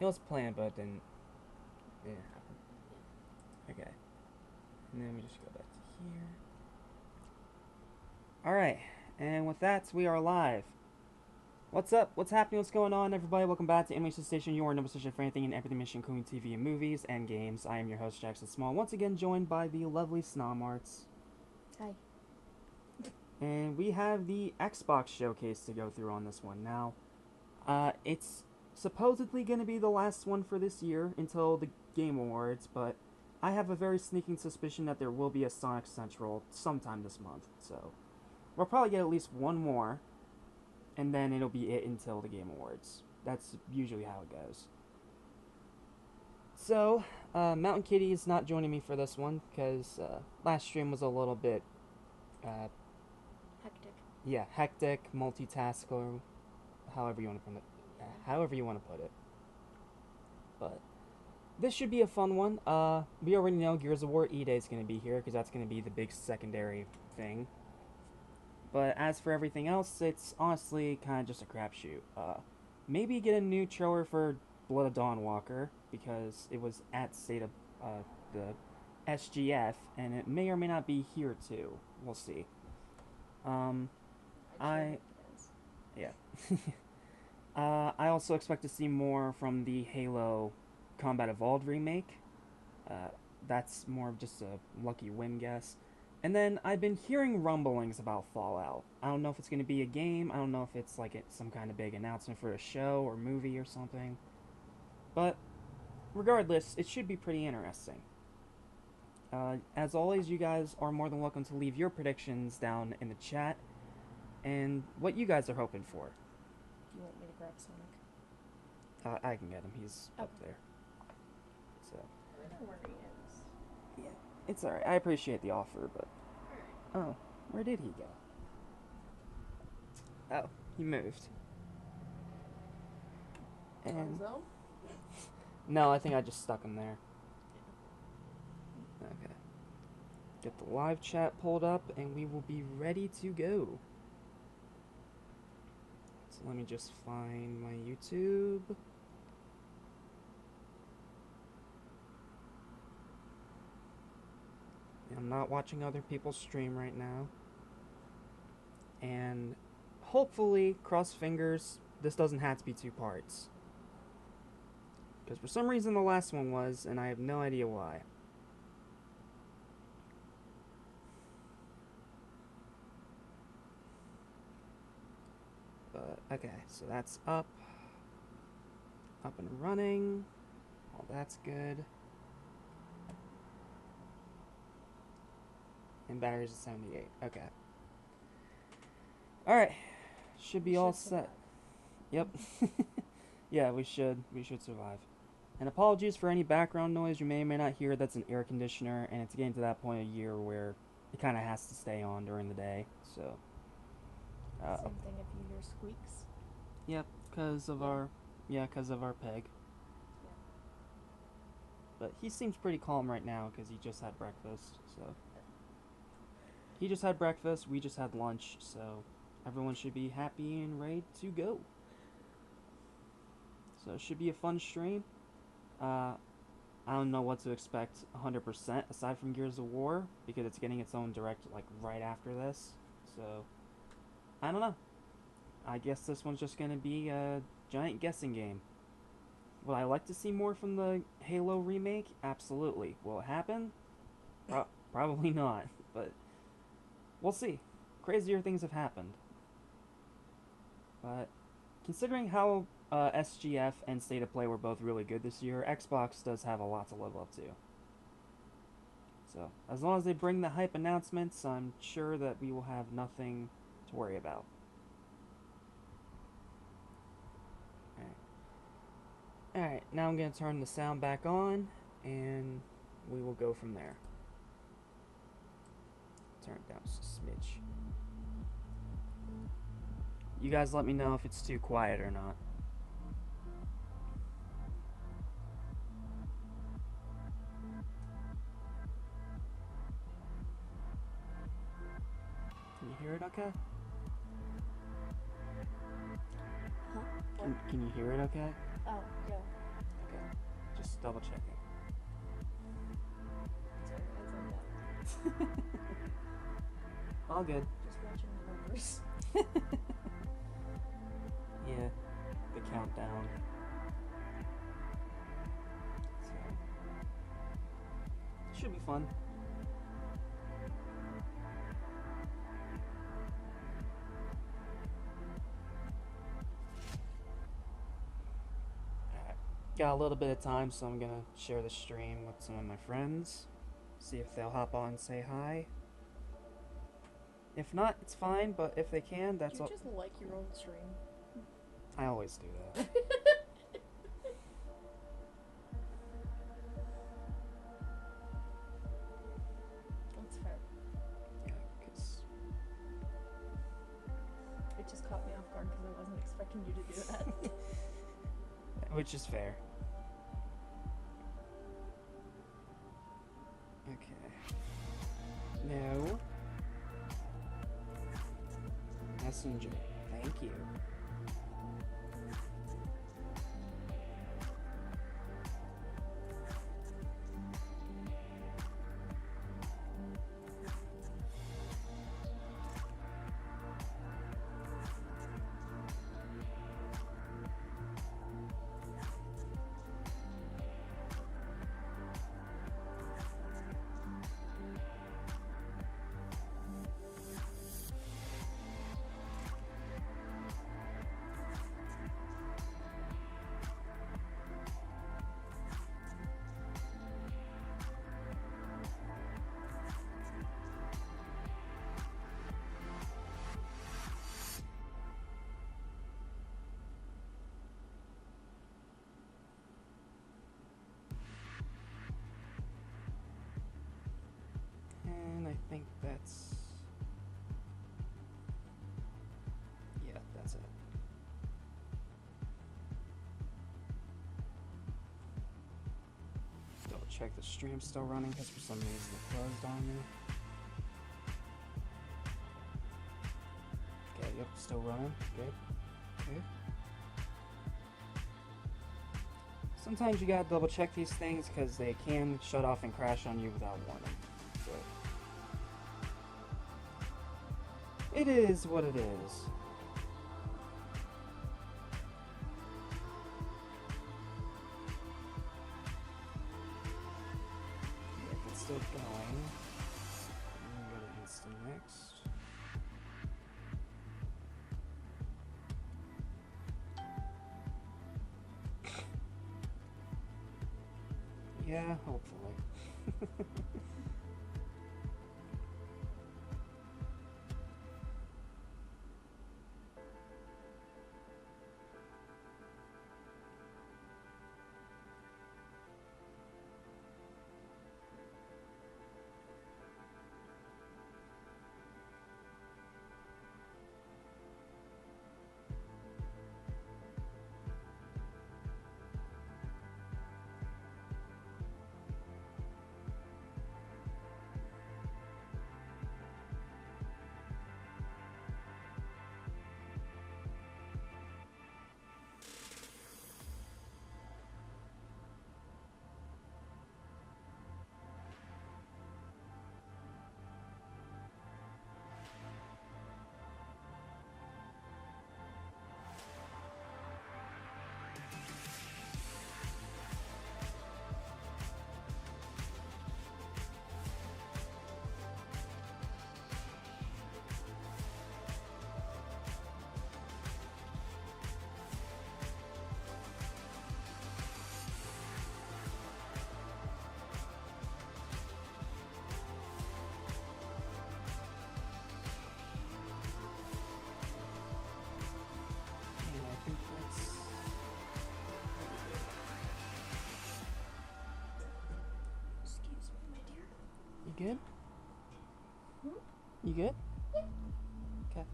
It was planned, but it didn't happen. Okay. And then we just go back to here. Alright, and with that, we are live. What's up? What's happening? What's going on, everybody? Welcome back to Animation Station, your number station for anything and everything mission, including TV and movies and games. I am your host, Jackson Small, once again joined by the lovely SnomArts. Hi. And we have the Xbox showcase to go through on this one. Now, it's supposedly going to be the last one for this year until the Game Awards, but I have a very sneaking suspicion that there will be a Sonic Central sometime this month. So, we'll probably get at least one more, and then it'll be it until the Game Awards. That's usually how it goes. So, Mountain Kitty is not joining me for this one because last stream was a little bit, Hectic. yeah, hectic, multitasker, however you want to put it. However you want to put it. But this should be a fun one. We already know Gears of War E-Day is going to be here because that's going to be the big secondary thing. But as for everything else, it's honestly kind of just a crapshoot. Maybe get a new trailer for Blood of Dawn Walker because it was at State of the SGF, and it may or may not be here too. We'll see. I yeah. I also expect to see more from the Halo Combat Evolved remake. That's more of just a lucky win guess. And then I've been hearing rumblings about Fallout. I don't know if it's going to be a game. I don't know if it's like some kind of big announcement for a show or movie or something. But regardless, it should be pretty interesting. As always, you guys are more than welcome to leave your predictions down in the chat and what you guys are hoping for. Do you want me to grab Sonic? I can get him. He's up there. So. I don't know where he is. Yeah, it's alright. I appreciate the offer, but. Oh, where did he go? Oh, he moved. And. No, I think I just stuck him there. Okay. Get the live chat pulled up, and we will be ready to go. So let me just find my YouTube. I'm not watching other people stream right now. And hopefully, cross fingers, this doesn't have to be 2 parts. Because for some reason the last one was, and I have no idea why. But, okay, so that's up. Up and running. Well, that's good. And batteries at 78. Okay. Alright. Should be all set. Yep. Yeah, we should survive. And apologies for any background noise you may or may not hear. That's an air conditioner, and it's getting to that point of year where it kind of has to stay on during the day. So. Same thing if you hear squeaks. Yep, because of our peg. Yeah. But he seems pretty calm right now because he just had breakfast. So. He just had breakfast. We just had lunch. So. Everyone should be happy and ready to go. So it should be a fun stream. I don't know what to expect 100% aside from Gears of War because it's getting its own direct like right after this. So I don't know. I guess this one's just gonna be a giant guessing game. Would I like to see more from the Halo remake? Absolutely. Will it happen? Probably not. But we'll see. Crazier things have happened. But considering how SGF and State of Play were both really good this year, Xbox does have a lot to live up to. So, as long as they bring the hype announcements, I'm sure that we will have nothing to worry about. Alright, now I'm going to turn the sound back on, and we will go from there. Turn it down just a smidge. You guys let me know if it's too quiet or not. Can you hear it okay? Huh? Can you hear it okay? Oh, yeah. Just double checking. Sorry, I zoned out. All good. Just watching the numbers. Yeah, the countdown. So, should be fun. Alright, got a little bit of time, so I'm gonna share the stream with some of my friends. See if they'll hop on and say hi. If not, it's fine, but if they can, that's Do all. you just like your own stream? I always do that. That's fair. Yeah, because It just caught me off guard because I wasn't expecting you to do that. which is fair. Okay. No. Messenger. Thank you. And I think that's... yeah, that's it. Double check the stream's still running because for some reason it closed on me. Okay, yep, still running. Good. Okay. Sometimes you gotta double check these things because they can shut off and crash on you without warning. But it is what it is. Yeah, if it's still going, I'm gonna go to instant next. Yeah, hopefully. And I think that's... Excuse me, my dear. You good? Hmm? You good? Okay.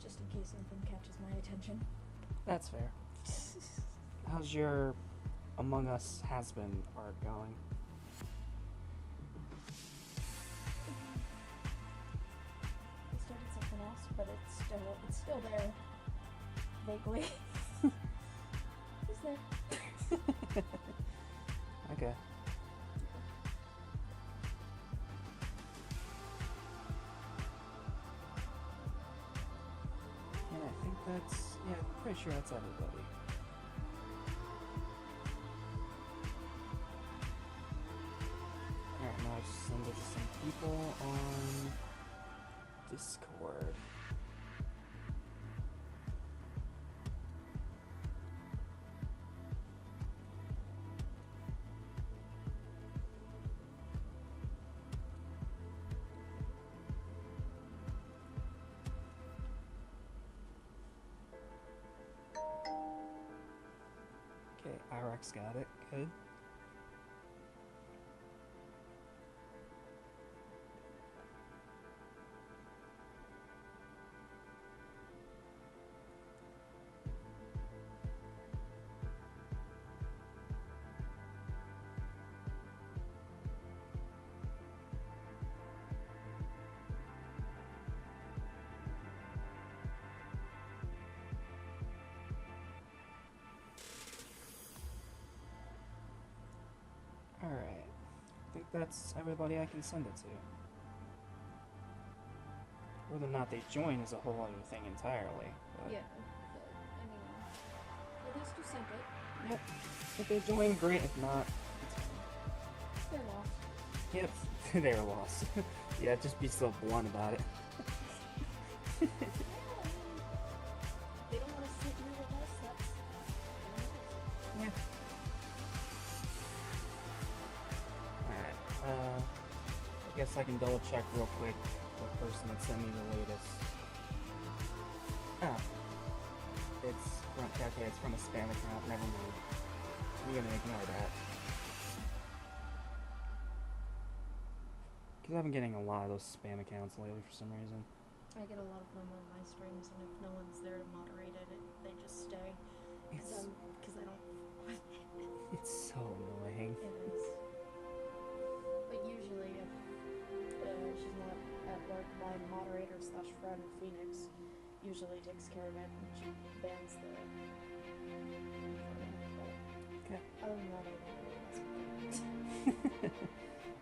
Just Usually something catches my attention. That's fair. How's your Among Us has-been art going? I started something else, but it's still there. Vaguely. It's there. Okay. Yeah, I think that's... Yeah, I'm pretty sure that's everybody. Alright, now I just send it to some people on Discord. Okay, Irex got it. Good. Alright. I think that's everybody I can send it to. Whether or not they join is a whole other thing entirely. But Yeah, but I mean, at least you sent it. Yep. If they join, great. If not, it's fine. They're lost. Yep. They're lost. Yeah, just be so blunt about it. They don't want to sit here with us. That's Yeah. Alright. I guess I can double check real quick what person that sent me the latest. Oh. It's from a spam account. Never mind. We're gonna ignore that. Because I've been getting a lot of those spam accounts lately for some reason. I get a lot of them on my streams, and if no one's there to moderate it, they just stay. Because I don't. It's so annoying. It is. But usually, if she's not at work, my moderator / friend Phoenix usually takes care of it, and she bans the. Okay. Other than that, I don't really mess with it.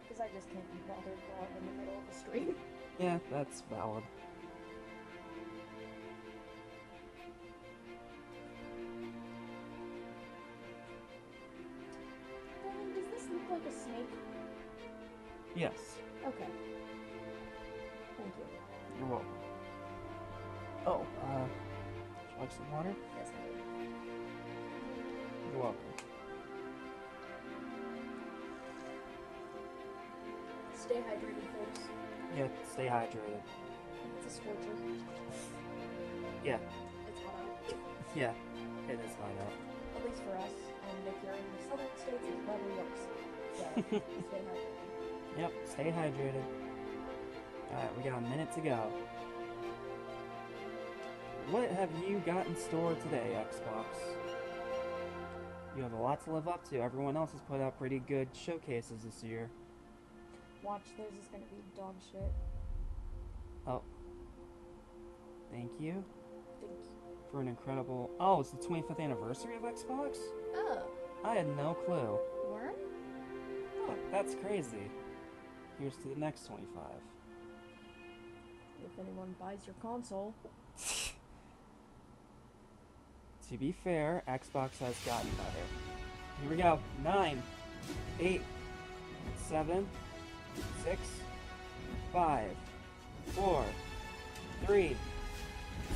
Because I just can't be bothered while I'm in the middle of a stream. Yeah, that's valid. Darling, does this look like a snake? Yes. Okay. Thank you. You're welcome. Oh, would you like some water? Yes, I do. You're welcome. Stay hydrated, folks. Yeah, stay hydrated. It's a scorcher. Yeah, It's hot out. yeah, it is hot out. At least for us. And if you're in the southern states, it's probably worse. So, stay hydrated. Yep, stay hydrated. Alright, we got a minute to go. What have you got in store today, Xbox? You have a lot to live up to. Everyone else has put out pretty good showcases this year. Watch, theirs is gonna be dog shit. Oh. Thank you Thank you. for an incredible... Oh, it's the 25th anniversary of Xbox? Oh, I had no clue. worm? Oh, that's crazy. Here's to the next 25. If anyone buys your console. To be fair, Xbox has gotten better. Here we go. 9, 8, 7, 6, 5, 4, 3,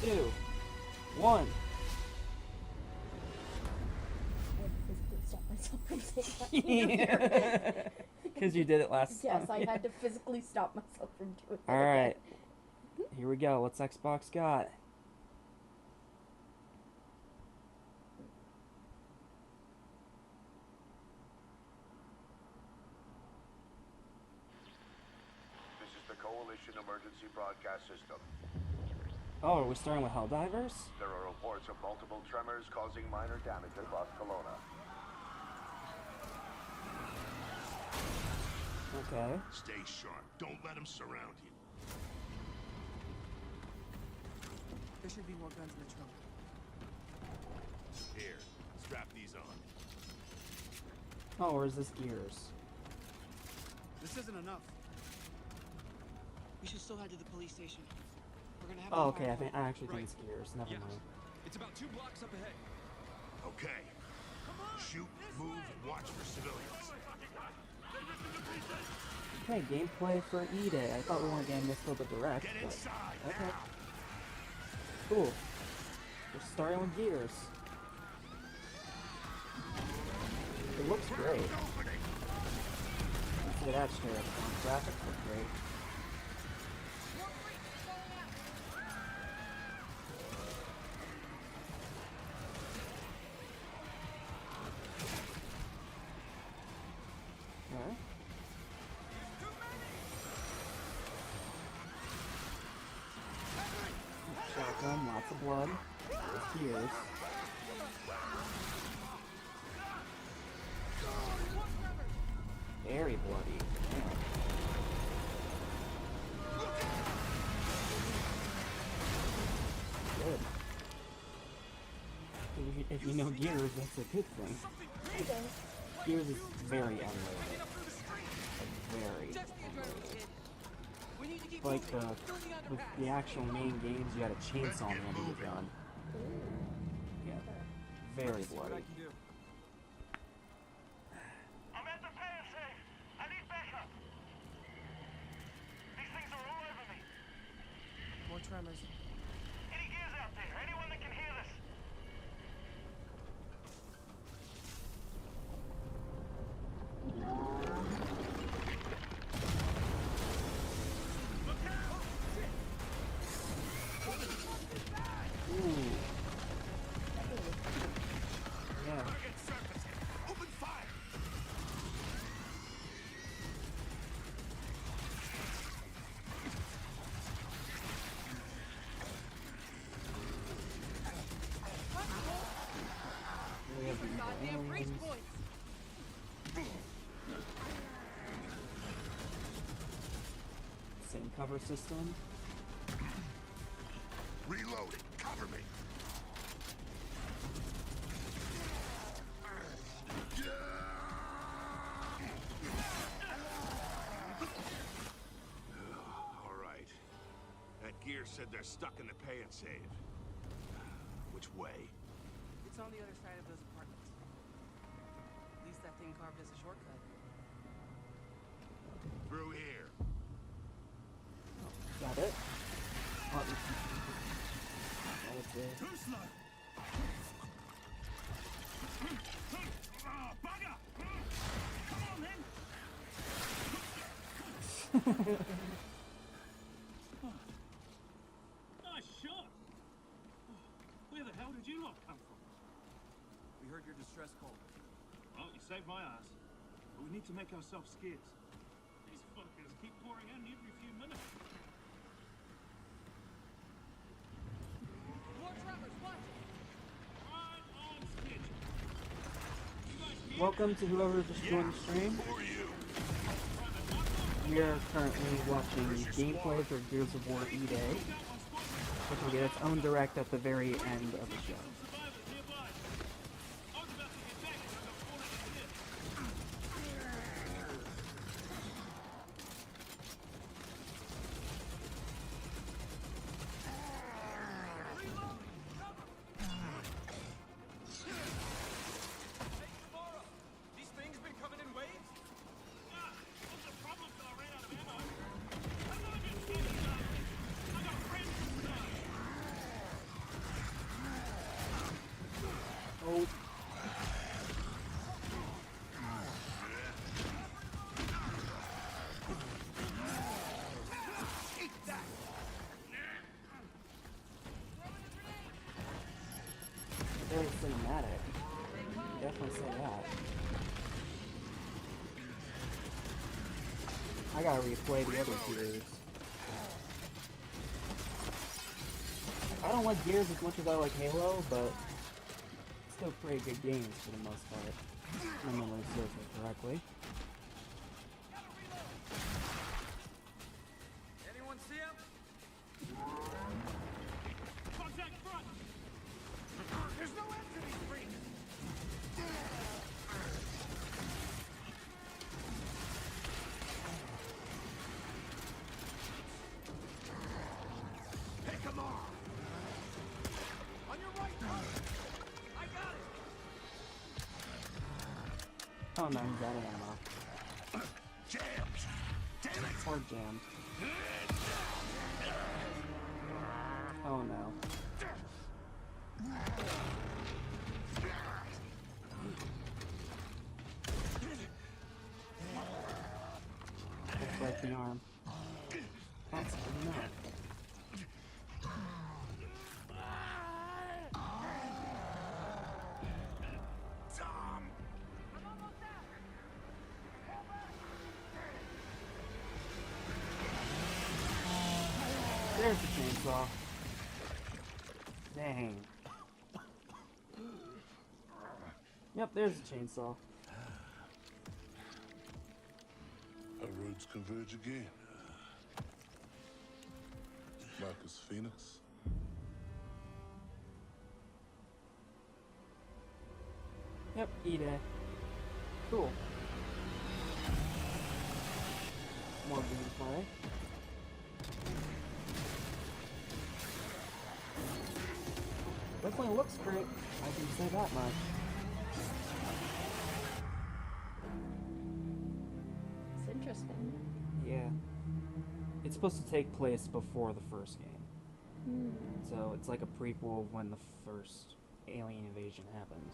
2, 1. I had to physically stop myself from saying that. Because you did it last time. Yes, I had to physically stop myself from doing it. Alright. Here we go. What's Xbox got? This is the Coalition Emergency Broadcast System. Oh, are we starting with Helldivers? There are reports of multiple tremors causing minor damage across Kelowna. Okay. Stay sharp. Don't let them surround you. There should be more guns in the trunk. Here, strap these on. Oh, or is this gears? This isn't enough. We should still head to the police station. We're gonna have. Oh, okay. I actually think it's gears. Never mind. It's about 2 blocks up ahead. Okay. Shoot, move, watch for civilians. Okay, gameplay for E-Day. I thought we weren't getting this till the direct. Get But inside okay. now. Cool. We're starting with gears. It looks great. Look at that sheriff. Graphics look great. Okay. Shotgun, lots of blood. There's gears. Very bloody. Damn. Good. If you know gears, that's a good thing. Gears is very unrated. Very unrated. Like the actual main games, you got a chainsaw man to your gun. Yeah. Very bloody. I'm at the fire safe. I need backup. These things are all over me. More tremors. Any gears out there? Anyone that can hear this? Ooh. Yeah. Target surface. Open fire. We have the aliens. Same cover system. Reloading. Cover me. All right. That gear said they're stuck in the pay and save. Which way? It's on the other side of those apartments. At least that thing carved us a shortcut. Through here. Got it. Oh, that was it. Too slow. Bugger! Come on then. Nice shot! Where the hell did you lot come from? We heard your distress call. Well, you saved my ass. But we need to make ourselves scarce. These fuckers keep pouring in every few minutes. Right on schedule. You guys here? Welcome to whoever just joined the stream. For you. We are currently watching gameplay for Gears of War E-Day, which will get its own direct at the very end of the show. Survivors nearby. I was about to get back and I got cornered in here. These things been coming in waves? What's the problem till I ran out of ammo? I'm gonna get started now. I got friends to start. Oh. Very cinematic. Definitely say that. I gotta replay the other Gears. don't like Gears as much as I like Halo, but still pretty good games for the most part. If my memory serves me correctly. Anyone see him? Contact front! There's no end to these freaks! Pick 'em off! On your right, Kurt! I got it! Oh no, he's out of ammo. Jammed! Damn it! Or jammed. Oh no. Let's break the arm. That's enough. Tom! There's the chainsaw. Dang. Yep, there's the chainsaw. Our roads converge again. Marcus Phoenix. Yep, E-Day. Cool. More gameplay. Definitely looks great, I can say that much. It's interesting. Yeah. It's supposed to take place before the first game. So it's like a prequel of when the first alien invasion happened.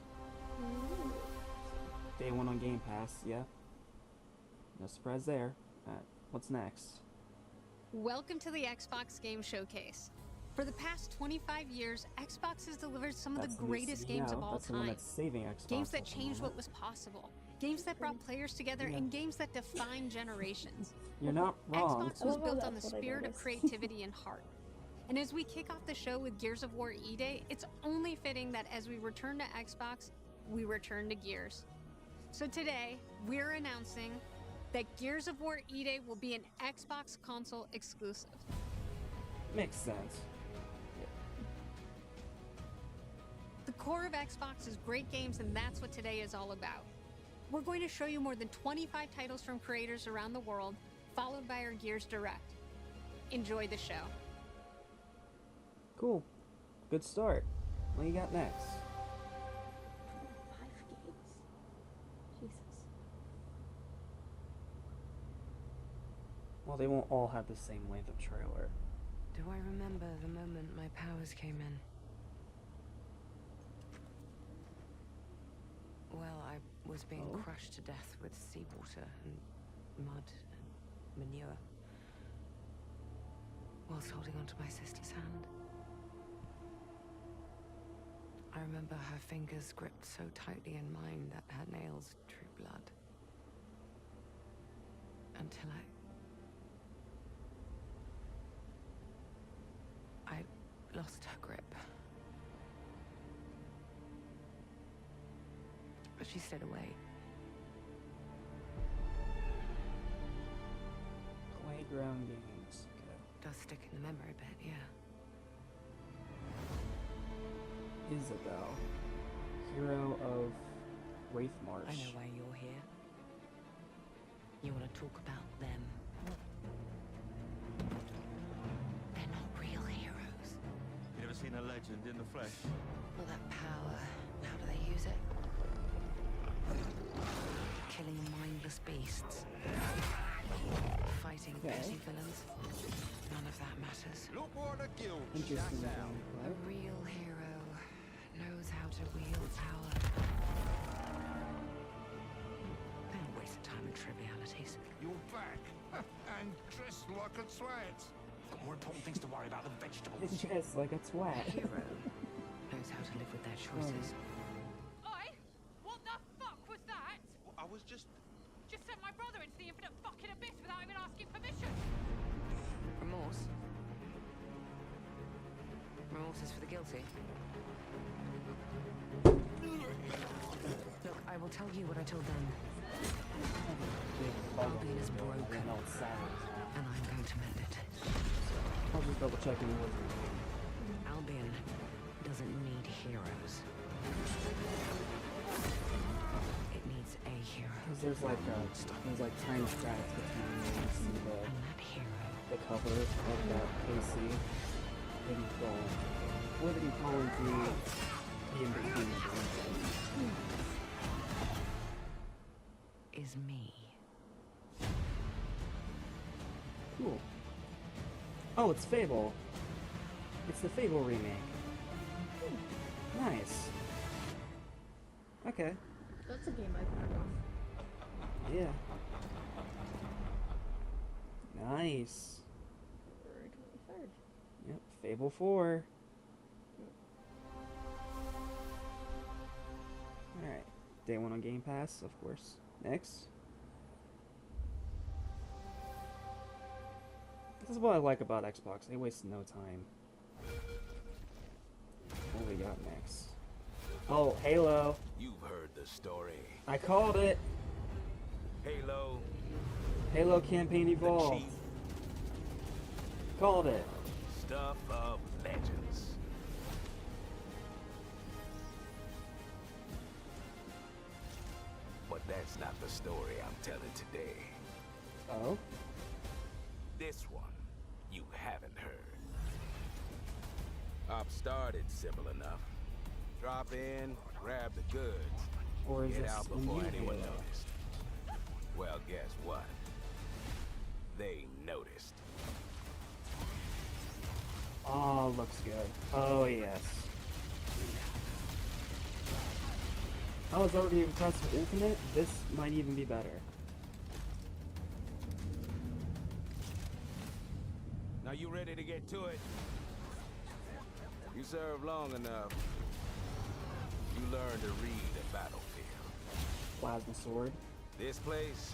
Day one on Game Pass, yeah. No surprise there. What's next? Welcome to the Xbox Game Showcase. For the past 25 years, Xbox has delivered some of That's the new greatest games of all That's the one time. that's saving Xbox Games that at the changed moment. what was possible. Games that brought players together, Yeah. and games that define generations. You're not wrong. Xbox was Oh, built on the that's what I spirit of noticed. creativity and heart. And as we kick off the show with Gears of War E-Day, it's only fitting that as we return to Xbox, we return to Gears. So today, we're announcing that Gears of War E-Day will be an Xbox console exclusive. Makes sense. The core of Xbox is great games, and that's what today is all about. We're going to show you more than 25 titles from creators around the world, followed by our Gears Direct. Enjoy the show. Cool. Good start. What you got next? 5 games? Jesus. Well, they won't all have the same length of trailer. Do I remember the moment my powers came in? Well, I was being crushed to death with seawater and mud and manure, whilst holding onto my sister's hand. I remember her fingers gripped so tightly in mine that her nails drew blood. Until I lost her grip. But she stayed away. Playground games. Okay. Does stick in the memory a bit, yeah. Isabel, hero of Wraith March. I know why you're here. You want to talk about them. They're not real heroes. You ever seen a legend in the flesh? All that power, how do they use it? Killing mindless beasts. Fighting petty villains. None of that matters. Look what the guild Interesting shuts out. A gameplay. real hero knows how to wield power. They don't waste time on trivialities. You're back! And dressed like a twat! Got more important things to worry about than vegetables. Just like a A twat. hero knows how to live with their choices. Oi! What the fuck was that? I was just... Just sent my brother into the infinite fucking abyss without even asking permission. Remorse? Remorse remorse for the guilty. Look, I will tell you what I told them. Albion is broken, and I'm going to mend it. I'll just double check in with Albion doesn't need heroes. It needs a hero. because there's like tiny cracks between you and And that hero the cover of that AC. What do you call it? What did you call it? The in-between. is me. Cool. Oh, it's Fable. It's the Fable remake. Nice. Okay. That's a game I've heard of. Yeah. Nice. February 23rd. Yep. Fable 4. Alright. Day 1 on Game Pass, of course. Next. This is what I like about Xbox. They waste no time. What do we got next? Oh, Halo. You've heard the story. I called it. Halo, Halo Campaign the Evolved. chief, Called it. stuff of legends. But that's not the story I'm telling today. Oh? This one, you haven't heard. Op started simple enough. Drop in, grab the goods, Or is get this out a before new anyone Halo? noticed. Well, guess what? They noticed. Oh, looks good. Oh, yes. I was already impressed with Infinite. This might even be better. Now you ready to get to it? You serve long enough, you learn to read a battlefield. Plasma sword. This place,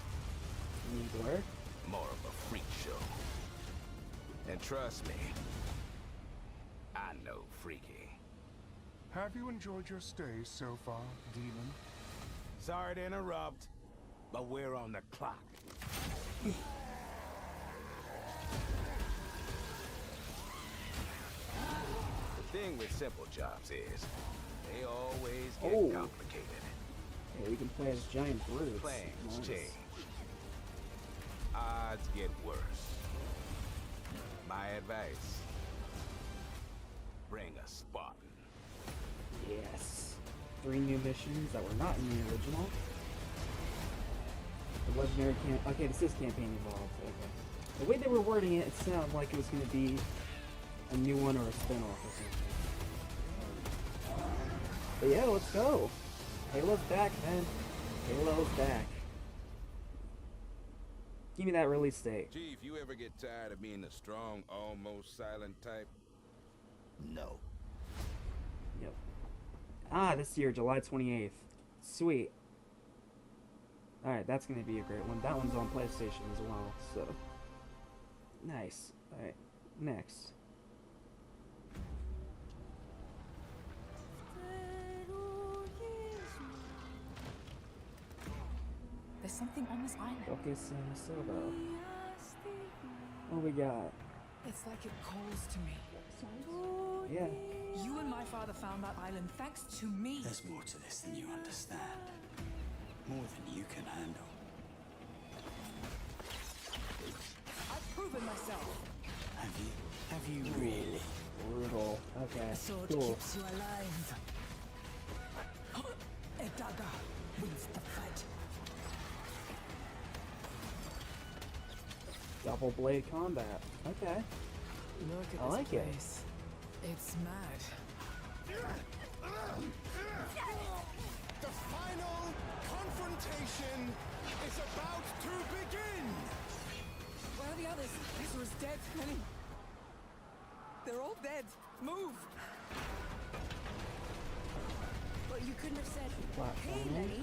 Needler. more of a freak show. And trust me, I know freaky. Have you enjoyed your stay so far, Demon? Sorry to interrupt, but we're on the clock. The thing with simple jobs is, they always get Oh. complicated. Yeah, we can play as giant brutes. Plans Nice. change. Odds get worse. My advice, bring a Spartan. Yes. 3 new missions that were not in the original. The legendary camp. Okay, this is campaign evolved. Okay. The way they were wording it, it sounded like it was going to be a new one or a spin-off or something. But yeah, let's go. Halo's back, man. Halo's back. Give me that release date. Chief, you ever get tired of being the strong, almost silent type? No. Yep. Ah, this year, July 28th. Sweet. Alright, that's going to be a great one. That one's on PlayStation as well, so. Nice. Alright, next. There's something on this island. Focus on Sobo. What we got? It's like it calls to me. Yeah. You and my father found that island thanks to me. There's more to this than you understand. More than you can handle. I've proven myself. Have you? Have you really? Brutal. Okay. A sword Cool. keeps you alive. A dagger wins the fight. Double blade combat. Okay. Look at I this like it. place. It's mad. The final confrontation is about to begin! Where are the others? Ezra's dead. Lenny. They're all dead. Move. But you couldn't have said, hey, Platforming. Lenny,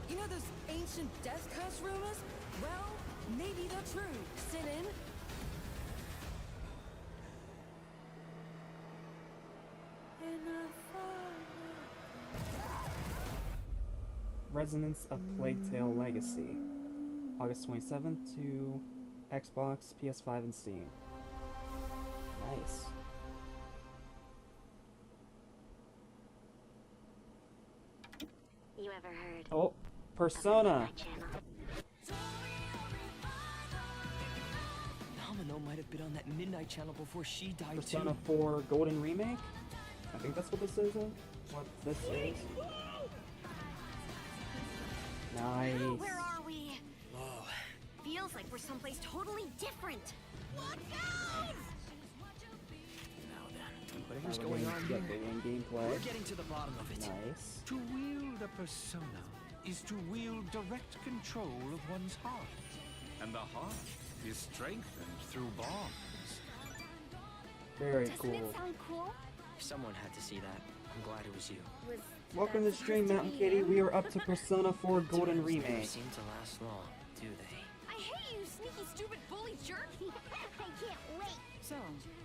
you know those ancient death curse rumors? Well, maybe they're true. Sit in. Resonance of Plague Tale Legacy. August 27th to Xbox, PS5, and Steam. Nice. You ever heard? Oh, Persona! Nomino might have been on that Midnight Channel before she died Persona too. 4 Golden Remake? I think that's what this is. What this is. Nice. Where are we? Whoa. Feels like we're someplace totally different. Look out! Now then, whatever's We're going gonna on get here, the in-gameplay. we're getting to the bottom of it. Nice. To wield a persona is to wield direct control of one's heart. And the heart is strengthened through bonds. Very Doesn't cool. it sound cool? Someone had to see that. I'm glad it was you. Was Welcome that to the stream, supposed to Mountain be Kitty. you? We are up to Persona 4 Golden Never Remake. seem to last long, do they? I hate you, sneaky, stupid bully jerk! I can't wait. So,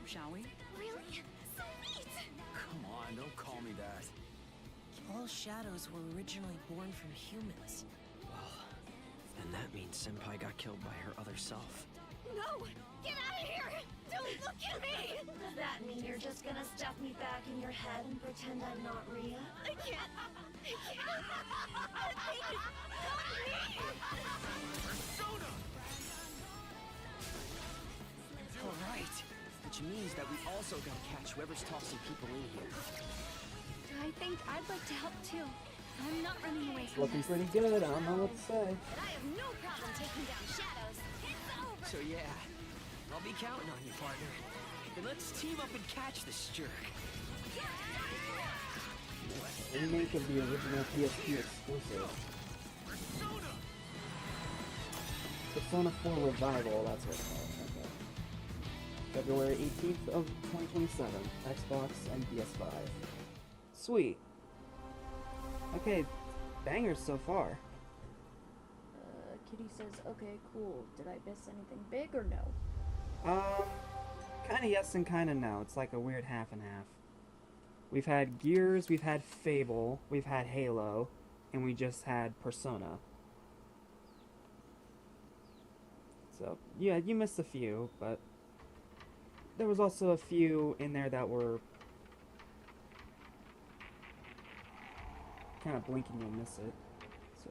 shall we? Really? So neat! Come on, don't call me that. All shadows were originally born from humans. Well, then that means Senpai got killed by her other self. No! Get out of here! Don't look at me! Does that mean you're just gonna stuff me back in your head and pretend I'm not Rhea? I can't! I can't! Persona! Alright. Which means that we also gotta catch whoever's tossing people in here. I think I'd like to help too. I'm not running away from Looking this. pretty good. I don't know what to say. But I have no problem taking down shadows. It's over! So yeah, I'll be counting on you, partner. Then let's team up and catch this jerk. Remake of the original PSP exclusive. Persona 4 Revival, that's what it's called. Okay. February 18th of 2027. Xbox and PS5. Sweet. Okay, bangers so far. Kitty says, okay, cool. Did I miss anything big or no? Kinda yes and kinda no. It's like a weird half and half. We've had Gears, we've had Fable, we've had Halo, and we just had Persona. So, yeah, you missed a few, but there was also a few in there that were kind of blinking you'll miss it. So,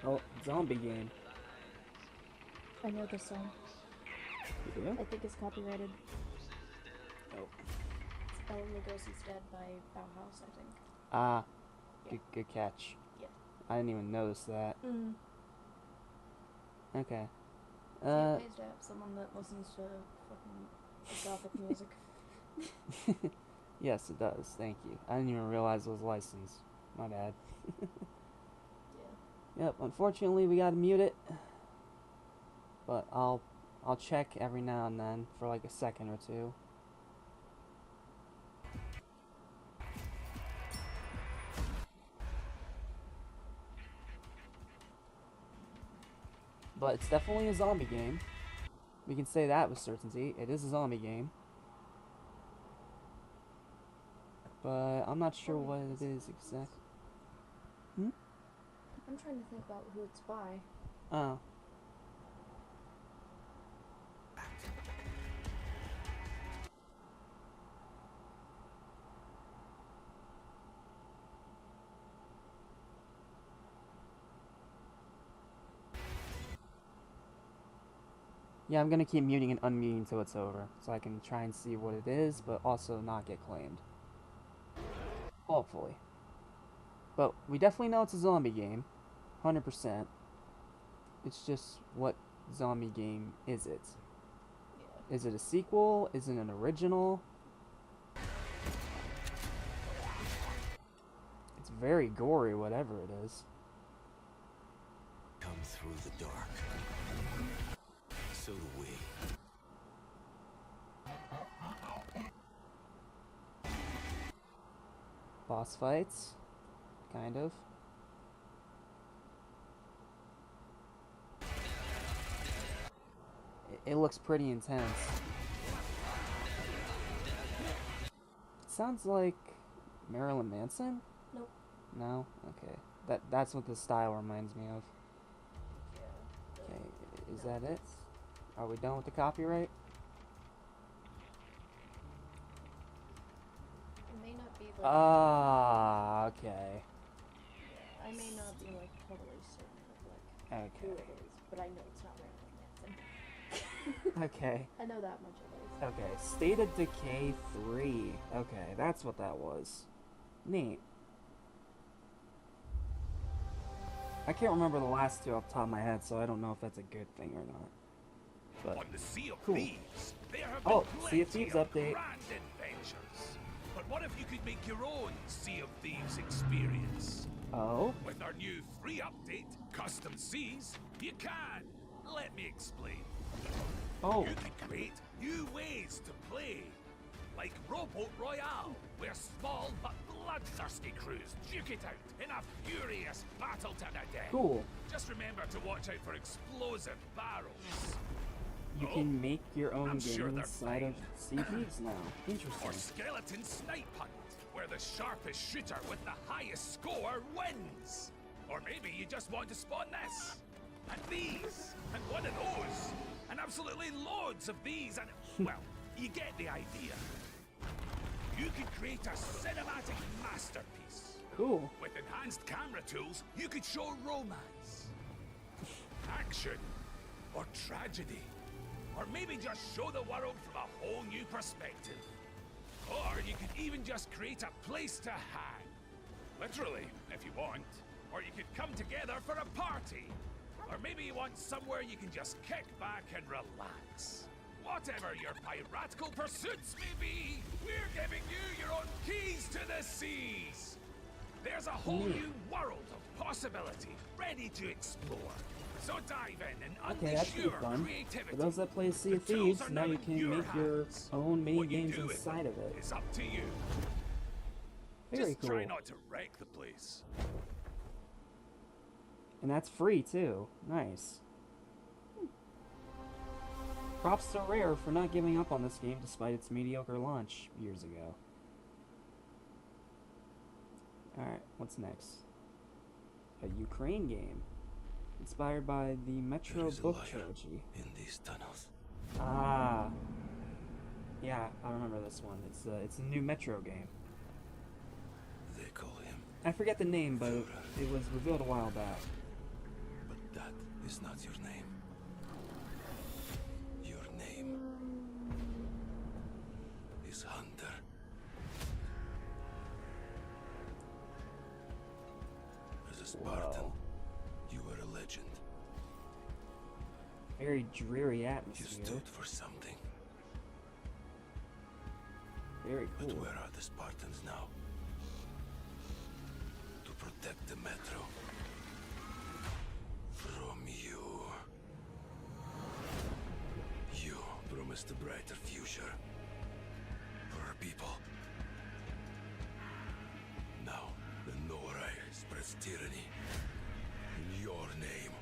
oh, zombie game. I know this song. You do? I think it's copyrighted. Oh. It's Bela Lugosi's Dead by Bauhaus, I think. Ah, Yeah. good catch. Yeah. I didn't even notice that. Mm. Okay. It pays to have someone that listens to fucking gothic music. Yes, it does. Thank you. I didn't even realize it was licensed. My bad. Yeah. Yep, unfortunately we gotta mute it. But I'll check every now and then for like a second or two. But it's definitely a zombie game. We can say that with certainty. It is a zombie game. But I'm not sure what it is exactly. Hmm? I'm trying to think about who it's by. Oh. Yeah, I'm gonna keep muting and unmuting until it's over, so I can try and see what it is, but also not get claimed. Hopefully. But we definitely know it's a zombie game. 100%. It's just, what zombie game is it? Yeah. Is it a sequel? Is it an original? It's very gory, whatever it is. Come through the dark. So do we. Boss fights? Kind of. It looks pretty intense. Sounds like Marilyn Manson? Nope. No? Okay. That's what the style reminds me of. Okay, is that it? Are we done with the copyright? It may not be like... Ah, okay. I may not be like totally certain of like who it is, but I know it's not Marilyn Manson. Okay. I know that much at least. Okay, State of Decay 3. Okay, that's what that was. Neat. I can't remember the last two off the top of my head, so I don't know if that's a good thing or not. But, On the Sea of cool. Thieves, there have been Oh, Sea of plenty Thieves of update. grand adventures. But what if you could make your own Sea of Thieves experience? Oh? With our new free update, Custom Seas, you can. Let me explain. Oh. You can create new ways to play. Like Rowboat Royale, where small but bloodthirsty crews duke it out in a furious battle to the death. Cool. Just remember to watch out for explosive barrels. You can make your own I'm game sure they're inside of Sea of Thieves now. Interesting. Or Skeleton Snipe Hunt, where the sharpest shooter with the highest score wins. Or maybe you just want to spawn this, and these, and one of those, and absolutely loads of these, and, well, you get the idea. You could create a cinematic masterpiece. Cool. With enhanced camera tools, you could show romance, action, or tragedy. Or maybe just show the world from a whole new perspective. Or you could even just create a place to hang. Literally, if you want. Or you could come together for a party. Or maybe you want somewhere you can just kick back and relax. Whatever your piratical pursuits may be, we're giving you your own keys to the seas. There's a whole new world of possibility ready to explore. So dive in and Okay, that's pretty unleash your fun. creativity. For those that play Sea of The tools Thieves, are now now you in can your make your hands. own main What you games do with inside of it. It's up to you. Very Just cool. try not to wreck the place. And that's free too. Nice. Props to Rare for not giving up on this game despite its mediocre launch years ago. Alright, what's next? A Ukraine game. Inspired by the Metro book trilogy. In these tunnels. Ah. Yeah, I remember this one. It's a new Metro game. They call him. I forget the name, but it was revealed a while back. But that is not your name. Your name is Hunter. As a Spartan, you were a legend. Very dreary You atmosphere. stood for something. Very cool. But where are the Spartans now? To protect the Metro. From you. You promised a brighter future. For our people. Now, the Norai spreads tyranny. In your name.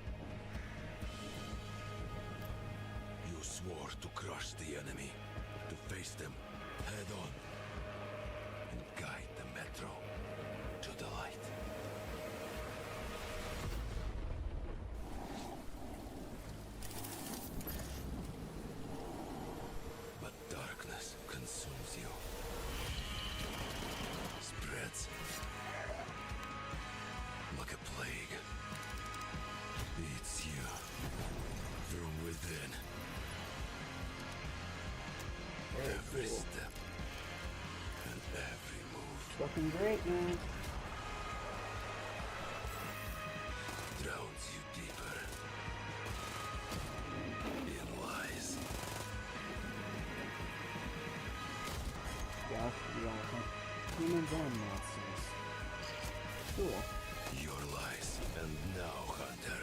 You swore to crush the enemy. To face them head on. And guide the Metro to the light. But darkness consumes you. Spreads like a plague. Eats you from within. Every step and every move Fucking great, man. drowns you deeper in lies. Yeah, humans and monsters. Cool. Your lies. And now, Hunter,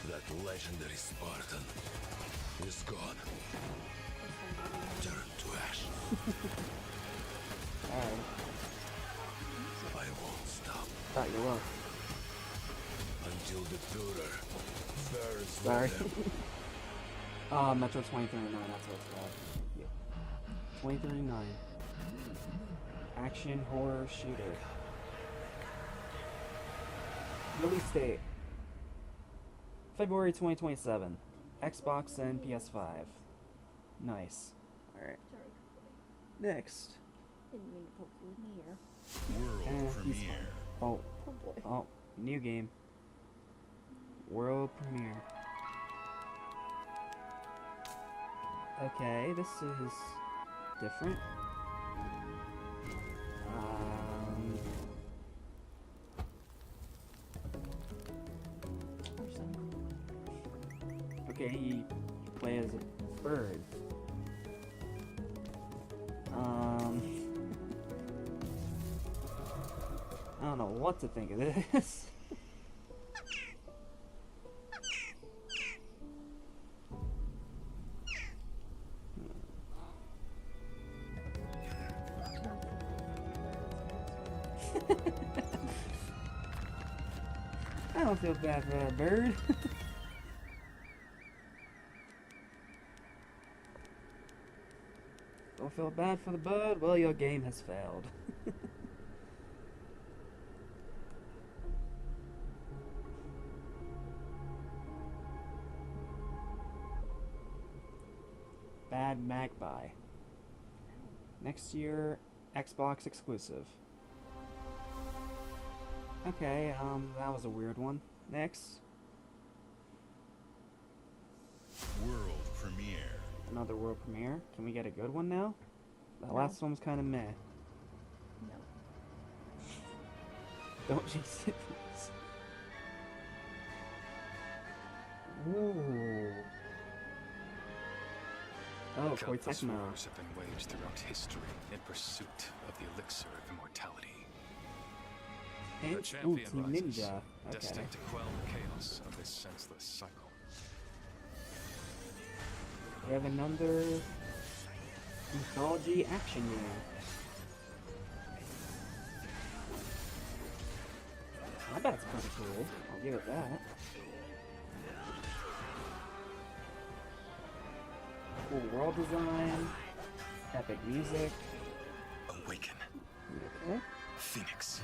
that legendary Spartan is gone. Turn to ash. Alright. I won't stop Thought you were. until the Führer burns Sorry. with them. Metro 2039, that's what it's called. Yeah. 2039. Action horror shooter. Release date February 2027. Xbox and PS5. Nice. Alright. Next. Didn't mean to poke you in the ear. World premiere. Oh. Oh boy. Oh. New game. World premiere. Okay, this is different. Okay, you play as a bird. I don't know what to think of this. I don't feel bad for that bird. Don't feel bad for the bird? Well, your game has failed. Bad Magpie. Next year, Xbox exclusive. Okay, that was a weird one. Next. World premiere. Another world premiere. Can we get a good one now? The No. last one was kind of meh. No. Don't jinx it, please. Ooh. Oh, Countless Koitecmo. wars have been waged throughout history in pursuit of the elixir of immortality. And The champion Team rises, Ninja. Okay. destined to quell the chaos of this senseless cycle. We have another mythology action game. I bet it's pretty cool. I'll give it that. Cool world design. Epic music. Awaken. Okay. Phoenix.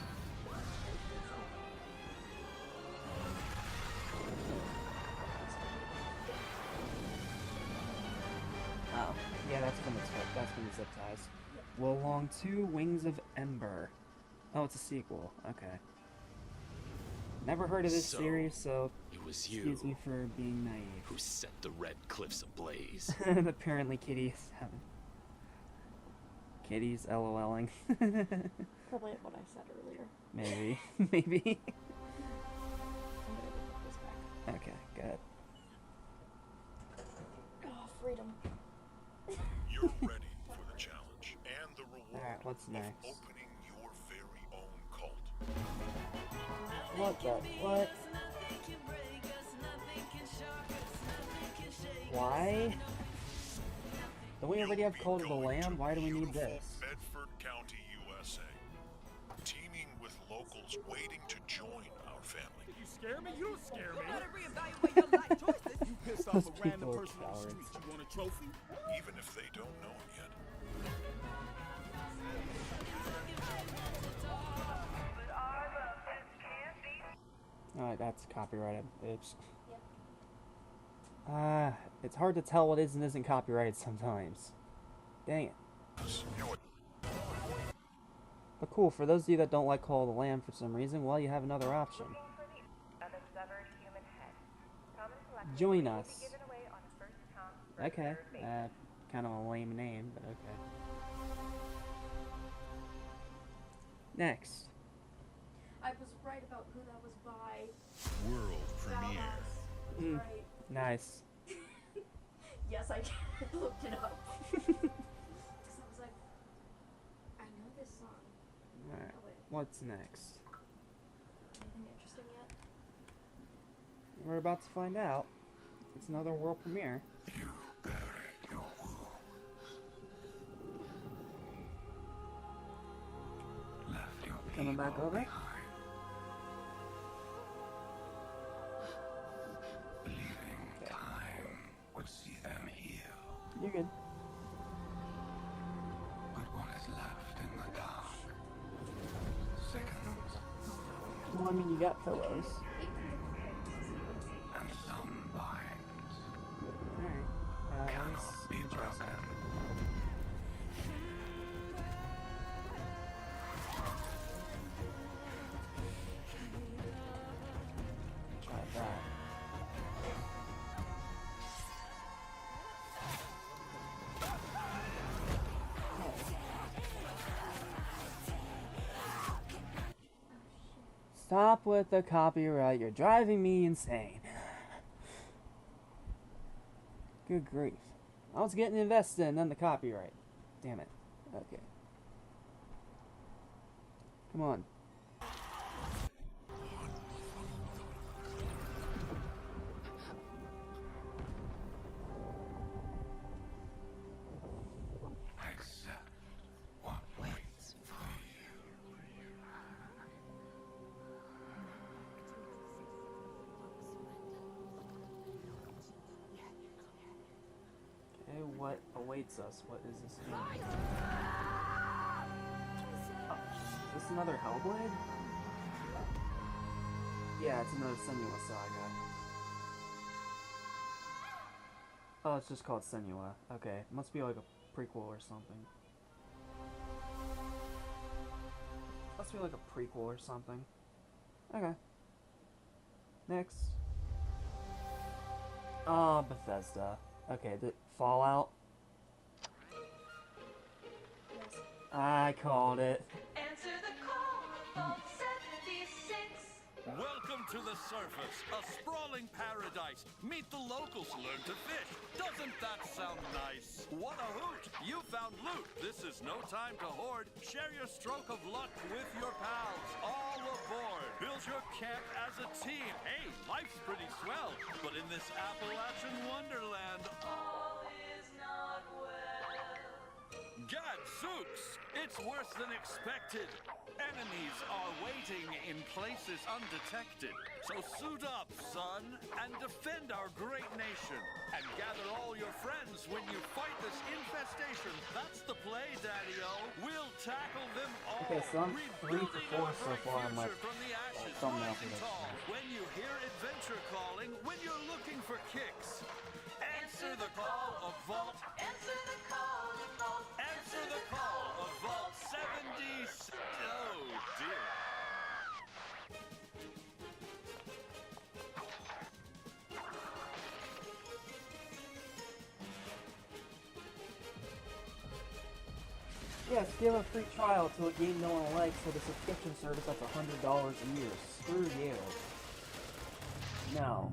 Oh, yeah, that's from the zip ties. Wolong 2 Wings of Ember. Oh, it's a sequel. Okay. Never heard of this So, series, so it was excuse you me for being naive. who set the red cliffs ablaze. Apparently Kitty's having... Kitty's LOLing. Probably what I said earlier. Maybe. Maybe. I'm gonna put this back. Okay, good. Oh, freedom. You're ready for the challenge and the reward Alright, what's of next? opening your very own cult. What the... What? Why? Don't we already have Cult of the Lamb? Why do we need this? Bedford County, USA. Teaming with locals waiting to join our family. You scare me? You don't scare me. You better reevaluate your life choices. You pissed Those off a random people are person on the cowards. street. You want a trophy? Even if they don't know it yet. Alright, that's copyrighted. Oops. It's hard to tell what is and isn't copyrighted sometimes. Dang it. But cool, for those of you that don't like Call of the Lamb for some reason, well, you have another option. Join us. Okay, kind of a lame name, but okay. Next. I was right about who that was by. World premiere. Mm, Right. nice. Yes, I looked it up. Because I was like, I know this song. Alright, Oh, wait. what's next? Anything interesting yet? We're about to find out. It's another world premiere. Coming back over. Time would see them Well, I mean, you got pillows. And some binds Alright. cannot be broken. Try that. Stop with the copyright. You're driving me insane. Good grief. I was getting invested and then the copyright. Damn it. Okay. Come on. Accept what waits for you. Okay, what awaits us? What is this game? Oh, is this another Hellblade? Yeah, it's another Senua Saga. Oh, it's just called Senua. Okay, must be like a prequel or something. Must be like a prequel or something. Okay. Next. Oh, Bethesda. Okay, the Fallout. Yes. I called it. Answer the call of 76. Welcome to the surface, a sprawling paradise. Meet the locals, learn to fish. Doesn't that sound nice? What a hoot! You found loot. This is no time to hoard. Share your stroke of luck with your pals. All aboard. Build your camp as a team. Hey, life's pretty swell. But in this Appalachian wonderland, all is not well. Gadzooks! It's worse than expected. Enemies are waiting in places undetected. So suit up, son, and defend our great nation. And gather all your friends when you fight this infestation. That's the play, Daddy-O. We'll tackle them all. Okay, so I'm 3 for 4 so far on my From the ashes, thumbnail for rising this. tall. When you hear adventure calling, when you're looking for kicks, answer the call of Vault. Answer the call of Vault. Answer the call of Vault 70. Oh dear. Yes, give a free trial to a game no one likes with a subscription service that's $100 a year. Screw you. No.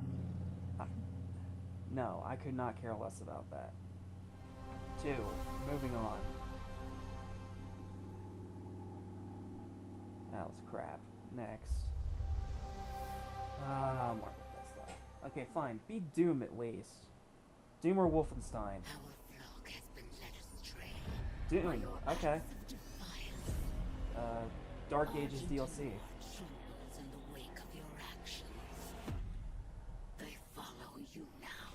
No, I could not care less about that. 2. Moving on. That was crap. Next. More Bethesda. Okay, fine. Be Doom at least. Doom or Wolfenstein? Doom. Okay. Dark Ages DLC. In the wake of your actions, they follow you now.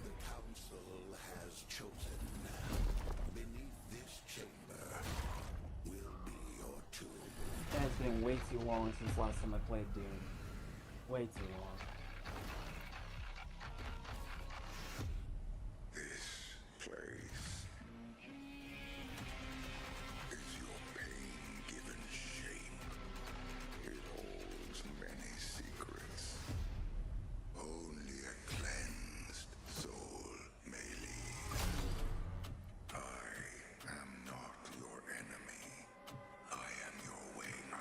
The council has chosen. Beneath this chamber will be your tomb. And it's been way too long since last time I played Doom. Way too long. This place is your pain-given shape. It holds many secrets. Only a cleansed soul may leave. I am not your enemy. I am your way out.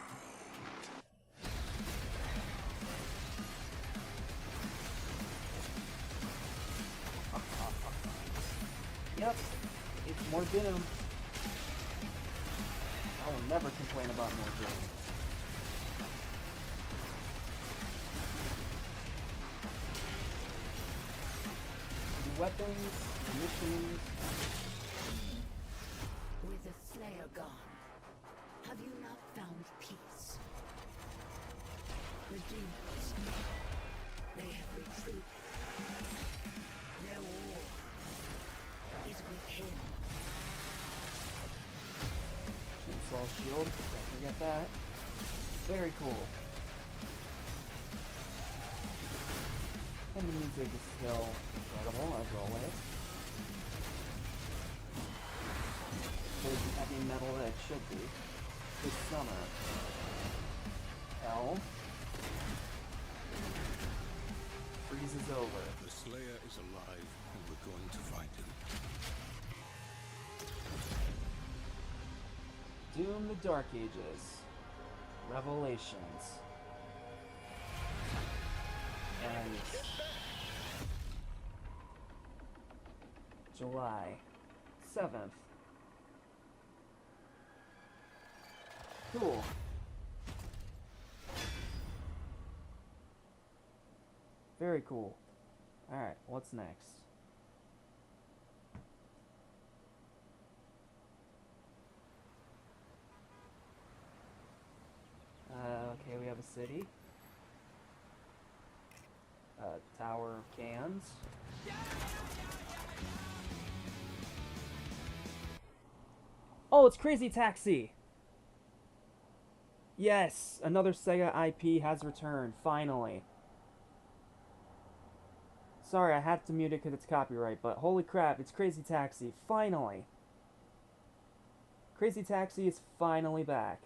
Yep, it's more Doom. I will never complain about more Doom. New weapons, missions. With the Slayer gone, have you not found peace? The demons, they have retreated. Their war is with him. Ball shield, don't forget that. Very cool. And the music is still incredible, as always. There's the heavy metal that it should be. This summer. Hell. Freeze is over. The Slayer is alive, and we're going to find him. Doom the Dark Ages. Revelations. And July 7th. Cool. Very cool. Alright, what's next? Okay, we have a city. Tower of cans. Oh, it's Crazy Taxi! Yes! Another Sega IP has returned, finally. Sorry, I had to mute it because it's copyright, but holy crap, it's Crazy Taxi, finally! Crazy Taxi is finally back.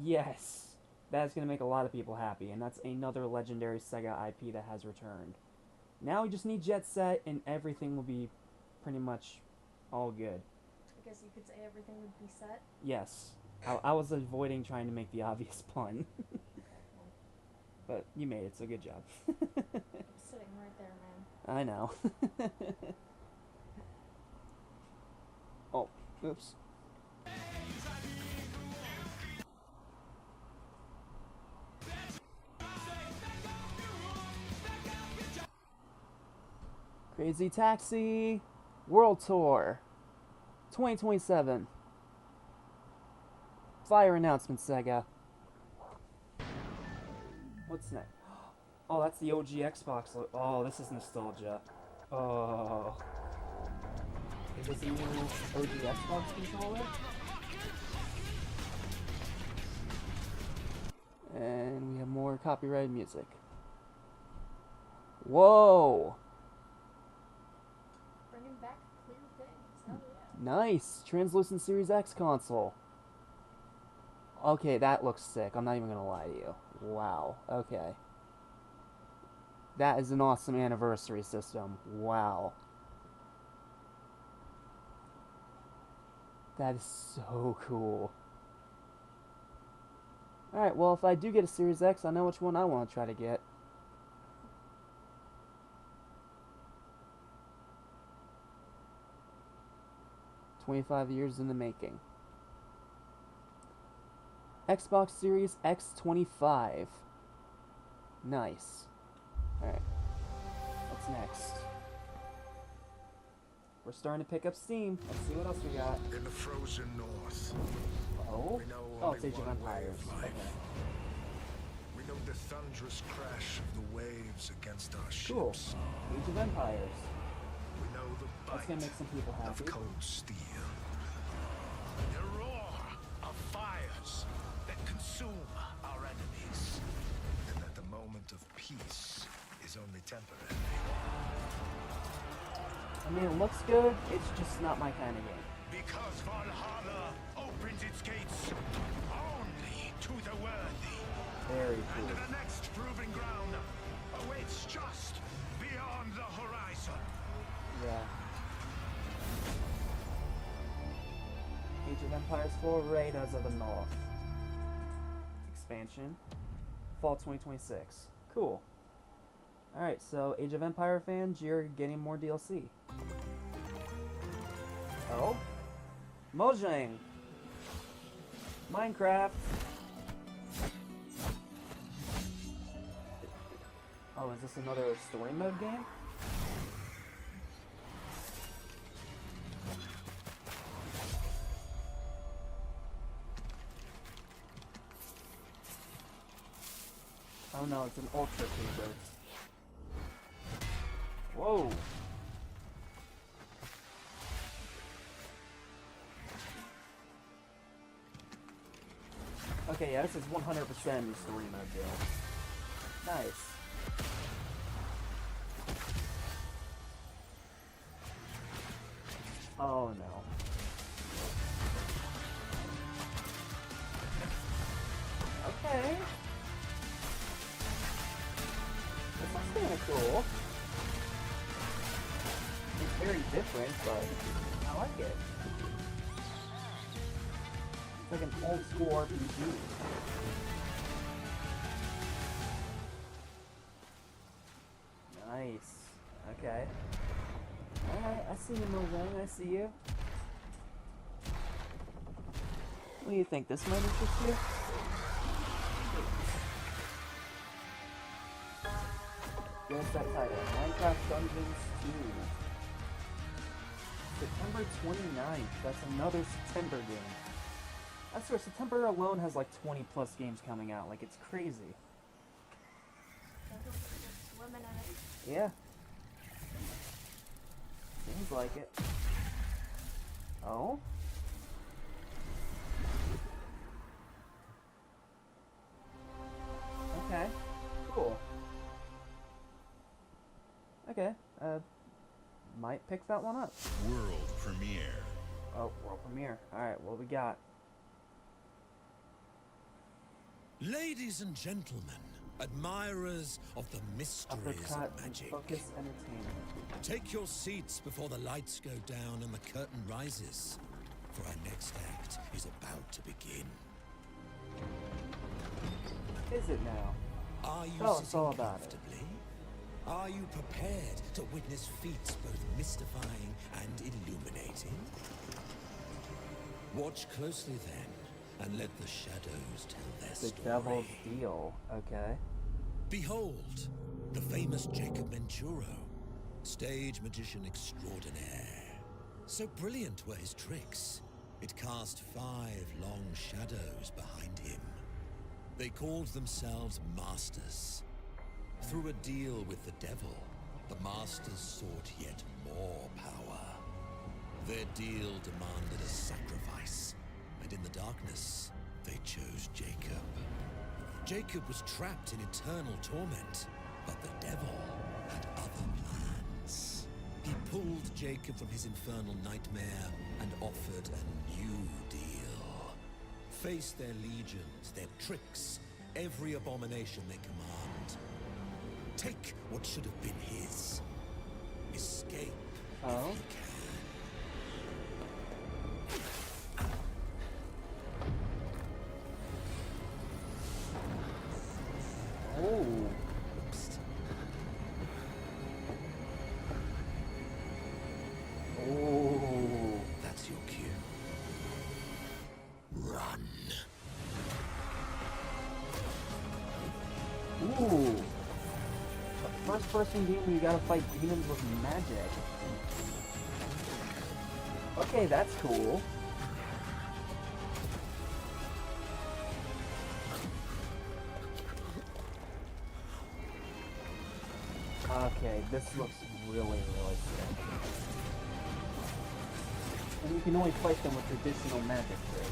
Yes! That's going to make a lot of people happy, and that's another legendary Sega IP that has returned. Now we just need Jet Set, and everything will be pretty much all good. I guess you could say everything would be set. Yes. I was avoiding trying to make the obvious pun. But you made it, so good job. I'm sitting right there, man. I know. Oh, oops. Crazy Taxi World Tour 2027. Fire announcement, Sega. What's next? Oh, that's the OG Xbox. Oh, this is nostalgia. Oh. Is this a new OG Xbox controller? And we have more copyrighted music. Whoa! Bringing back clear things. Hell yeah. Nice! Translucent Series X console. Okay, that looks sick. I'm not even gonna lie to you. Wow. Okay. That is an awesome anniversary system. Wow. That is so cool. Alright, well, if I do get a Series X, I know which one I want to try to get. "25 years in the making." Xbox Series X25. Nice. Alright. What's next? We're starting to pick up steam. Let's see what else we got. In the frozen north. Oh? We know Oh, it's only Age of one way Empires. of life. Okay. We know the thunderous crash of the waves against our ships. Cool. Age of Empires. We know the That's bite gonna make some people of happy. cold steel. The roar of fires that consume our enemies. And that the moment of peace is only temporary. I mean, it looks good, it's just not my kind of game. Because Valhalla opens its gates only to the worthy. Very And cool. the next proving ground awaits just beyond the horizon. Yeah. Age of Empires 4 Raiders of the North. Expansion. Fall 2026. Cool. Alright, so Age of Empire fans, you're getting more DLC. Oh? Mojang! Minecraft! Oh, is this another story mode game? Oh no, it's an ultra caber. Whoa! Okay, yeah, this is 100% story mode deal. Nice. Oh no. Okay. This looks kinda cool. It's very different, but I like it. It's like an old school RPG. Nice. Okay. Alright, I see you, Mojang. I see you. What do you think? This might interest you? Guess that title. Minecraft Dungeons 2. September 29th. That's another September game. I swear, September alone has like 20 plus games coming out. Like, it's crazy. Swimming in it. Yeah. Seems like it. Oh? Okay. Cool. Okay. Might pick that one up. World premiere. Oh, world premiere. Alright, what we got? Ladies and gentlemen, admirers of the mysteries of magic, Focus Entertainment. take your seats before the lights go down and the curtain rises, for our next act is about to begin. Is it now? Are you Tell us sitting all about it. comfortably? Are you prepared to witness feats both mystifying and illuminating? Watch closely then, and let the shadows tell their The story. Devil's Deal. Okay. Behold, the famous Jacob Menturo, stage magician extraordinaire. So brilliant were his tricks, it cast 5 long shadows behind him. They called themselves Masters. Through a deal with the devil, the Masters sought yet more power. Their deal demanded a sacrifice, and in the darkness, they chose Jacob. Jacob was trapped in eternal torment, but the devil had other plans. He pulled Jacob from his infernal nightmare and offered a new deal. Face their legions, their tricks, every abomination they command. Take what should have been his. Escape if you can. Oh. Oh. That's your cue. Run. Ooh. A first-person game where you gotta fight demons with magic. Okay, that's cool. Okay, this looks really, really sick. And you can only fight them with traditional magic tricks.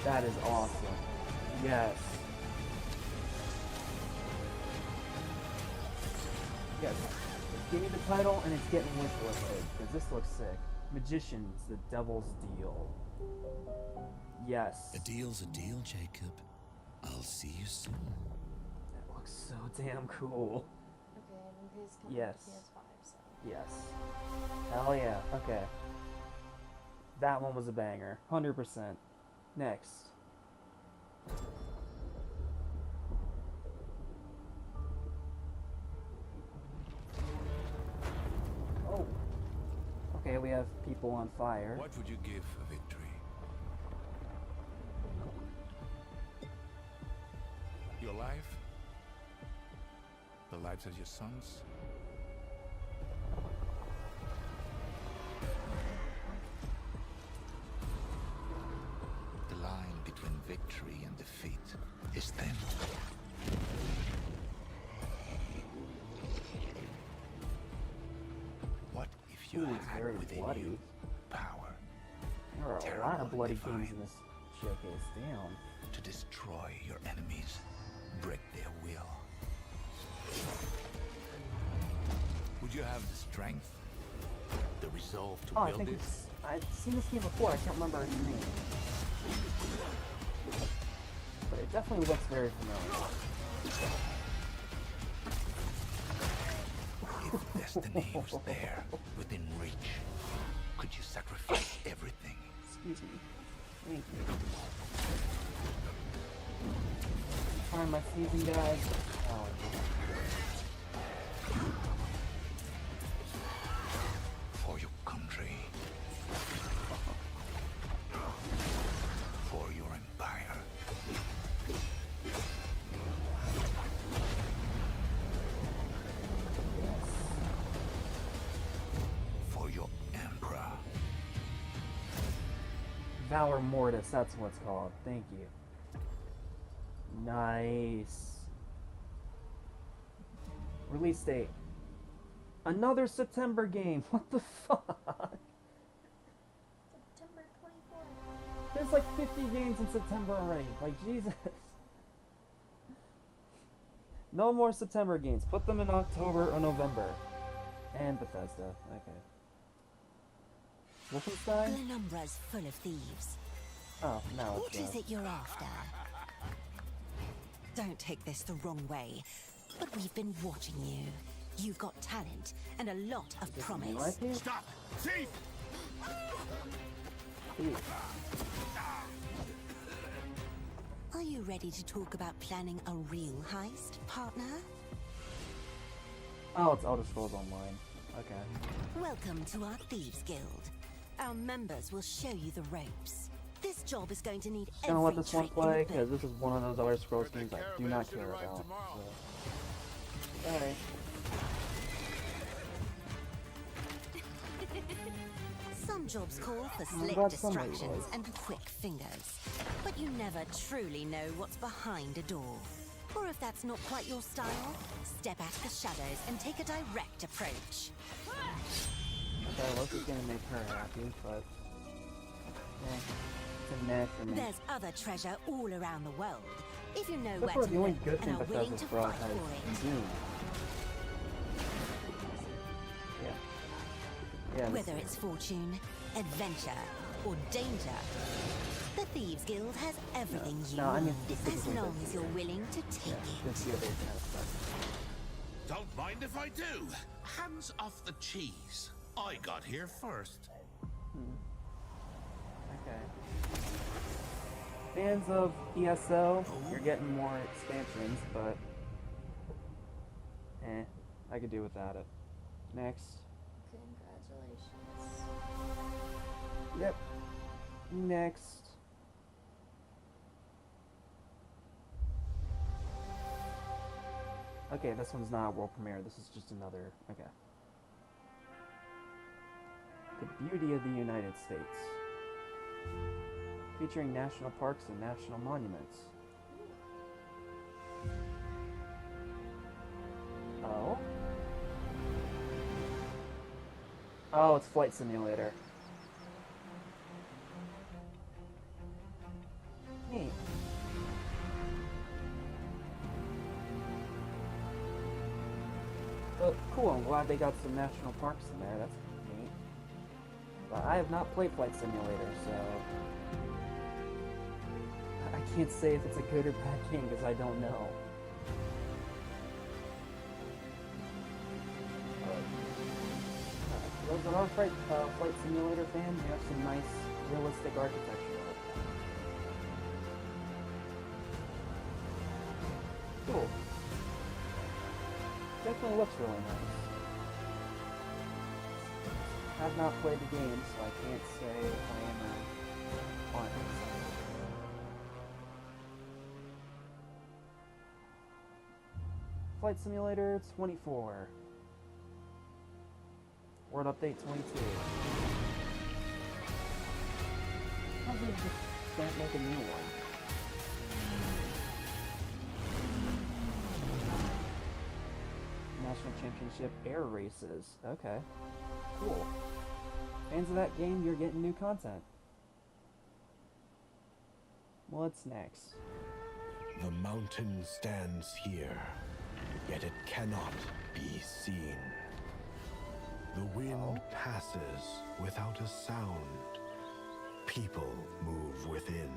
That is awesome. Yes. Yes. Give me the title and it's getting wishlisted, because this looks sick. Magicians, the Devil's Deal. Yes. A deal's a deal, Jacob. I'll see you soon. That looks so damn cool. Okay, and these come Yes. to PS5, so. Yes. Hell yeah. Okay. That one was a banger. 100%. Next. Oh. Okay, we have people on fire. What would you give for victory? Your life? The lives of your sons? The line between victory and defeat is thin. What if you Ooh, it's had very within bloody. you power? There are a lot of bloody games in this showcase. Damn. To destroy your enemies, break their will. Would you have the strength, the resolve to Oh, I build think it? I've seen this game before. I can't remember its name. But it definitely looks very familiar. If destiny was there, within reach, could you sacrifice everything? Excuse me. Thank you. Find my season, guys. Oh, For your country. For your empire. For your emperor. Valor Mortis, that's what it's called. Thank you. Nice. Release date. Another September game. What the fuck? September 24th. There's like 50 games in September already. Like, Jesus. No more September games. Put them in October or November. And Bethesda. Okay. Wolfenstein? Glenumbra's full of thieves. Oh, no, What it's is it you're after? Don't take this the wrong way, but we've been watching you. You've got talent and a lot of promise. Stop! Thief! Are you ready to talk about planning a real heist, partner? Oh, it's Elder Scrolls Online. Okay. Welcome to our Thieves Guild. Our members will show you the ropes. This job is going to need Just gonna let this one play, because this is one of those Elder Scrolls games I do not care about. So. Alright. Some jobs call for I'm slick glad somebody distractions was. and quick fingers, but you never truly know what's behind a door. Or if that's not quite your style, step out of the shadows and take a direct approach. Okay, Loki's gonna make her happy, but... Yeah, it's a meh for me. There's other treasure all around the world, if you know So where far, to the only look good and thing are willing Bethesda's to brought fight has for it. been Doom. Yeah, Whether it's fortune, adventure, or danger, the Thieves Guild has everything you no, I mean need, as specifically long this as you're year. willing to take it. This year they kind of stuff. Don't mind if I do. Hands off the cheese. I got here first. Okay. Fans of ESO, you're getting more expansions, but... I could do without it. Next. Congratulations. Yep. Next. Okay, this one's not a world premiere. This is just another... Okay. The Beauty of the United States. Featuring national parks and national monuments. Oh? Oh, it's Flight Simulator. Neat. Well, cool, I'm glad they got some national parks in there, that's neat. But I have not played Flight Simulator, so... I can't say if it's a good or bad game, because I don't know. Those that are Flight Simulator fans, you have some nice, realistic architecture. Cool. Definitely looks really nice. I've not played the game, so I can't say if I am on it. Flight Simulator 24. Word update 22. How did they just can't make a new one? National Championship Air Races. Okay. Cool. Fans of that game, you're getting new content. What's next? The mountain stands here, yet it cannot be seen. The wind passes without a sound. People move within.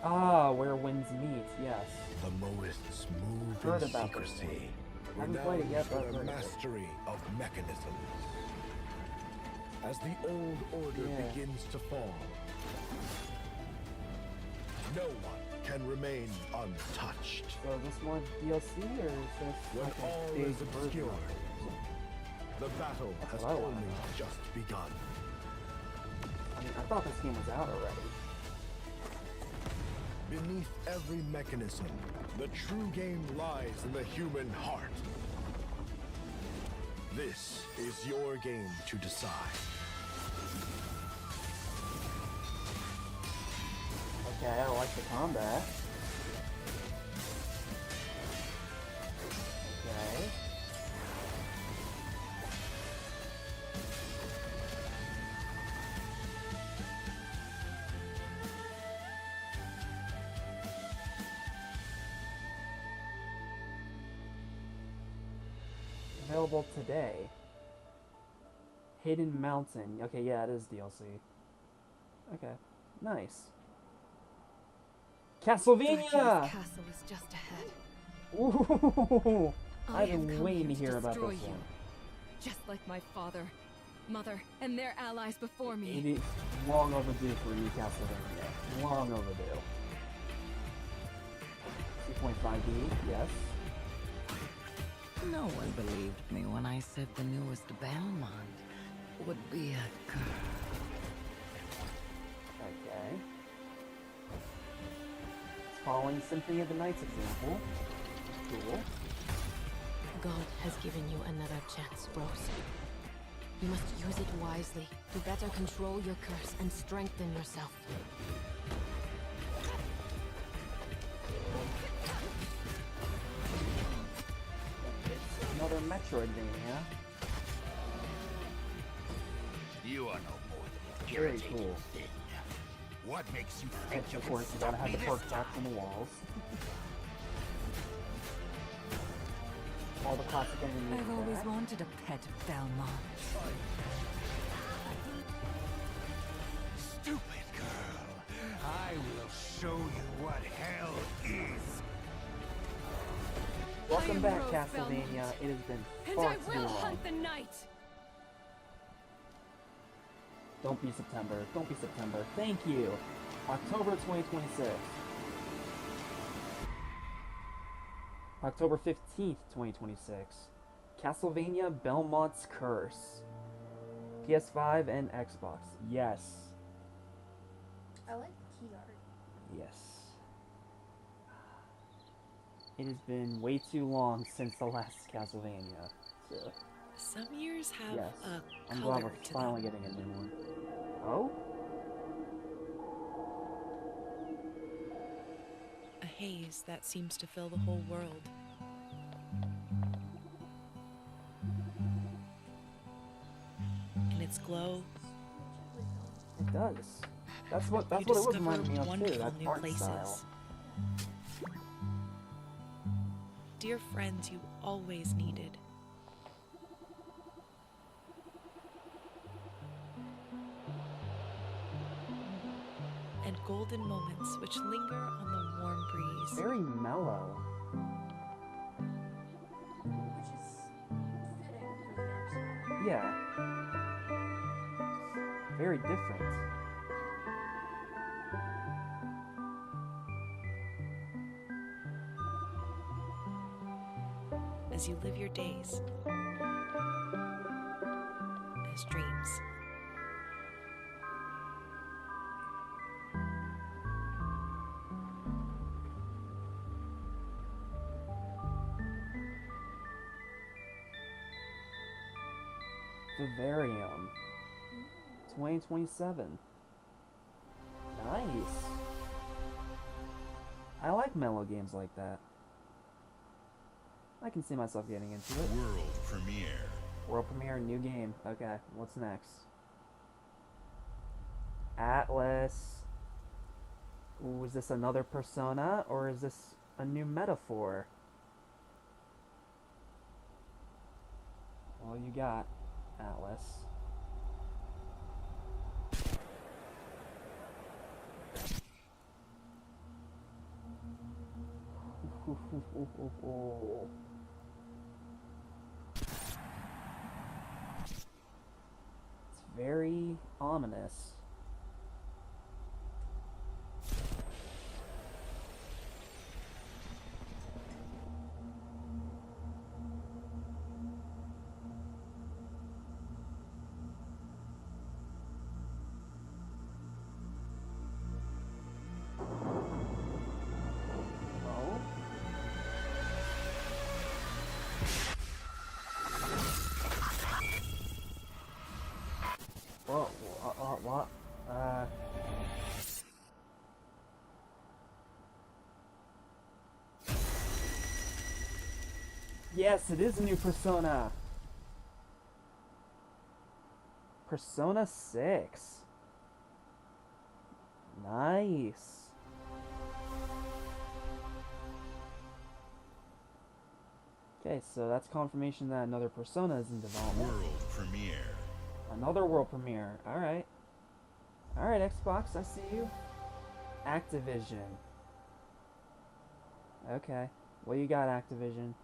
Ah, where winds meet, yes. The Moists move Heard in about this secrecy, one. Haven't played it yet, renowned but for I've their heard of it. mastery of mechanisms. As the old order Yeah. begins to fall, no one can remain untouched. So is this more DLC or is this When like all a big is version obscured, of it? the battle That's has what I wanna only know. just begun. I mean, I thought this game was out already. Beneath every mechanism, the true game lies in the human heart. This is your game to decide. Okay, I like the combat. Okay. Available today. Hidden Mountain. Okay, yeah, it is DLC. Okay, nice. Castlevania! Dracula's castle is just ahead. Ooh, I I've have been come waiting to here hear about destroy this you, one. just like my father, mother, and their allies before me. It is long overdue for you, Castlevania. Long overdue. 2.5D, yes. No one believed me when I said the newest Belmont would be a girl. Okay. It's following Symphony of the Night's example. Cool. God has given you another chance, Rose. You must use it wisely to better control your curse and strengthen yourself. Another Metroidvania. You are no more than a Very irritating cool. thing. What makes you And think you of can course, you gotta stop have me the this perk time? packs on the walls. All the classic enemies. I've always back. wanted a pet Belmont. Stupid girl. I will show you what hell is. Welcome am back, Rose Castlevania. Belmont, It has been And far I too will long. hunt the night! Don't be September. Don't be September. Thank you. October 2026. October 15th, 2026. Castlevania Belmont's Curse. PS5 and Xbox. Yes. I like the key art. Yes. It has been way too long since the last Castlevania. So, Some years have yes. a I'm glad color we're to finally them. getting a new one. Oh? A haze that seems to fill the whole world. In its glow, It does. That's what you it was discover reminding me of too, wonderful that new art places. style. Dear friends you always needed. And golden moments which linger on the warm breeze. Very mellow. Which is fitting for the nursery. Yeah. Very different. As you live your days as dreams. Vivarium. 2027. Nice. I like mellow games like that. I can see myself getting into it. World premiere. World premiere, new game. Okay, what's next? Atlas. Ooh, is this another persona, or is this a new metaphor? Well, you got Atlas. It's very ominous. What? Yes, it is a new Persona. Persona 6. Nice. Okay, so that's confirmation that another Persona is in development. World premiere. Another world premiere. Alright. Alright, Xbox, I see you. Activision. Okay. What you got, Activision?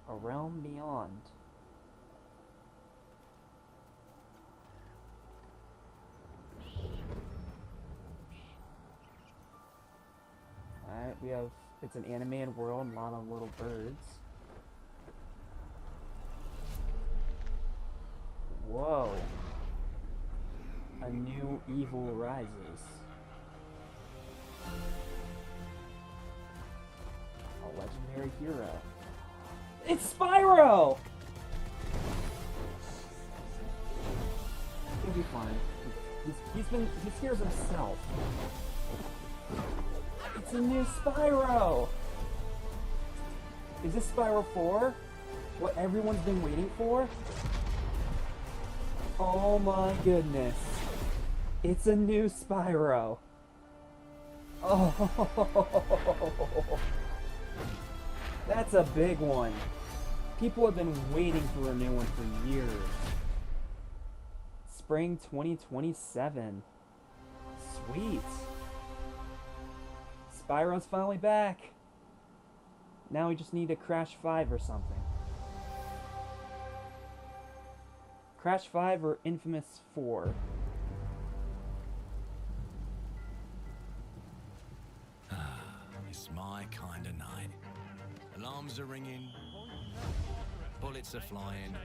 A Realm Beyond. Alright, we have... It's an animated world, a lot of little birds. Whoa. A new evil rises. A legendary hero. It's Spyro! He'll be fine. He scares himself. It's a new Spyro! Is this Spyro 4? What everyone's been waiting for? Oh my goodness. It's a new Spyro. Oh, that's a big one. People have been waiting for a new one for years. Spring 2027. Sweet. Spyro's finally back. Now we just need a Crash 5 or something. Crash 5 or Infamous 4. It's my kind of night. Alarms are ringing. Bullets are flying.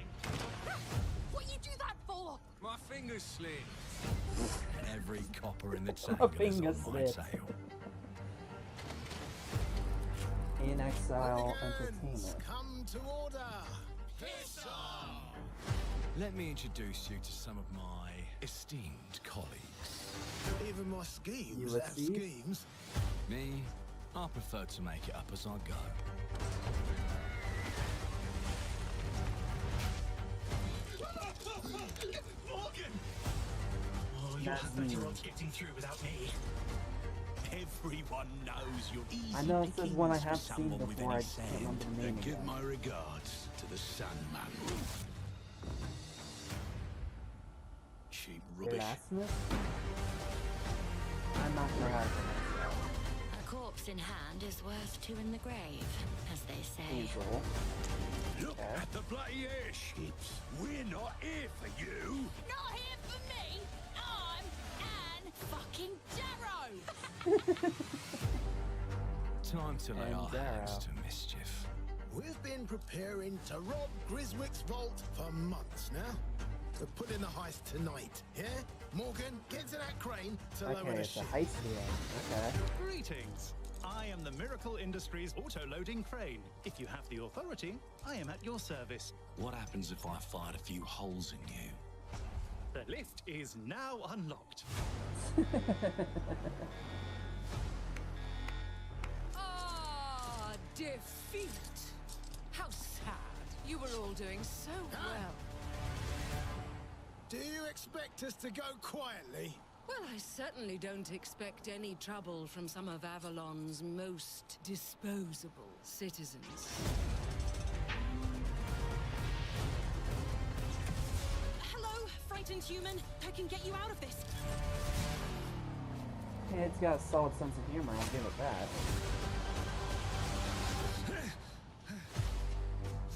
What you do that for? My fingers slip. And every copper in the My tank is fingers on my slip. tail. In Exile Entertainment. Come to order. Piss off. Let me introduce you to some of my esteemed colleagues. Even my schemes have Ulysses? schemes. Me, I prefer to make it up as I go. Morgan! Oh, you'll have better odds getting through without me. Everyone knows you're easy. I know this is one I have for seen someone with before, I any can't remember the name And give again. my regards to the Sandman. Cheap rubbish. Erasmus? I'm not sure how to pronounce A corpse in hand is worth two in the grave, as they that. say. Angel. Look at the bloody airships. We're not here for you. Not here for me. I'm Anne fucking Darrow. Time to lay And our hands Darrow. to mischief. We've been preparing to rob Griswick's vault for months now. We're putting the heist tonight, yeah? Morgan, get to that crane to lower Okay, the it's a ship. heist here. Okay. Greetings. I am the Miracle Industries auto-loading crane. If you have the authority, I am at your service. What happens if I fired a few holes in you? The lift is now unlocked. Ah, defeat. How sad. You were all doing so well. Do you expect us to go quietly? Well, I certainly don't expect any trouble from some of Avalon's most disposable citizens. Hello, frightened human. I can get you out of this. Hey, it's got a solid sense of humor, I'll give it that.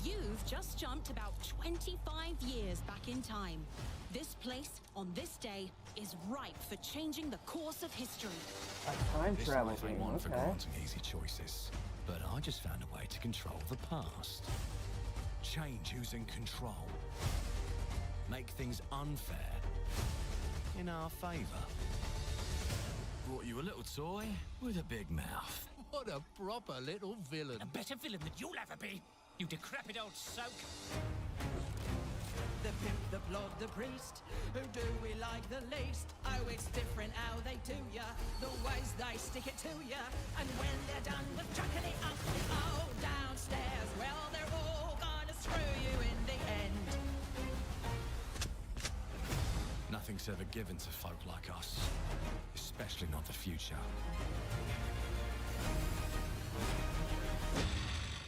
You've just jumped about 25 years back in time. This place, on this day, is ripe for changing the course of history. A time travel This game, one for okay. granting easy choices, but I just found a way to control the past. Change who's in control. Make things unfair in our favor. Brought you a little toy with a big mouth. What a proper little villain. A better villain than you'll ever be, you decrepit old soak. The pimp, the plod, the priest. Who do we like the least? Oh, it's different how they do ya. The ways they stick it to ya. And when they're done with chucking it up, oh, downstairs, well, they're all gonna screw you in the end. Nothing's ever given to folk like us, especially not the future.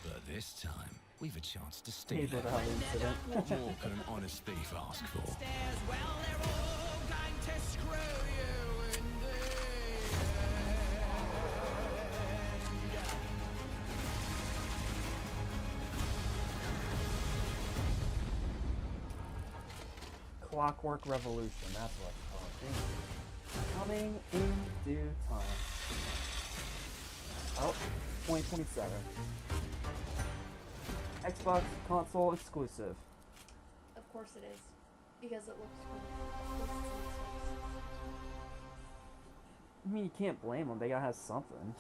But this time, we've a chance to steal it. What more can an honest thief ask for? Downstairs, well, they're all going to screw you in the Clockwork Revolution, that's what it's called. Thank you. Coming in due time. Oh, 2027. Xbox console exclusive. Of course it is. Because it looks cool. I mean, you can't blame them. They gotta have something.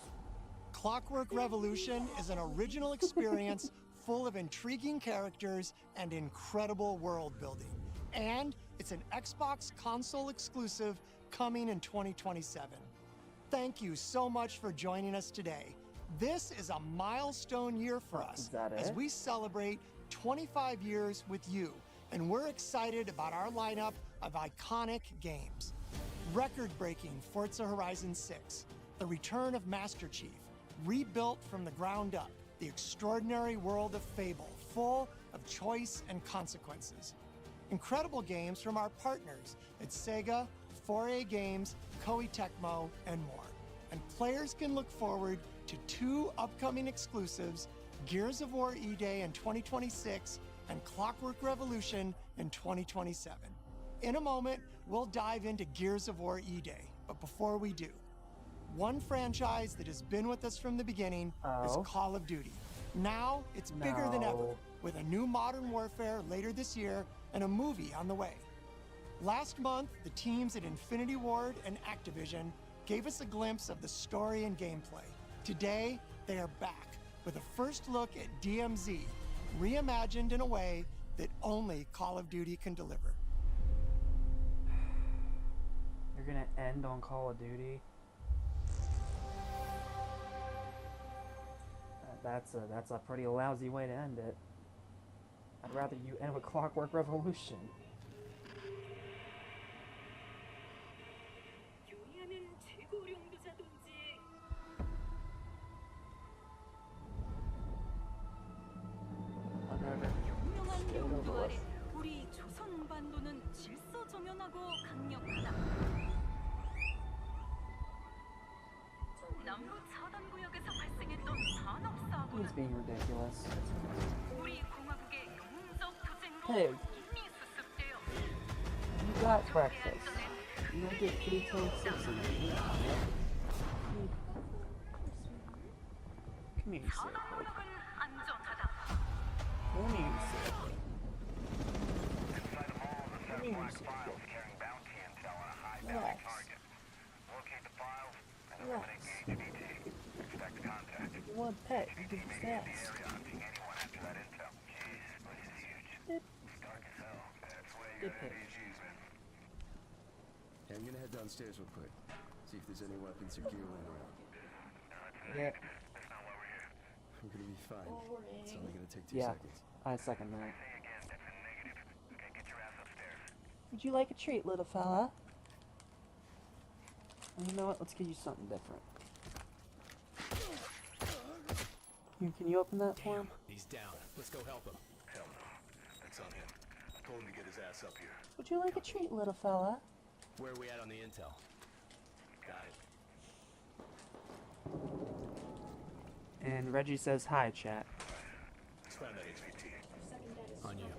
Clockwork Revolution is an original experience full of intriguing characters and incredible world building. And it's an Xbox console exclusive coming in 2027. Thank you so much for joining us today. This is a milestone year for us as we celebrate 25 years with you, and we're excited about our lineup of iconic games. Record-breaking Forza Horizon 6, the return of Master Chief, rebuilt from the ground up, the extraordinary world of Fable, full of choice and consequences. Incredible games from our partners at Sega, 4A Games, Koei Tecmo, and more. And players can look forward to 2 upcoming exclusives, Gears of War E-Day in 2026 and Clockwork Revolution in 2027. In a moment, we'll dive into Gears of War E-Day, but before we do, one franchise that has been with us from the beginning is Call of Duty. Now, it's bigger than ever, with a new Modern Warfare later this year and a movie on the way. Last month, the teams at Infinity Ward and Activision gave us a glimpse of the story and gameplay. Today, they are back with a first look at DMZ, reimagined in a way that only Call of Duty can deliver. You're gonna end on Call of Duty? That's a pretty lousy way to end it. I'd rather you end with Clockwork Revolution. 유명한 영웅도 아래 우리 조선 반도는 질서정연하고 강력하다. 남부 차단 구역에서 발생했던 산업 He's 사고는 being ridiculous. 우리 공화국의 용접 투쟁으로 Hey, 이미 수습되어 you got breakfast. You don't get food till 6 in the evening. Come here, you sick pig. 안전하다. Come here, you sick pig. Come here, you sick pig. Relax. Relax. You want a pet, you can just ask. Good pig. Yeah, I'm gonna head downstairs real quick. See if there's any weapons or gear laying around. Yeah. I'm gonna be fine. It's only gonna take 2 Yeah, seconds. I second that. Would you like a treat, little fella? Well, you know what? Let's give you something different. Here, can you open that for him? He's down. Let's go help him. Hell no. That's on him. I told him to get his ass up here. Would you like a treat, little fella? Where are we at on the intel? Got it. And Reggie says hi, chat. Let's find that HVT. On you.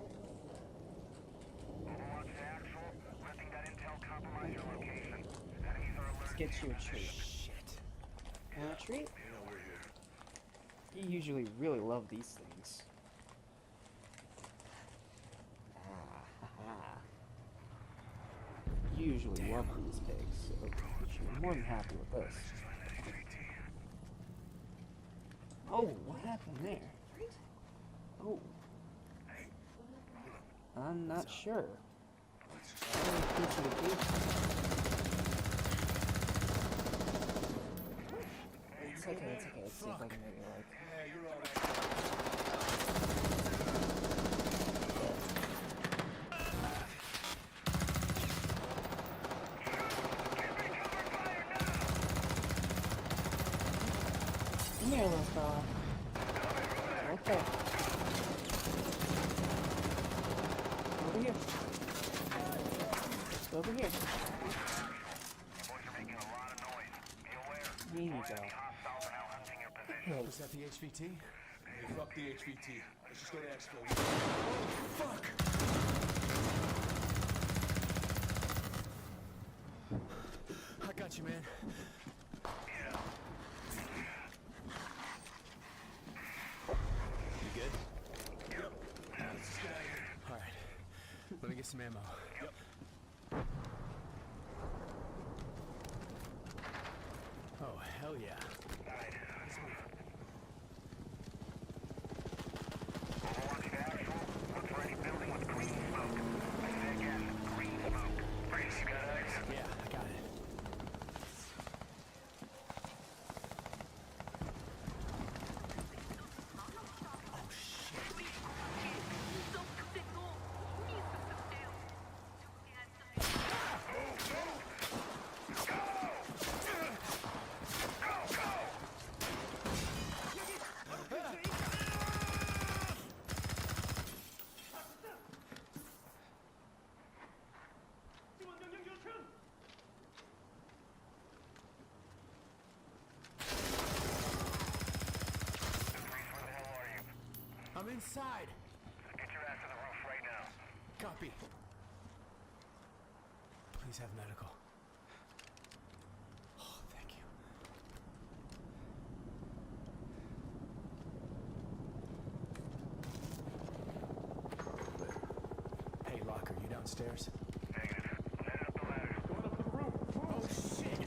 Let's get you a treat. Shit. Want a treat? You know we're here. You usually really love these things. You usually love these pigs, so you're more than happy with this. Oh, what happened there? Oh. I'm not sure. I don't think you would do It's okay, it's okay. Let's see if I can make it like... Come here, little fella. Okay. Over here. Just over here. Here you go. Oh, is that the HVT? Hey, fuck the HVT. Let's just go to exfil. Oh, fuck! I got you, man. You good? Yep. Let's just get out of here. All right. Let me get some ammo. Yep. Oh, hell yeah. Yeah, I got it. Oh, shit. I'm inside. Get your ass to the roof right now. Copy. Please have medical. Oh, thank you. Hey, Locker, you downstairs? Negative. I'm headed up the ladder. Going up to the roof. Oh, shit!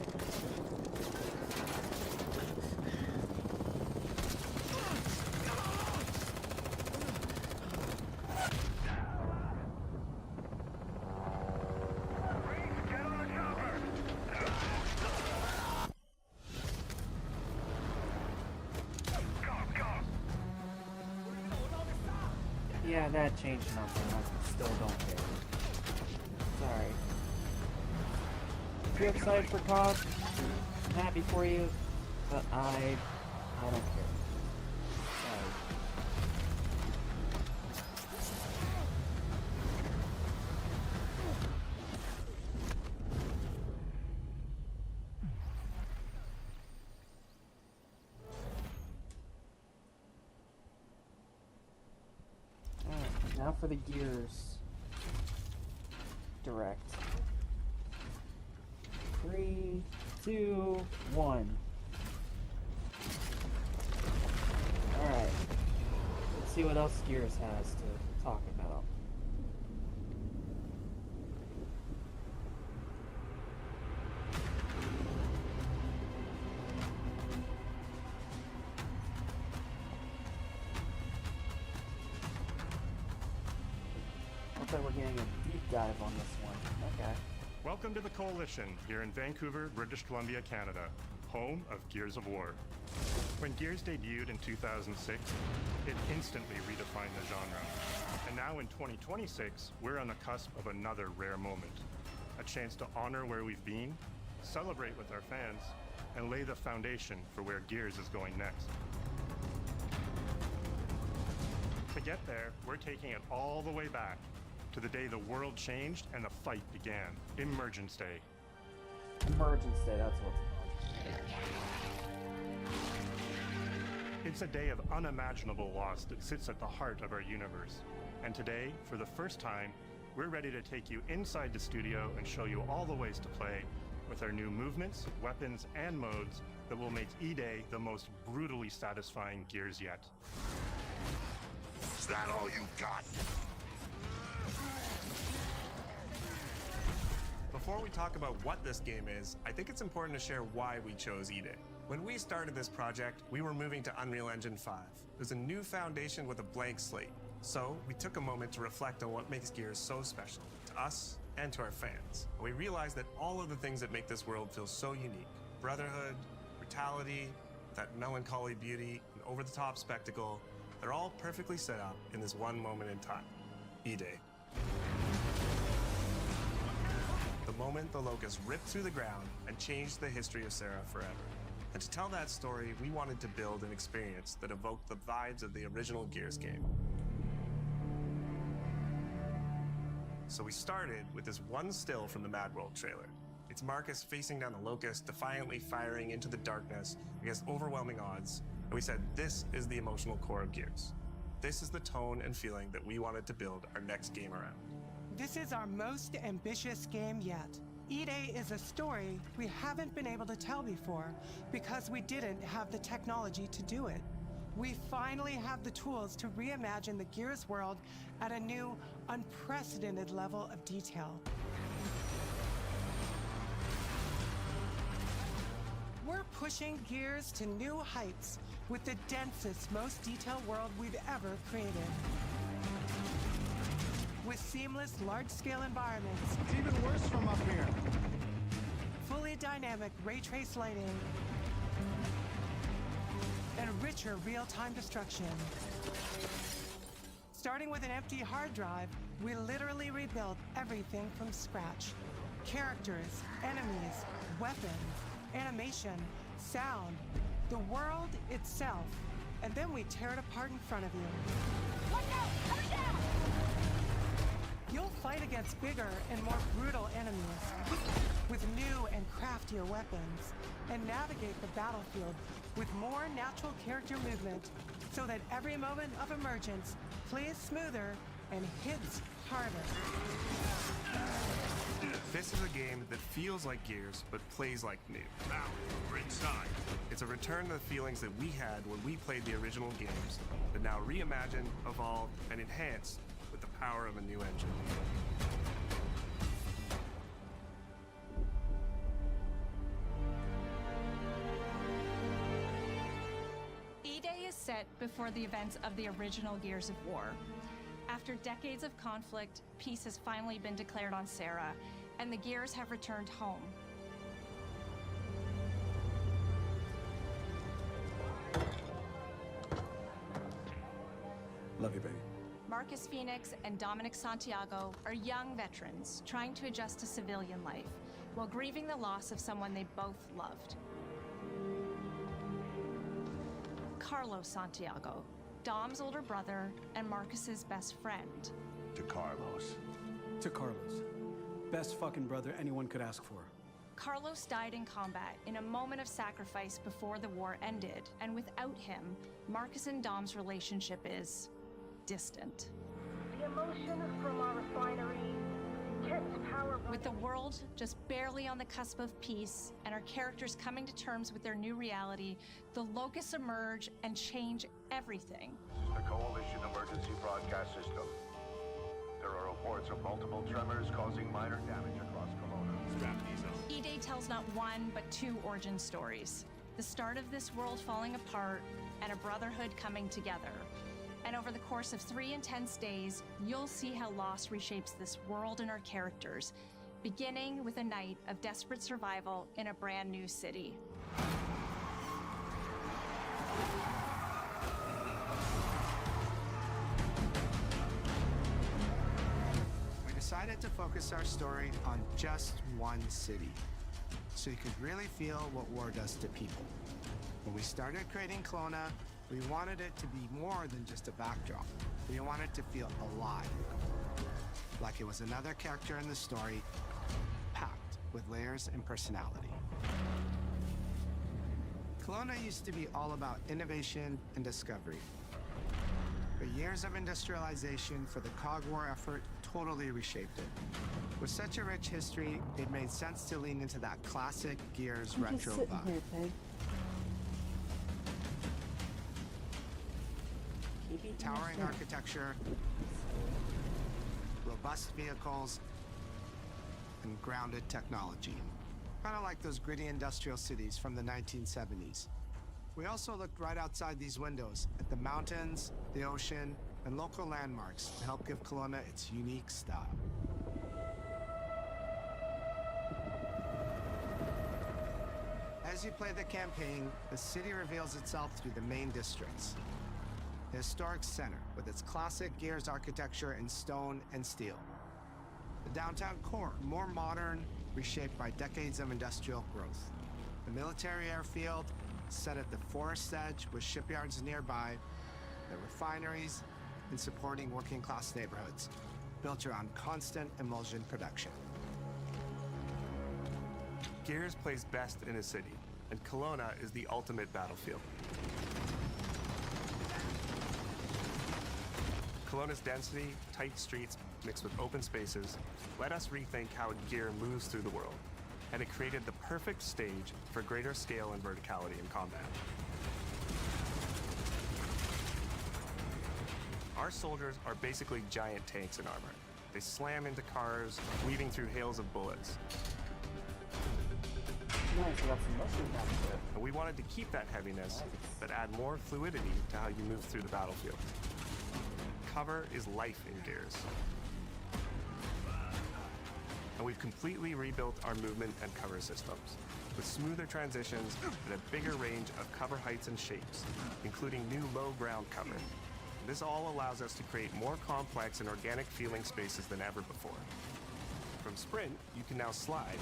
Yeah, that changed nothing. I still don't care. Sorry. If you're excited for COD, I'm happy for you, but I don't care. Sorry. Alright, now for the Gears Direct. 3, 2, 1. Alright. Let's see what else Gears has to talk about. Looks like we're getting a deep dive on this one. Okay. Welcome to the Coalition, here in Vancouver, British Columbia, Canada, home of Gears of War. When Gears debuted in 2006, it instantly redefined the genre. And now in 2026, we're on the cusp of another rare moment. A chance to honor where we've been, celebrate with our fans, and lay the foundation for where Gears is going next. To get there, we're taking it all the way back to the day the world changed and the fight began, Emergence Day. Emergence Day, that's what it's called. It's a day of unimaginable loss that sits at the heart of our universe. And today, for the first time, we're ready to take you inside the studio and show you all the ways to play with our new movements, weapons, and modes that will make E-Day the most brutally satisfying Gears yet. Is that all you got? Before we talk about what this game is, I think it's important to share why we chose E-Day. When we started this project, we were moving to Unreal Engine 5. It was a new foundation with a blank slate. So we took a moment to reflect on what makes Gears so special to us and to our fans. And we realized that all of the things that make this world feel so unique, brotherhood, brutality, that melancholy beauty, and over-the-top spectacle, they're all perfectly set up in this one moment in time, E-Day. The moment the Locust ripped through the ground and changed the history of Serra forever. And to tell that story, we wanted to build an experience that evoked the vibes of the original Gears game. So we started with this one still from the Mad World trailer. It's Marcus facing down the Locust, defiantly firing into the darkness against overwhelming odds. And we said, this is the emotional core of Gears. This is the tone and feeling that we wanted to build our next game around. This is our most ambitious game yet. E-Day is a story we haven't been able to tell before because we didn't have the technology to do it. We finally have the tools to reimagine the Gears world at a new, unprecedented level of detail. We're pushing Gears to new heights with the densest, most detailed world we've ever created. With seamless, large-scale environments. It's even worse from up here. Fully dynamic ray trace lighting. And richer real-time destruction. Starting with an empty hard drive, we literally rebuilt everything from scratch. Characters, enemies, weapons, animation, sound, the world itself. And then we tear it apart in front of you. Look out! Coming down! You'll fight against bigger and more brutal enemies with new and craftier weapons and navigate the battlefield with more natural character movement so that every moment of emergence plays smoother and hits harder. This is a game that feels like Gears, but plays like new. Now, we're inside. It's a return to the feelings that we had when we played the original games, but now reimagined, evolved, and enhanced with the power of a new engine. E-Day is set before the events of the original Gears of War. After decades of conflict, peace has finally been declared on Serra, and the Gears have returned home. Love you, baby. Marcus Phoenix and Dominic Santiago are young veterans trying to adjust to civilian life while grieving the loss of someone they both loved. Carlos Santiago, Dom's older brother and Marcus's best friend. To Carlos. To Carlos. Best fucking brother anyone could ask for. Carlos died in combat in a moment of sacrifice before the war ended, and without him, Marcus and Dom's relationship is distant. The emotions from our refinery kept power. With the world just barely on the cusp of peace and our characters coming to terms with their new reality, the Locusts emerge and change everything. The Coalition Emergency Broadcast System. There are reports of multiple tremors causing minor damage across Kelowna. Strap these up. E-Day tells not one, but two origin stories. The start of this world falling apart and a brotherhood coming together. And over the course of 3 intense days, you'll see how loss reshapes this world and our characters, beginning with a night of desperate survival in a brand new city. We decided to focus our story on just one city, so you could really feel what war does to people. When we started creating Kelowna, we wanted it to be more than just a backdrop. We wanted it to feel alive, like it was another character in the story, packed with layers and personality. Kelowna used to be all about innovation and discovery. But years of industrialization for the Cog War effort totally reshaped it. With such a rich history, it made sense to lean into that classic Gears retro vibe. Towering architecture, robust vehicles, and grounded technology. Kind of like those gritty industrial cities from the 1970s. We also looked right outside these windows at the mountains, the ocean, and local landmarks to help give Kelowna its unique style. As you play the campaign, the city reveals itself through the main districts. The historic center, with its classic Gears architecture in stone and steel. The downtown core, more modern, reshaped by decades of industrial growth. The military airfield, set at the forest edge with shipyards nearby, the refineries, and supporting working-class neighborhoods, built around constant emulsion production. Gears plays best in a city, and Kelowna is the ultimate battlefield. Kelowna's density, tight streets, mixed with open spaces, let us rethink how Gear moves through the world, and it created the perfect stage for greater scale and verticality in combat. Our soldiers are basically giant tanks in armor. They slam into cars, weaving through hails of bullets. Nice, we got some mushroom back there. And we wanted to keep that heaviness, but add more fluidity to how you move through the battlefield. Cover is life in Gears. And we've completely rebuilt our movement and cover systems, with smoother transitions and a bigger range of cover heights and shapes, including new low ground cover. This all allows us to create more complex and organic feeling spaces than ever before. From Sprint, you can now slide,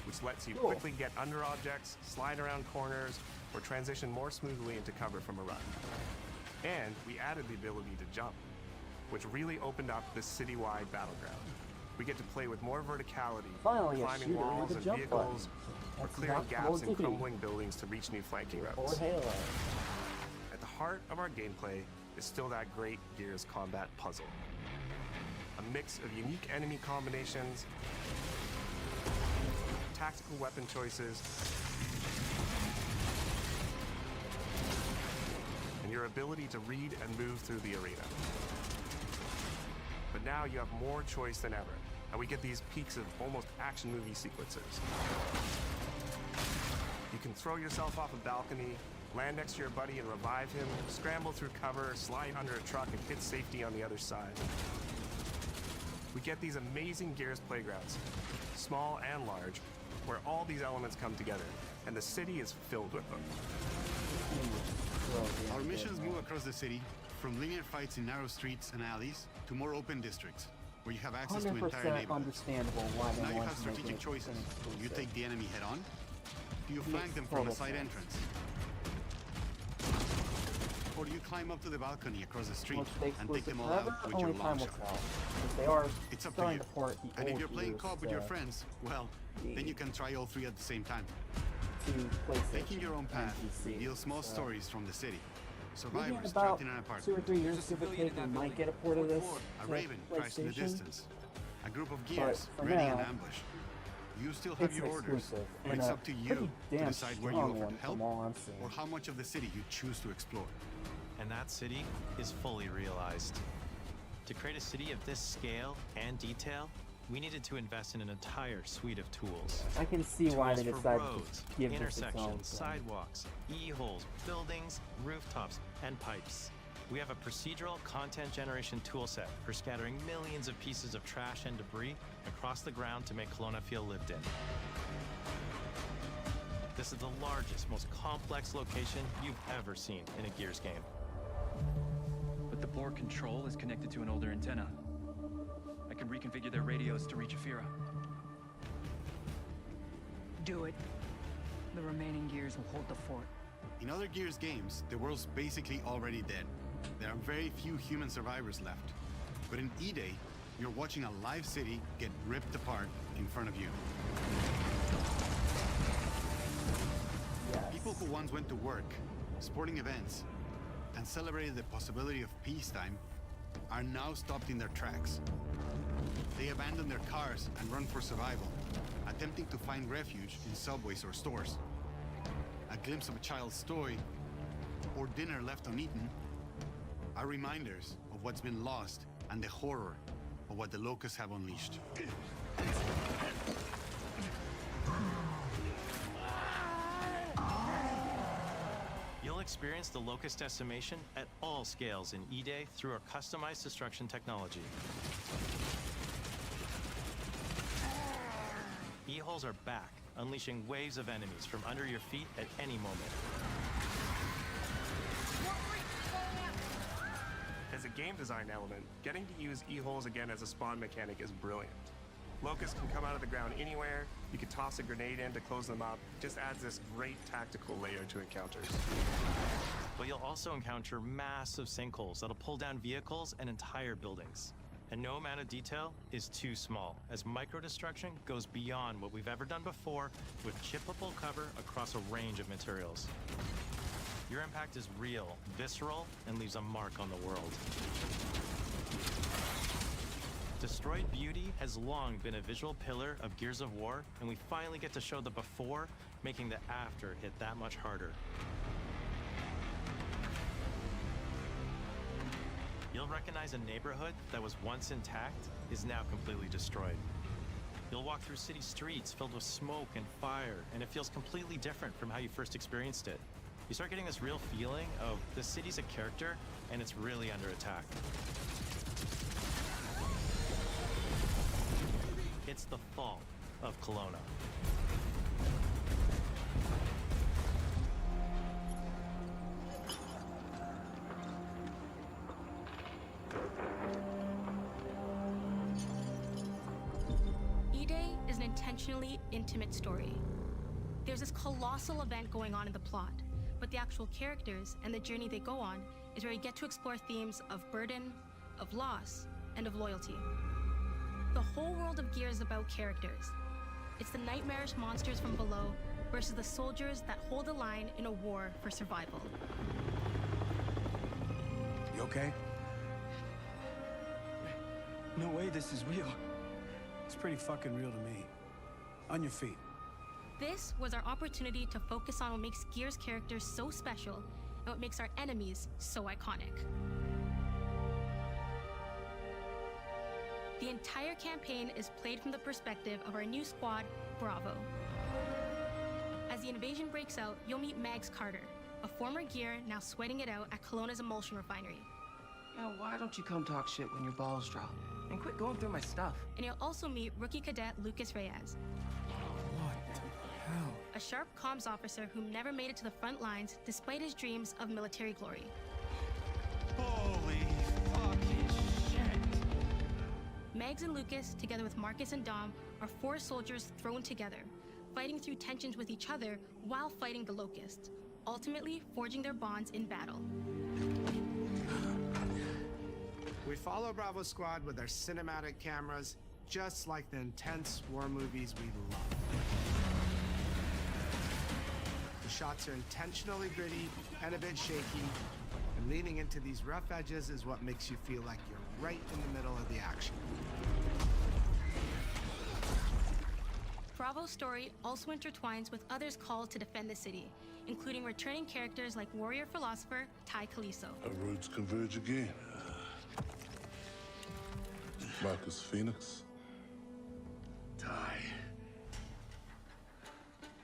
which lets you quickly get under objects, slide around corners, or transition more smoothly into cover from a run. And we added the ability to jump, which really opened up this citywide battleground. We get to play with more verticality, climbing walls and vehicles, or clearing gaps in crumbling buildings to reach new flanking routes. At the heart of our gameplay is still that great Gears combat puzzle. A mix of unique enemy combinations, tactical weapon choices, and your ability to read and move through the arena. But now you have more choice than ever, and we get these peaks of almost action movie sequences. You can throw yourself off a balcony, land next to your buddy and revive him, scramble through cover, slide under a truck, and hit safety on the other side. We get these amazing Gears playgrounds, small and large, where all these elements come together, and the city is filled with them. Our missions move across the city, from linear fights in narrow streets and alleys to more open districts, where you have access to entire neighborhoods. Understandable why they now you want have to make strategic it choices. Do you take the enemy head on? Do you Makes flank them from a total side sense. entrance? Or do you climb up to the balcony across the street Will it stay and take them all exclusive out forever? with your Only time long will shot? tell. If they are It's up to starting you. to port the And if old you're playing Gears co-op with your to friends, well, then you can try all three at the same time. PlayStation Taking your own path, and PC, deal small so stories from the city. maybe in Survivors about trapped in an 2 apartment. or 3 years, give or take, we might get a port of this A to raven crashed in the PlayStation. distance. A group of But gears for ready in now, ambush. You still have it's your an orders, exclusive, but and it's a up to you pretty to damn decide where you strong offer one to help from all I'm seeing. or how much of the city you choose to explore. And that city is fully realized. To create a city of this scale and detail, we needed to invest in an entire suite of tools. I can see why they Tools for decided roads, to give this its own intersections, thing. sidewalks, e-holes, buildings, rooftops, and pipes. We have a procedural content generation toolset for scattering millions of pieces of trash and debris across the ground to make Kelowna feel lived in. The This is the largest, most complex location you've ever seen in a Gears game. But the board control is connected to an older antenna. I can reconfigure their radios to reach Afira. Do it. The remaining Gears will hold the fort. In other Gears games, the world's basically already dead. There are very few human survivors left. But in E-Day, you're watching a live city get ripped apart in front of you. People who once went to work, sporting events, and celebrated the possibility of peacetime are now stopped in their tracks. They abandon their cars and run for survival, attempting to find refuge in subways or stores. A glimpse of a child's toy or dinner left uneaten are reminders of what's been lost and the horror of what the locusts have unleashed. You'll experience the locust decimation at all scales in E-Day through our customized destruction technology. E-holes are back, unleashing waves of enemies from under your feet at any moment. As a game design element, getting to use E-holes again as a spawn mechanic is brilliant. Locusts can come out of the ground anywhere, you can toss a grenade in to close them up, just adds this great tactical layer to encounters. But you'll also encounter massive sinkholes that'll pull down vehicles and entire buildings. And no amount of detail is too small, as micro-destruction goes beyond what we've ever done before with chippable cover across a range of materials. Your impact is real, visceral, and leaves a mark on the world. Destroyed Beauty has long been a visual pillar of Gears of War, and we finally get to show the before, making the after hit that much harder. You'll recognize a neighborhood that was once intact is now completely destroyed. You'll walk through city streets filled with smoke and fire, and it feels completely different from how you first experienced it. You start getting this real feeling of the city's a character, and it's really under attack. It's the fall of Kelowna. E-Day is an intentionally intimate story. There's this colossal event going on in the plot, but the actual characters and the journey they go on is where you get to explore themes of burden, of loss, and of loyalty. The whole world of Gears is about characters. It's the nightmarish monsters from below versus the soldiers that hold the line in a war for survival. You okay? No way this is real. It's pretty fucking real to me. On your feet. This was our opportunity to focus on what makes Gears characters so special and what makes our enemies so iconic. The entire campaign is played from the perspective of our new squad, Bravo. As the invasion breaks out, you'll meet Mags Carter, a former Gear now sweating it out at Kelowna's emulsion refinery. Yo, why don't you come talk shit when your balls drop? And quit going through my stuff. And you'll also meet rookie cadet Lucas Reyes. What the hell? A sharp comms officer who never made it to the front lines despite his dreams of military glory. Holy fucking shit! Megs and Lucas, together with Marcus and Dom, are 4 soldiers thrown together, fighting through tensions with each other while fighting the Locusts, ultimately forging their bonds in battle. We follow Bravo Squad with our cinematic cameras, just like the intense war movies we love. The shots are intentionally gritty and a bit shaky, and leaning into these rough edges is what makes you feel like you're right in the middle of the action. Bravo's story also intertwines with others called to defend the city, including returning characters like warrior philosopher Ty Caliso. Our roads converge again. Marcus Phoenix. Die.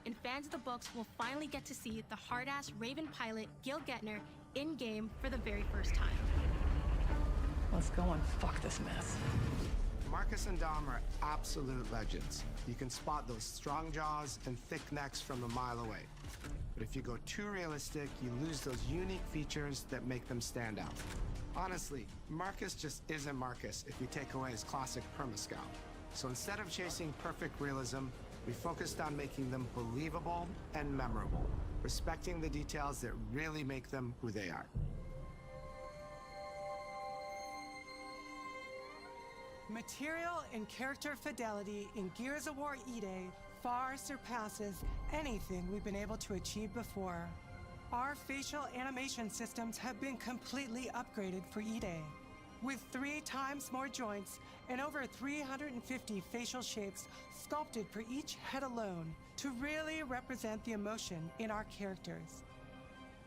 And fans of the books will finally get to see the hard-ass Raven pilot Gil Gettner in-game for the very first time. Let's go and fuck this mess. Marcus and Dom are absolute legends. You can spot those strong jaws and thick necks from a mile away. But if you go too realistic, you lose those unique features that make them stand out. Honestly, Marcus just isn't Marcus if you take away his classic permascout. So instead of chasing perfect realism, we focused on making them believable and memorable, respecting the details that really make them who they are. Material and character fidelity in Gears of War E-Day far surpasses anything we've been able to achieve before. Our facial animation systems have been completely upgraded for E-Day, with 3 times more joints and over 350 facial shapes sculpted for each head alone to really represent the emotion in our characters.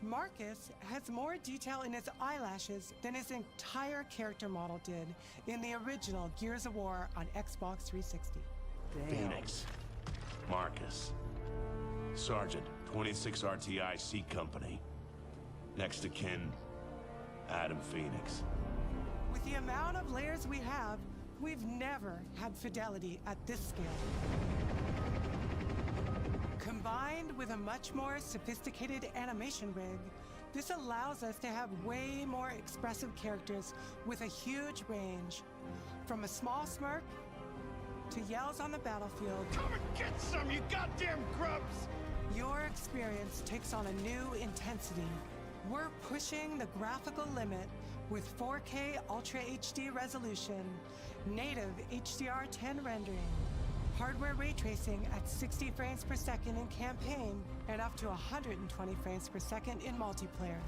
Marcus has more detail in his eyelashes than his entire character model did in the original Gears of War on Xbox 360. Phoenix. Marcus. Sergeant, 26 RTI C Company. Next to kin, Adam Phoenix. With the amount of layers we have, we've never had fidelity at this scale. Combined with a much more sophisticated animation rig, this allows us to have way more expressive characters with a huge range. From a small smirk to yells on the battlefield. Come and get some, you goddamn grubs! Your experience takes on a new intensity. We're pushing the graphical limit with 4K Ultra HD resolution, native HDR10 rendering, hardware ray tracing at 60 frames per second in campaign, and up to 120 frames per second in multiplayer.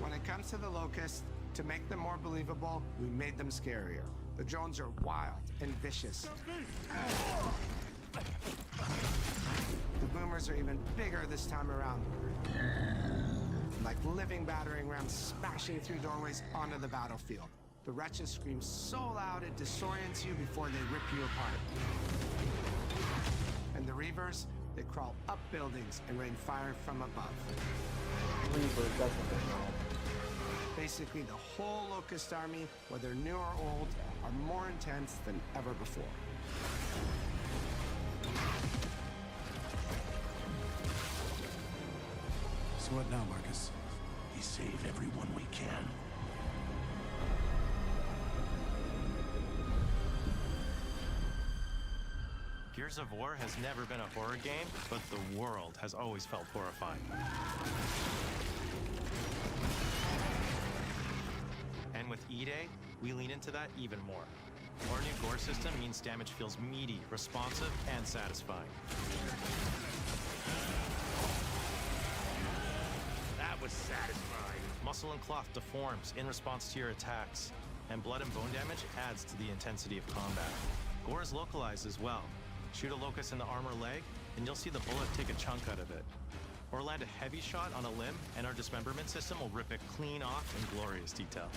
When it comes to the Locust, to make them more believable, we made them scarier. The drones are wild and vicious. The boomers are even bigger this time around. Like living battering rams smashing through doorways onto the battlefield. The wretches scream so loud it disorients you before they rip you apart. And the Reavers, they crawl up buildings and rain fire from above. Reaver doesn't know. Basically, the whole Locust army, whether new or old, are more intense than ever before. So what now, Marcus? We save everyone we can. Gears of War has never been a horror game, but the world has always felt horrifying. And with E-Day, we lean into that even more. Our new gore system means damage feels meaty, responsive, and satisfying. That was satisfying. Muscle and cloth deforms in response to your attacks, and blood and bone damage adds to the intensity of combat. Gore is localized as well. Shoot a locust in the armor leg, and you'll see the bullet take a chunk out of it. Or land a heavy shot on a limb, and our dismemberment system will rip it clean off in glorious detail.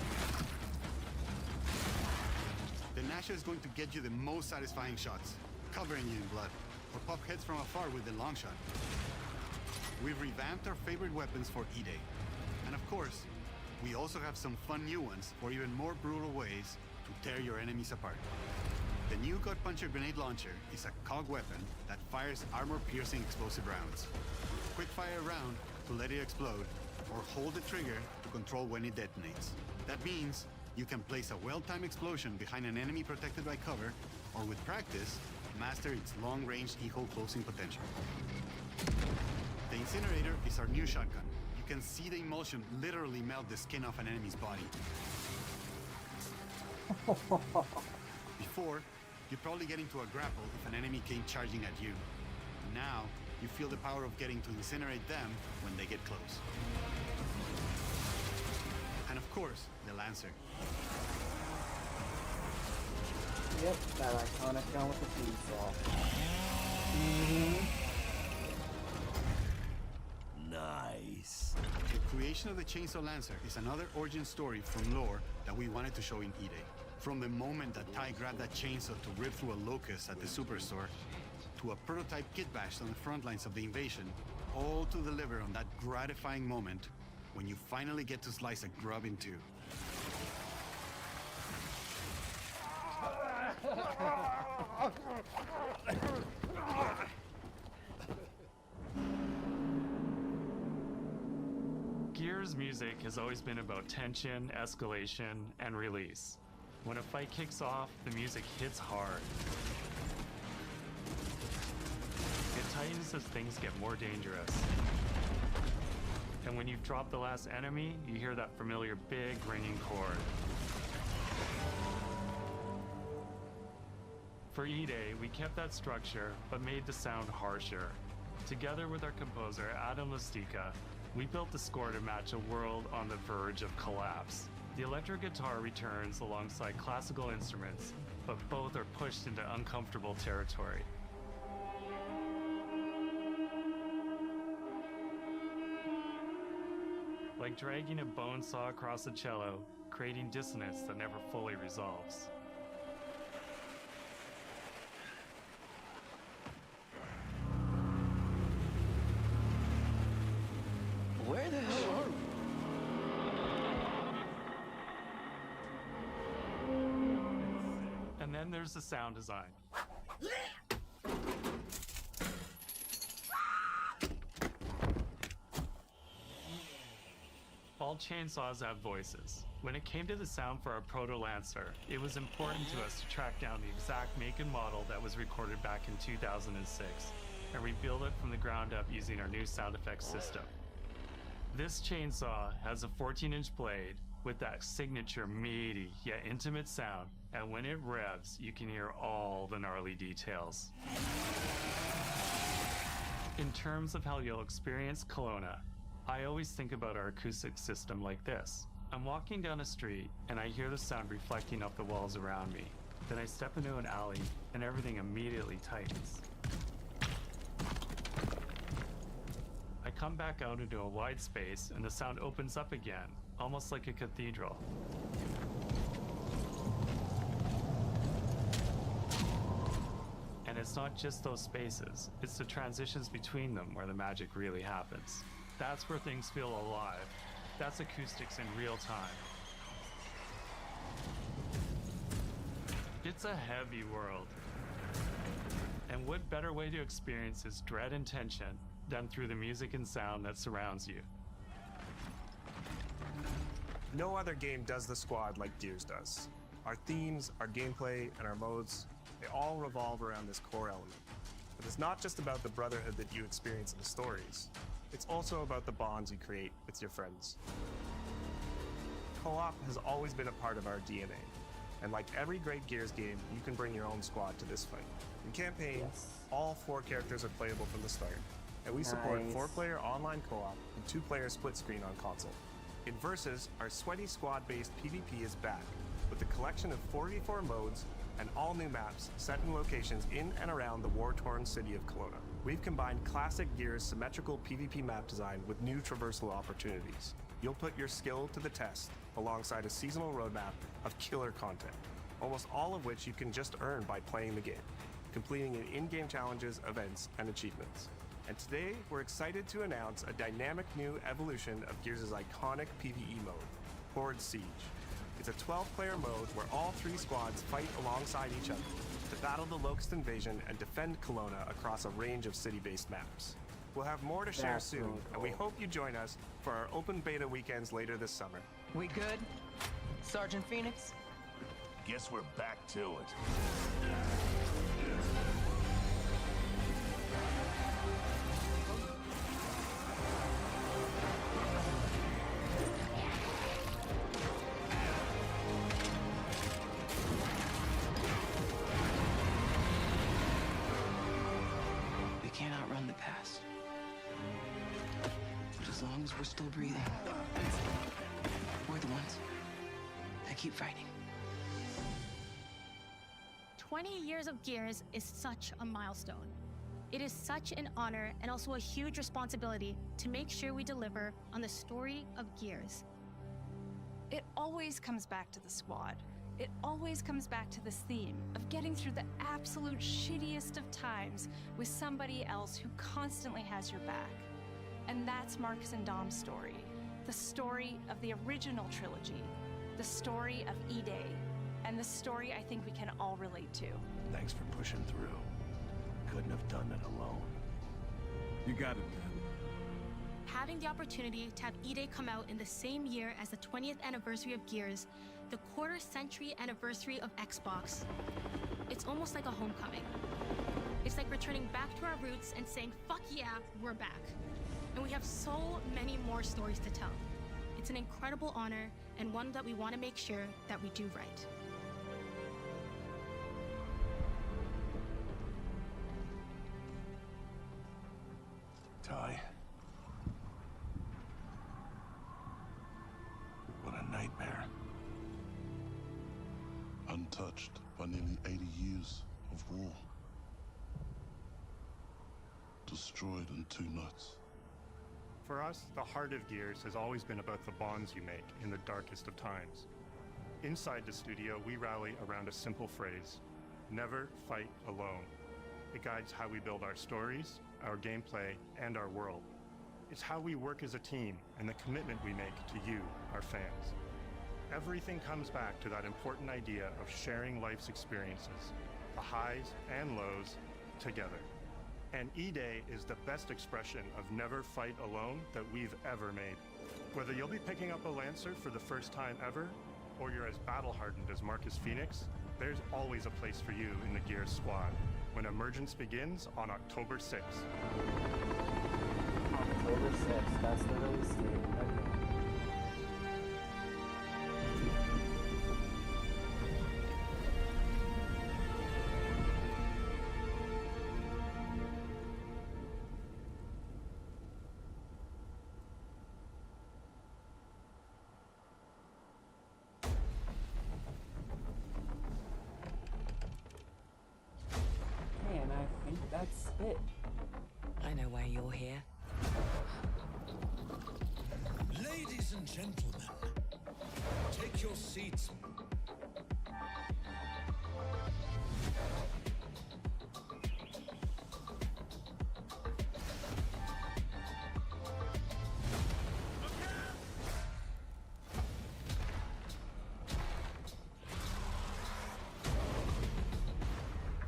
The Nasha is going to get you the most satisfying shots, covering you in blood, or pop heads from afar with the long shot. We've revamped our favorite weapons for E-Day. And of course, we also have some fun new ones for even more brutal ways to tear your enemies apart. The new Gut Puncher grenade launcher is a COG weapon that fires armor-piercing explosive rounds. Quick fire a round to let it explode, or hold the trigger to control when it detonates. That means you can place a well-timed explosion behind an enemy protected by cover, or with practice, master its long-range keyhole closing potential. The Incinerator is our new shotgun. You can see the emulsion literally melt the skin off an enemy's body. Before, you'd probably get into a grapple if an enemy came charging at you. Now, you feel the power of getting to incinerate them when they get close. And of course, the Lancer. Yep, that iconic gun with the chainsaw. Nice. The creation of the Chainsaw Lancer is another origin story from lore that we wanted to show in E-Day. From the moment that Ty grabbed that chainsaw to rip through a locust at the superstore, to a prototype kit bash on the front lines of the invasion, all to deliver on that gratifying moment when you finally get to slice a grub in two. Gears music has always been about tension, escalation, and release. When a fight kicks off, the music hits hard. It tightens as things get more dangerous. And when you've dropped the last enemy, you hear that familiar big ringing chord. For E-Day, we kept that structure, but made the sound harsher. Together with our composer, Adam Lustica, we built the score to match a world on the verge of collapse. The electric guitar returns alongside classical instruments, but both are pushed into uncomfortable territory. Like dragging a bone saw across a cello, creating dissonance that never fully resolves. Where the hell are we? And then there's the sound design. All chainsaws have voices. When it came to the sound for our Proto Lancer, it was important to us to track down the exact make and model that was recorded back in 2006 and rebuild it from the ground up using our new sound effects system. This chainsaw has a 14-inch blade with that signature meaty yet intimate sound, and when it revs, you can hear all the gnarly details. In terms of how you'll experience Kelowna, I always think about our acoustic system like this. I'm walking down a street and I hear the sound reflecting off the walls around me. Then I step into an alley and everything immediately tightens. I come back out into a wide space and the sound opens up again, almost like a cathedral. And it's not just those spaces, it's the transitions between them where the magic really happens. That's where things feel alive. That's acoustics in real time. It's a heavy world. And what better way to experience its dread and tension than through the music and sound that surrounds you? No other game does the squad like Gears does. Our themes, our gameplay, and our modes, they all revolve around this core element. But it's not just about the brotherhood that you experience in the stories. It's also about the bonds you create with your friends. Co-op has always been a part of our DNA. And like every great Gears game, you can bring your own squad to this fight. In campaign, all 4 characters are playable from the start. And we support 4-player online co-op and 2-player split screen on console. In Versus, our sweaty squad-based PvP is back, with a collection of 44 modes and all new maps set in locations in and around the war-torn city of Kelowna. We've combined classic Gears symmetrical PvP map design with new traversal opportunities. You'll put your skill to the test alongside a seasonal roadmap of killer content, almost all of which you can just earn by playing the game, completing in-game challenges, events, and achievements. And today, we're excited to announce a dynamic new evolution of Gears' iconic PvE mode, Horde Siege. It's a 12-player mode where all 3 squads fight alongside each other to battle the Locust invasion and defend Kelowna across a range of city-based maps. We'll have more to share soon, and we hope you join us for our open beta weekends later this summer. We good? Sergeant Phoenix? Guess we're back to it. We can't outrun the past. But as long as we're still breathing, we're the ones that keep fighting. 20 years of Gears is such a milestone. It is such an honor and also a huge responsibility to make sure we deliver on the story of Gears. It always comes back to the squad. It always comes back to this theme of getting through the absolute shittiest of times with somebody else who constantly has your back. And that's Marcus and Dom's story. The story of the original trilogy. The story of E-Day. and the story I think we can all relate to. Thanks for pushing through. Couldn't have done it alone. You got it, man. Having the opportunity to have E-Day come out in the same year as the 20th anniversary of Gears, the quarter-century anniversary of Xbox, it's almost like a homecoming. It's like returning back to our roots and saying, fuck yeah, we're back. And we have so many more stories to tell. It's an incredible honor, and one that we want to make sure that we do right. Ty. What a nightmare. Untouched by nearly 80 years of war. Destroyed in 2 nights. For us, the heart of Gears has always been about the bonds you make in the darkest of times. Inside the studio, we rally around a simple phrase: never fight alone. It guides how we build our stories, our gameplay, and our world. It's how we work as a team and the commitment we make to you, our fans. Everything comes back to that important idea of sharing life's experiences, the highs and lows, together. And E-Day is the best expression of never fight alone that we've ever made. Whether you'll be picking up a Lancer for the first time ever, or you're as battle-hardened as Marcus Phoenix, there's always a place for you in the Gears squad when Emergence begins on October 6th. October 6th, that's the release date. Okay. And I think that's it. I know why you're here. Ladies and gentlemen, take your seats.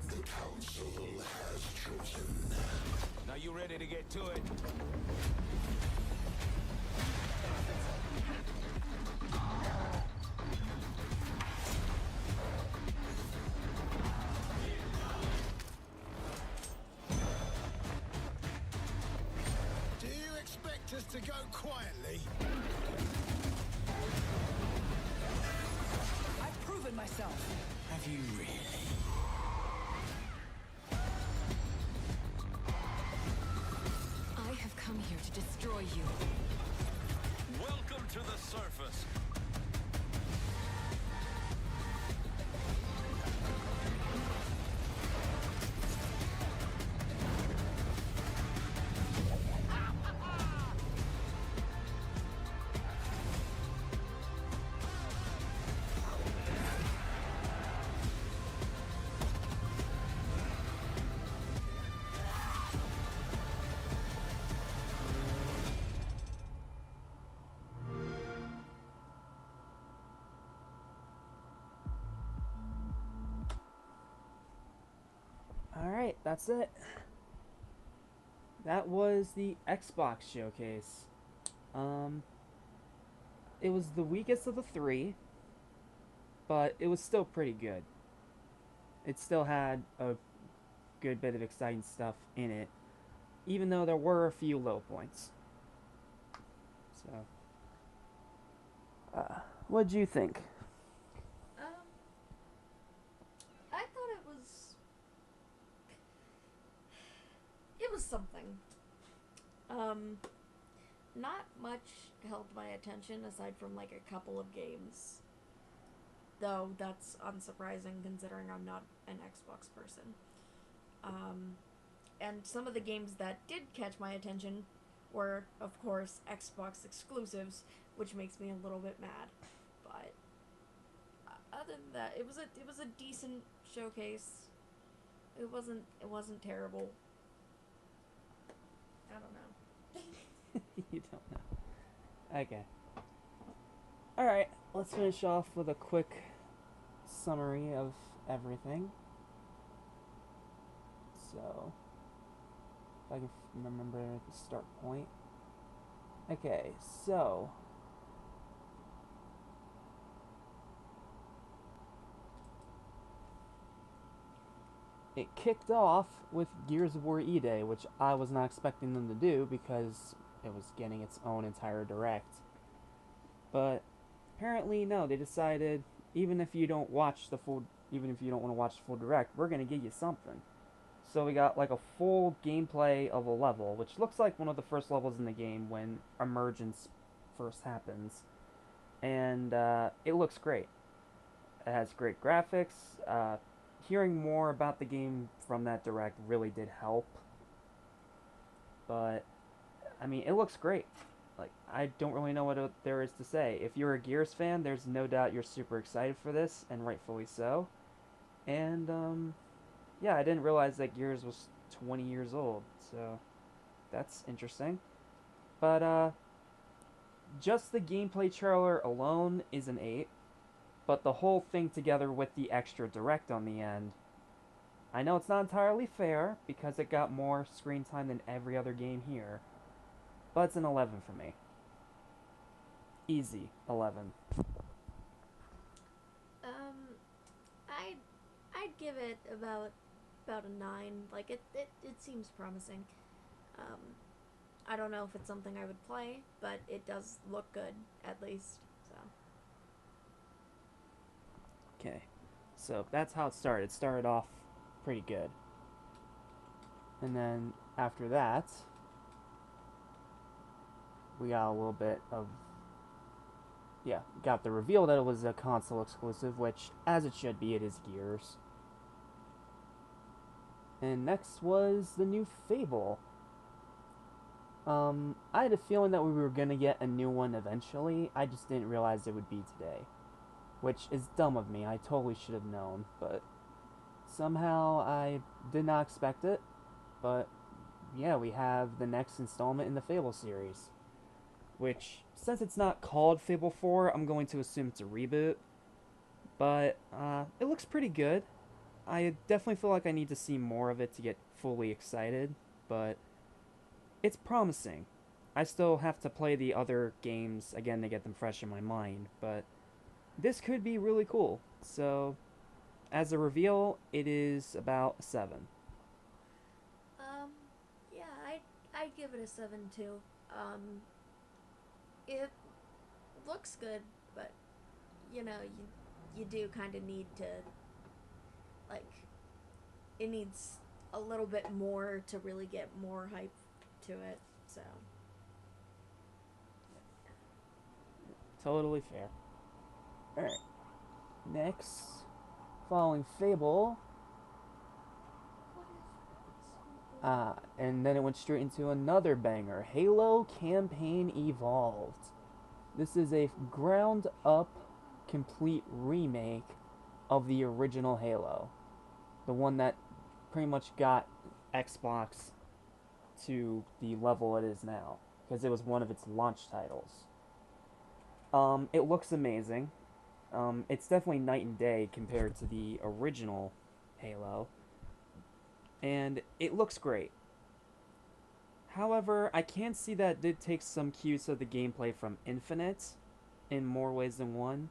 The council has chosen. Now you ready to get to it? Do you expect us to go quietly? I've proven myself. Have you really? I have come here to destroy you. Welcome to the surface. Alright, that's it. That was the Xbox showcase. It was the weakest of the 3, but it was still pretty good. It still had a good bit of exciting stuff in it, even though there were a few low points. So, what'd you think? I thought it was something. Not much held my attention aside from like a couple of games. Though that's unsurprising considering I'm not an Xbox person. And some of the games that did catch my attention were, of course, Xbox exclusives, which makes me a little bit mad. But other than that, it was a decent showcase. It wasn't terrible. I don't know. You don't know. Okay. Alright, let's finish off with a quick summary of everything. So, if I can remember the start point. Okay, so it kicked off with Gears of War E-Day, which I was not expecting them to do because it was getting its own entire direct. But apparently, no, they decided even if you don't watch the full, even if you don't want to watch the full direct, we're gonna give you something. So we got like a full gameplay of a level, which looks like one of the first levels in the game when emergence first happens, and it looks great. It has great graphics. Hearing more about the game from that direct really did help. But I mean, it looks great. Like, I don't really know what there is to say. If you're a Gears fan, there's no doubt you're super excited for this, and rightfully so. And yeah, I didn't realize that Gears was 20 years old, so that's interesting. But just the gameplay trailer alone is an 8, but the whole thing together with the extra direct on the end, I know it's not entirely fair because it got more screen time than every other game here, but it's an 11 for me. Easy 11. I'd give it about a 9. Like it seems promising. I don't know if it's something I would play, but it does look good at least. So. Okay, so that's how it started. It started off pretty good. And then after that, we got a little bit of, yeah, got the reveal that it was a console exclusive, which, as it should be, it is Gears. And next was the new Fable. I had a feeling that we were gonna get a new one eventually. I just didn't realize it would be today, which is dumb of me. I totally should have known, but somehow I did not expect it. But yeah, we have the next installment in the Fable series, which, since it's not called Fable 4, I'm going to assume it's a reboot. But it looks pretty good. I definitely feel like I need to see more of it to get fully excited, but it's promising. I still have to play the other games again to get them fresh in my mind, but this could be really cool. So, as a reveal, it is about a 7. Yeah, I'd give it a 7 too. It looks good, but you know, you do kind of need to, like, it needs a little bit more to really get more hype to it. So. Totally fair. Alright. Next, following Fable. And then it went straight into another banger, Halo Campaign Evolved. This is a ground-up, complete remake of the original Halo. The one that pretty much got Xbox to the level it is now, because it was one of its launch titles. It looks amazing. It's definitely night and day compared to the original Halo. And it looks great. However, I can see that it did take some cues of the gameplay from Infinite in more ways than one,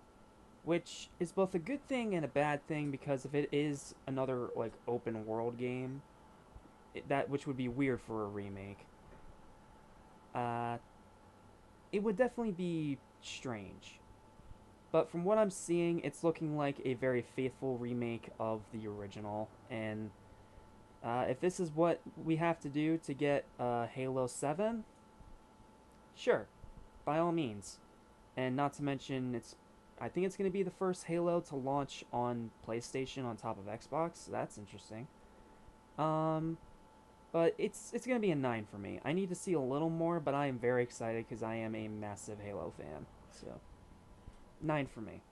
which is both a good thing and a bad thing, because if it is another like open world game, that which would be weird for a remake, it would definitely be strange. But from what I'm seeing, it's looking like a very faithful remake of the original, and if this is what we have to do to get Halo 7, sure, by all means. And not to mention, I think it's going to be the first Halo to launch on PlayStation on top of Xbox, so that's interesting. But it's going to be a 9 for me. I need to see a little more, but I am very excited because I am a massive Halo fan. So, 9 for me.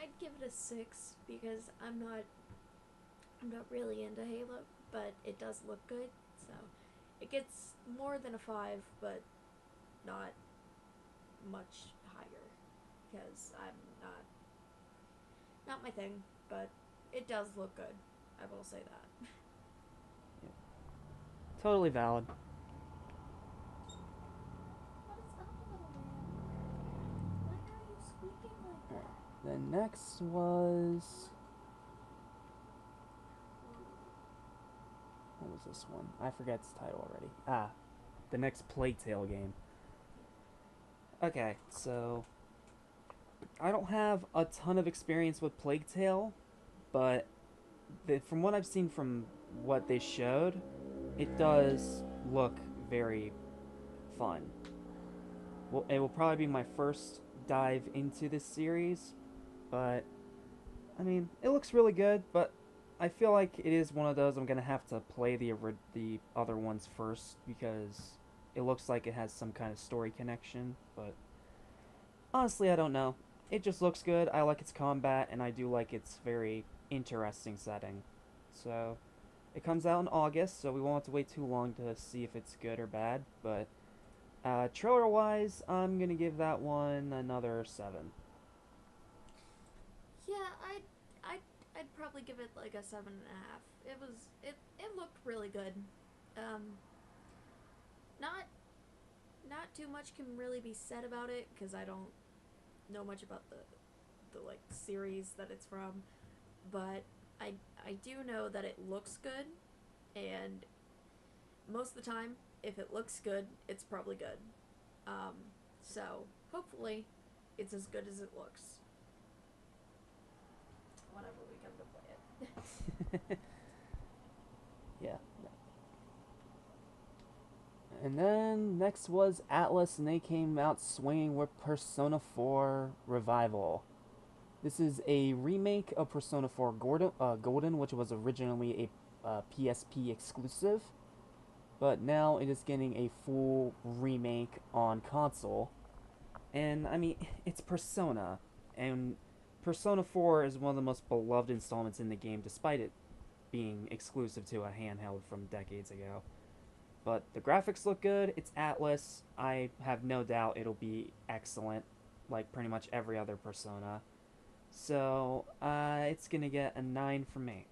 I'd give it a 6 because I'm not really into Halo, but it does look good, so it gets more than a 5, but not much higher. because I'm not my thing, but it does look good. I will say that. Totally valid. What is up, little man? Why are you squeaking like that? Then next was... What was this one? I forget its title already. Ah, the next Plague Tale game. Okay, so... I don't have a ton of experience with Plague Tale, but from what I've seen from what they showed, it does look very fun. Well, it will probably be my first dive into this series, but I mean, it looks really good, but I feel like it is one of those I'm gonna have to play the other ones first because it looks like it has some kind of story connection, but honestly, I don't know. It just looks good. I like its combat, and I do like its very interesting setting. So, it comes out in August, so we won't have to wait too long to see if it's good or bad, but trailer-wise, I'm gonna give that one another 7. Yeah, I'd probably give it like a 7.5. It looked really good. Not too much can really be said about it because I don't know much about the like series that it's from, but I do know that it looks good, and most of the time, if it looks good, it's probably good. So hopefully, it's as good as it looks. Whenever we come to play it. Yeah. And then next was Atlas, and they came out swinging with Persona 4 Revival. This is a remake of Persona 4 Golden, which was originally a PSP exclusive, but now it is getting a full remake on console. And I mean, it's Persona, and Persona 4 is one of the most beloved installments in the game, despite it being exclusive to a handheld from decades ago. But the graphics look good, it's Atlas, I have no doubt it'll be excellent, like pretty much every other Persona. So, it's gonna get a 9 from me.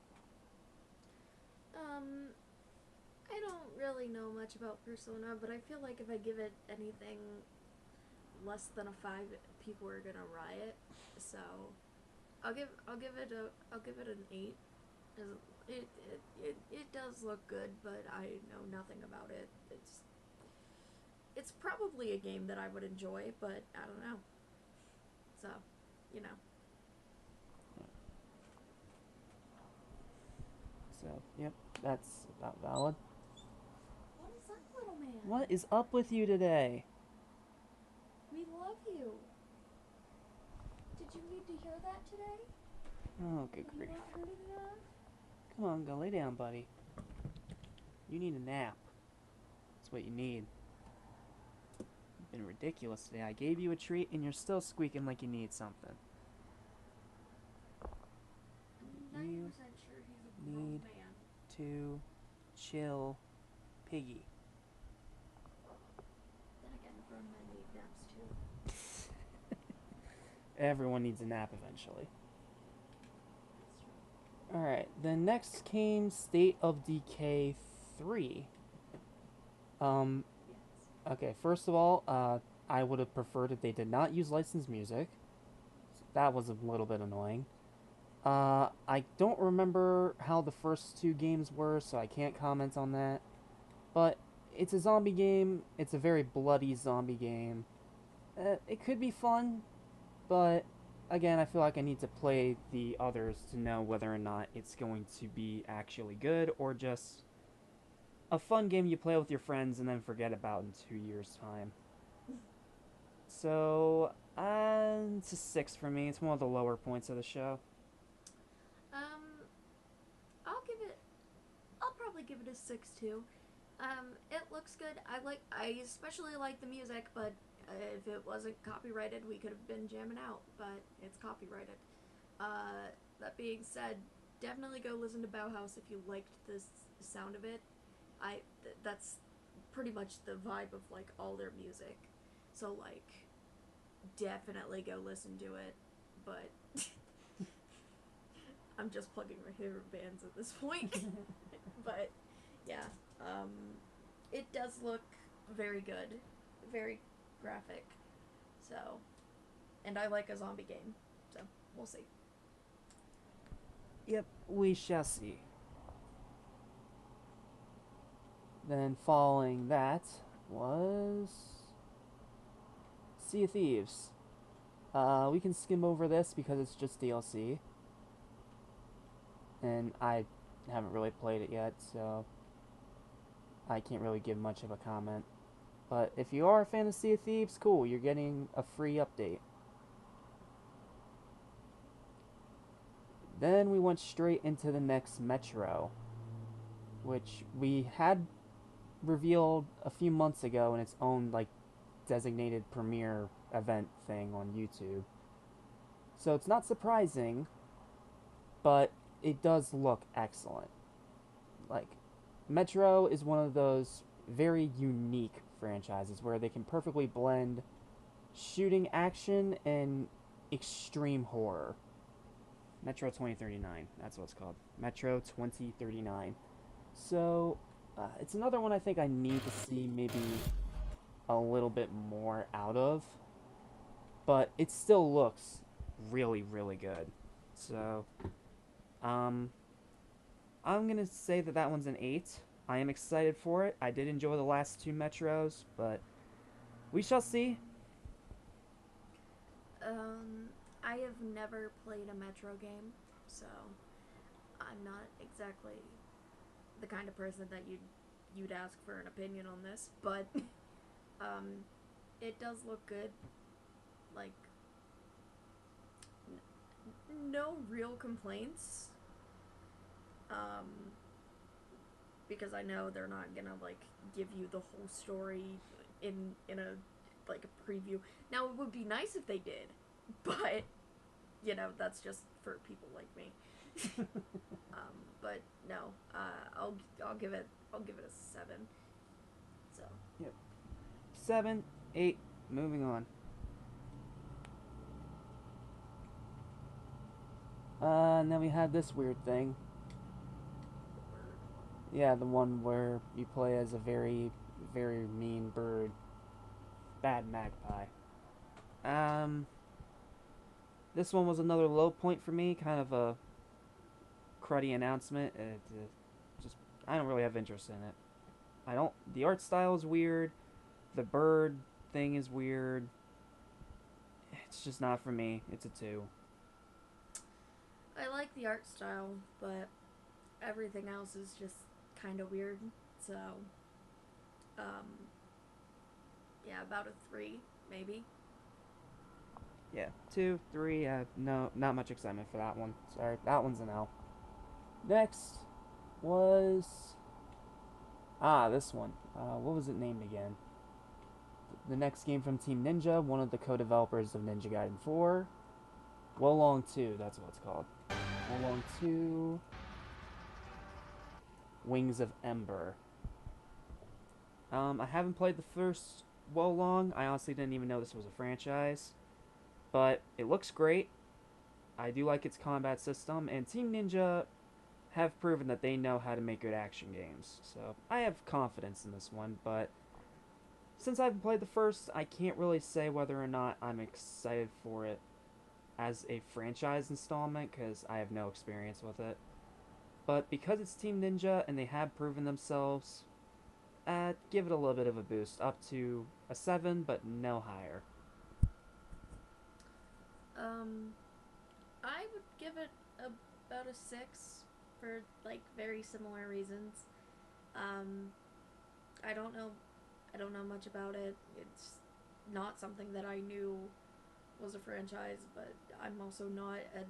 I don't really know much about Persona, but I feel like if I give it anything less than a 5, people are gonna riot. So, I'll give it an 8. It does look good, but I know nothing about it. It's probably a game that I would enjoy, but I don't know. So, you know. So, yep, that's about valid. What is up, little man? What is up with you today? We love you. Did you need to hear that today? Oh, good Have grief. you not heard it enough? Come on, go lay down, buddy. You need a nap. That's what you need. You've been ridiculous today. I gave you a treat, and you're still squeaking like you need something. I'm 90% You sure he's a grown need man. to chill, piggy. Then again, grown men need naps too. Everyone needs a nap eventually. Alright, then next came State of Decay 3. Okay, first of all, I would have preferred if they did not use licensed music. That was a little bit annoying. I don't remember how the first 2 games were, so I can't comment on that. But it's a zombie game. It's a very bloody zombie game. It could be fun, but again, I feel like I need to play the others to know whether or not it's going to be actually good or just a fun game you play with your friends and then forget about in 2 years' time. So, it's a 6 for me. It's one of the lower points of the show. I'll probably give it a 6 too. It looks good. I especially like the music, but if it wasn't copyrighted, we could have been jamming out, but it's copyrighted. That being said, definitely go listen to Bauhaus if you liked the sound of it. That's pretty much the vibe of like all their music. So like definitely go listen to it, but I'm just plugging my favorite bands at this point. But yeah, it does look very good, very graphic. So, and I like a zombie game, so we'll see. Yep, we shall see. Then following that was Sea of Thieves. We can skim over this because it's just DLC. And I haven't really played it yet, so I can't really give much of a comment. But if you are a fan of Sea of Thieves, cool, you're getting a free update. Then we went straight into the next Metro, which we had revealed a few months ago in its own, like, designated premiere event thing on YouTube. So it's not surprising, but it does look excellent. Like, Metro is one of those very unique franchises where they can perfectly blend shooting action and extreme horror. Metro 2039, that's what it's called. Metro 2039. So, it's another one I think I need to see maybe a little bit more out of. But it still looks really, really good. So, I'm gonna say that that one's an 8. I am excited for it. I did enjoy the last 2 Metros, but we shall see. I have never played a Metro game, so I'm not exactly the kind of person that you'd ask for an opinion on this, but it does look good. Like, no real complaints. Because I know they're not gonna, like, give you the whole story in a, like, a preview. Now, it would be nice if they did, but, you know, that's just for people like me. But no, I'll give it a 7. So. Yep. 7, 8, moving on. And then we had this weird thing. Yeah, the one where you play as a very, very mean bird. Bad magpie. This one was another low point for me, kind of a cruddy announcement. I don't really have interest in it. The art style is weird. The bird thing is weird. It's just not for me. It's a 2. I like the art style, but everything else is just kind of weird. So, yeah, about a 3, maybe. Yeah, 2, 3, no, not much excitement for that one. Sorry, that one's an L. Next was... this one. What was it named again? The next game from Team Ninja, one of the co-developers of Ninja Gaiden 4. Wolong 2, that's what it's called. Wolong 2... Wings of Ember. I haven't played the first Wolong. I honestly didn't even know this was a franchise. But it looks great. I do like its combat system, and Team Ninja have proven that they know how to make good action games. So I have confidence in this one, but since I haven't played the first, I can't really say whether or not I'm excited for it as a franchise installment, because I have no experience with it. But because it's Team Ninja and they have proven themselves, give it a little bit of a boost, up to a 7, but no higher. I would give it about a 6 for, like, very similar reasons. I don't know much about it. It's not something that I knew was a franchise, but I'm also not a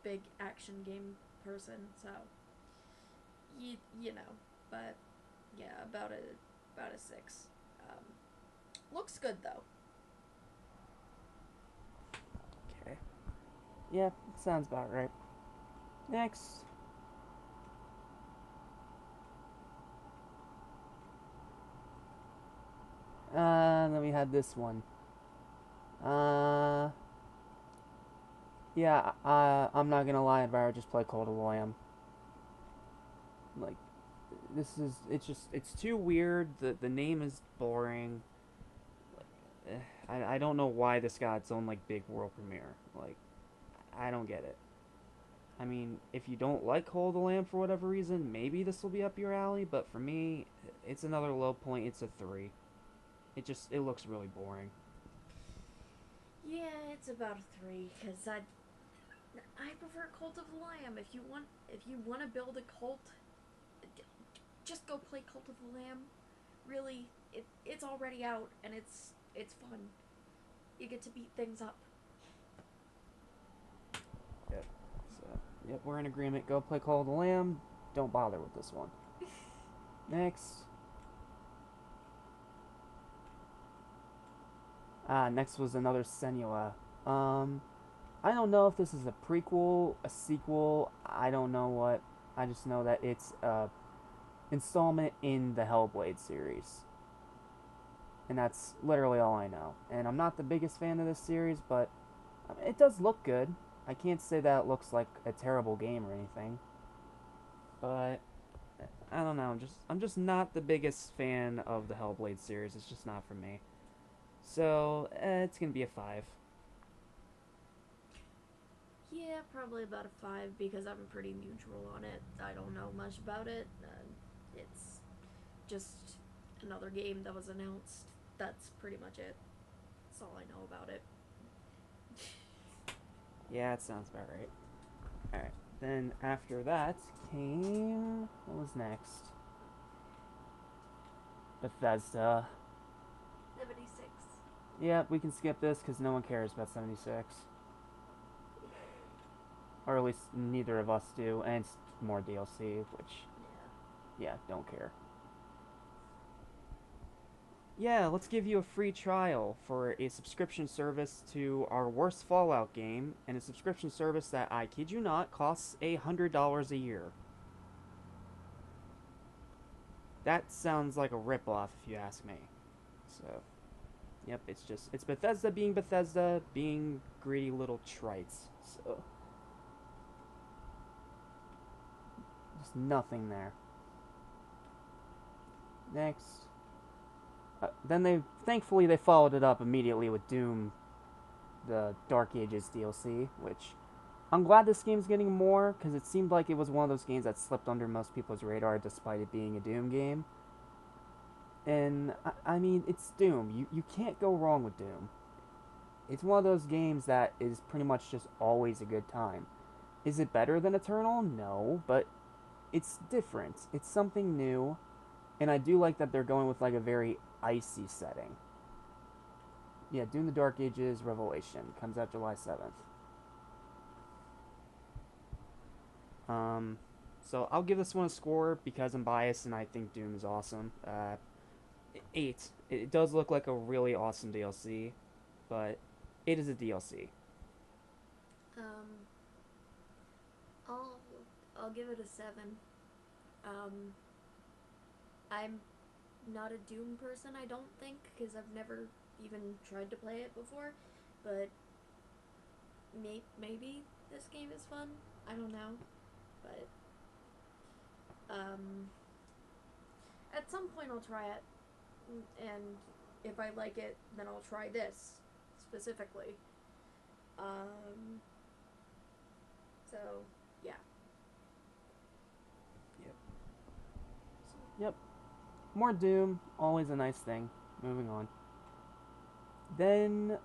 big action game person, so you know, but yeah, about a 6. Looks good though. Okay. Yeah, sounds about right. Next. Then we had this one. Uh, yeah, I'm not gonna lie, I'd rather just play Cult of the Lamb. Like, it's too weird. The name is boring. I don't know why this got its own, like, big world premiere. Like, I don't get it. I mean, if you don't like Cult of the Lamb for whatever reason, maybe this will be up your alley, but for me, it's another low point. It's a 3. It looks really boring. Yeah, it's about a 3 because I prefer Cult of the Lamb. If you want to build a cult, just go play Cult of the Lamb. Really, it's already out and it's fun. You get to beat things up. Yep. So, yep, we're in agreement. Go play Call of the Lamb. Don't bother with this one. Next. Next was another Senua. I don't know if this is a prequel, a sequel, I don't know what. I just know that it's a installment in the Hellblade series. And that's literally all I know. And I'm not the biggest fan of this series, but it does look good. I can't say that it looks like a terrible game or anything. But I don't know, I'm just not the biggest fan of the Hellblade series. It's just not for me. So, it's gonna be a 5. Yeah, probably about a 5 because I'm pretty neutral on it. I don't know much about it. It's just another game that was announced. That's pretty much it. That's all I know about it. Yeah, it sounds about right. Alright, then after that came... What was next? Bethesda. 76. Yeah, we can skip this because no one cares about 76. Or at least neither of us do, and it's more DLC, which... Yeah, don't care. Yeah, let's give you a free trial for a subscription service to our worst Fallout game, and a subscription service that, I kid you not, costs $100 a year. That sounds like a ripoff, if you ask me. So, yep, it's Bethesda being greedy little trites. So, just nothing there. Next. Then thankfully they followed it up immediately with Doom, the Dark Ages DLC, which I'm glad this game's getting more, because it seemed like it was one of those games that slipped under most people's radar despite it being a Doom game. And, I mean, it's Doom. You can't go wrong with Doom. It's one of those games that is pretty much just always a good time. Is it better than Eternal? No, but it's different. It's something new, and I do like that they're going with, like, a very icy setting. Yeah, Doom the Dark Ages Revelation comes out July 7th. So I'll give this one a score because I'm biased and I think Doom is awesome. 8. It does look like a really awesome DLC, but it is a DLC. I'll give it a 7. I'm not a Doom person, I don't think, because I've never even tried to play it before, but maybe this game is fun. I don't know, but at some point I'll try it, and if I like it, then I'll try this specifically. So yeah. Yep. More Doom, always a nice thing. Moving on. Then,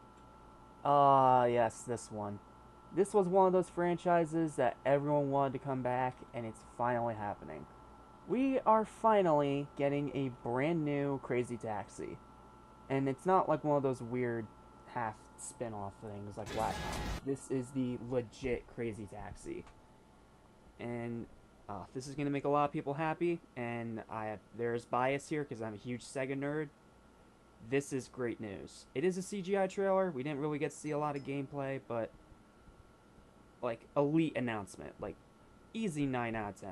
yes, this one. This was one of those franchises that everyone wanted to come back, and it's finally happening. We are finally getting a brand new Crazy Taxi. And it's not like one of those weird half spin-off things like Black Ops. This is the legit Crazy Taxi. And this is going to make a lot of people happy, and there's bias here because I'm a huge Sega nerd. This is great news. It is a CGI trailer. We didn't really get to see a lot of gameplay, but like elite announcement, like easy 9 out of 10.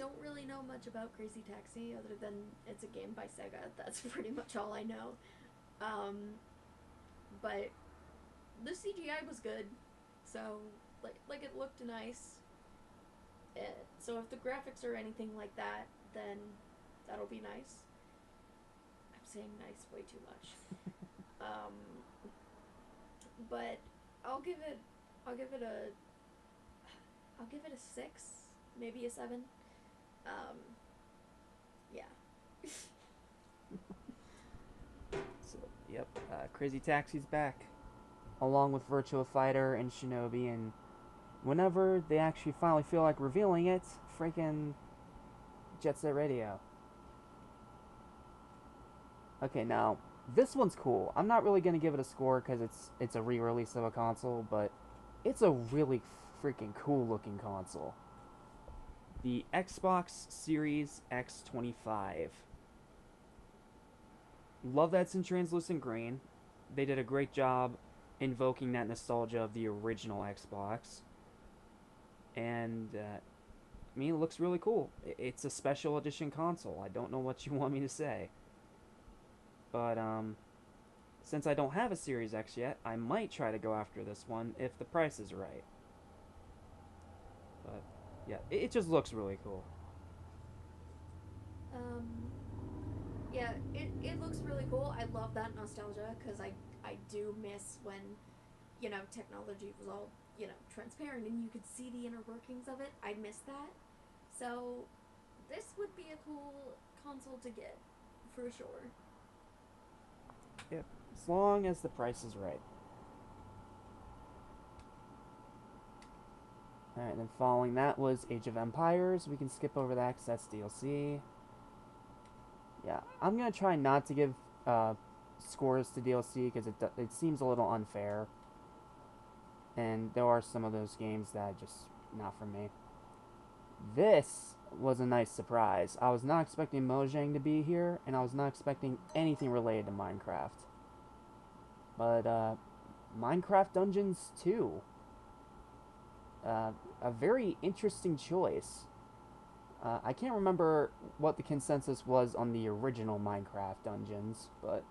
don't really know much about Crazy Taxi other than it's a game by Sega. That's pretty much all I know. But the CGI was good, so like it looked nice. So if the graphics are anything like that, then that'll be nice. I'm saying nice way too much. But I'll give it a 6, maybe a 7. Yeah. So, yep, Crazy Taxi's back, along with Virtua Fighter and Shinobi, and whenever they actually finally feel like revealing it, freaking Jet Set Radio. Okay, now, this one's cool. I'm not really going to give it a score because it's a re-release of a console, but it's a really freaking cool looking console. The Xbox Series X25. Love that it's in translucent green. They did a great job invoking that nostalgia of the original Xbox. And, I mean, it looks really cool. It's a special edition console. I don't know what you want me to say. But, since I don't have a Series X yet, I might try to go after this one if the price is right. But, yeah, it just looks really cool. Yeah, it looks really cool. I love that nostalgia, because I do miss when, you know, technology was all, you know, transparent and you could see the inner workings of it. I miss that. So, this would be a cool console to get, for sure. Yep, as long as the price is right. Alright, then following that was Age of Empires. We can skip over that because that's DLC. Yeah, I'm going to try not to give scores to DLC because it seems a little unfair. And there are some of those games that are just not for me. This was a nice surprise. I was not expecting Mojang to be here, and I was not expecting anything related to Minecraft. But, Minecraft Dungeons 2. A very interesting choice. I can't remember what the consensus was on the original Minecraft Dungeons, but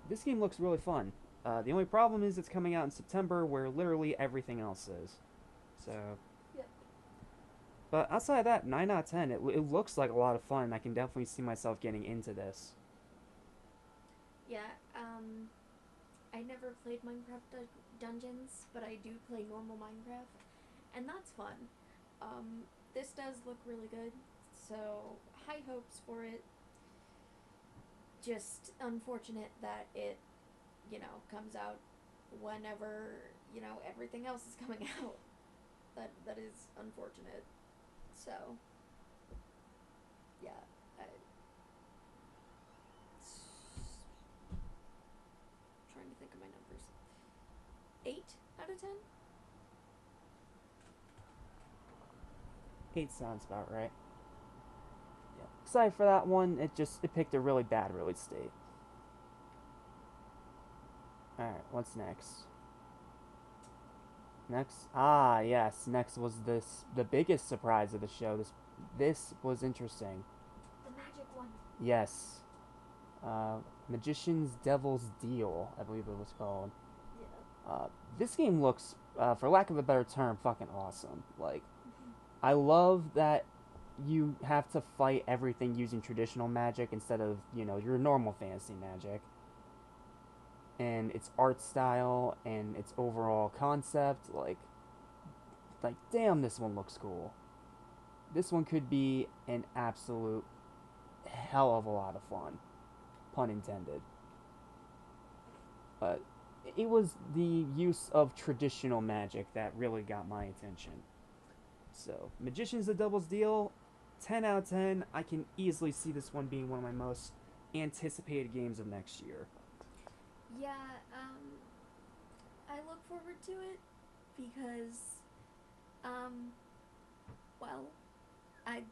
this game looks really fun. The only problem is it's coming out in September, where literally everything else is. So, yep. But outside of that, 9 out of 10. It looks like a lot of fun. I can definitely see myself getting into this. Yeah, I never played Minecraft Dungeons, but I do play normal Minecraft, and that's fun. This does look really good, so high hopes for it. Just unfortunate that it, you know, comes out whenever, you know, everything else is coming out. That is unfortunate. So, yeah. Trying to think of my numbers. 8 out of 10? 8 sounds about right. Yeah. Aside for that one, it picked a really bad release date. Alright, what's next? Yes, next was the biggest surprise of the show. This was interesting. The magic one. Yes. Magician's Devil's Deal, I believe it was called. Yeah. This game looks, for lack of a better term, fucking awesome. Like, I love that you have to fight everything using traditional magic instead of, you know, your normal fantasy magic. And its art style and its overall concept, like damn, this one looks cool. This one could be an absolute hell of a lot of fun, pun intended. But it was the use of traditional magic that really got my attention. So, Magician's the Devil's Deal, 10 out of 10. I can easily see this one being one of my most anticipated games of next year. Yeah, I look forward to it because, well, I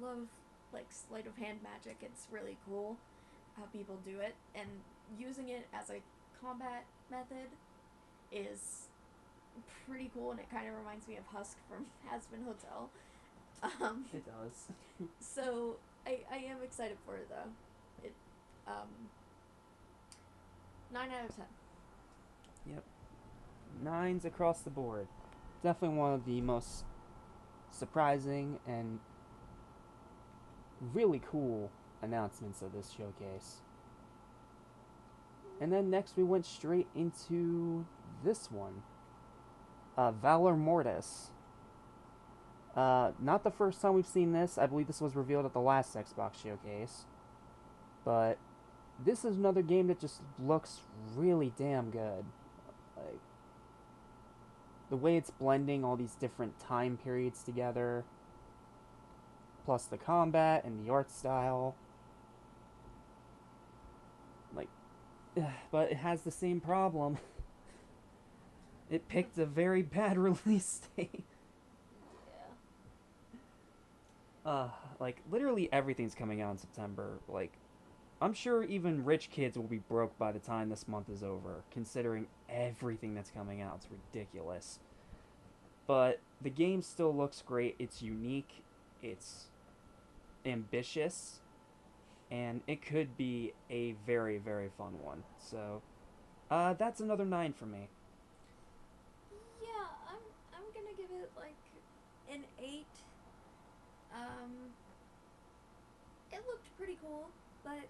love, like, sleight of hand magic. It's really cool how people do it, and using it as a combat method is pretty cool, and it kind of reminds me of Husk from Hazbin Hotel. It does. So I am excited for it though. It 9 out of 10. Yep. 9s across the board. Definitely one of the most surprising and really cool announcements of this showcase. And then next we went straight into this one. Valor Mortis. Not the first time we've seen this. I believe this was revealed at the last Xbox showcase. But this is another game that just looks really damn good. Like, the way it's blending all these different time periods together, plus the combat and the art style. Like, but it has the same problem. It picked a very bad release date. Like, literally everything's coming out in September. Like, I'm sure even rich kids will be broke by the time this month is over, considering everything that's coming out. It's ridiculous. But the game still looks great. It's unique. It's ambitious. And it could be a very, very fun one. So, that's another 9 for me. Yeah, I'm gonna give it like an 8. It looked pretty cool, but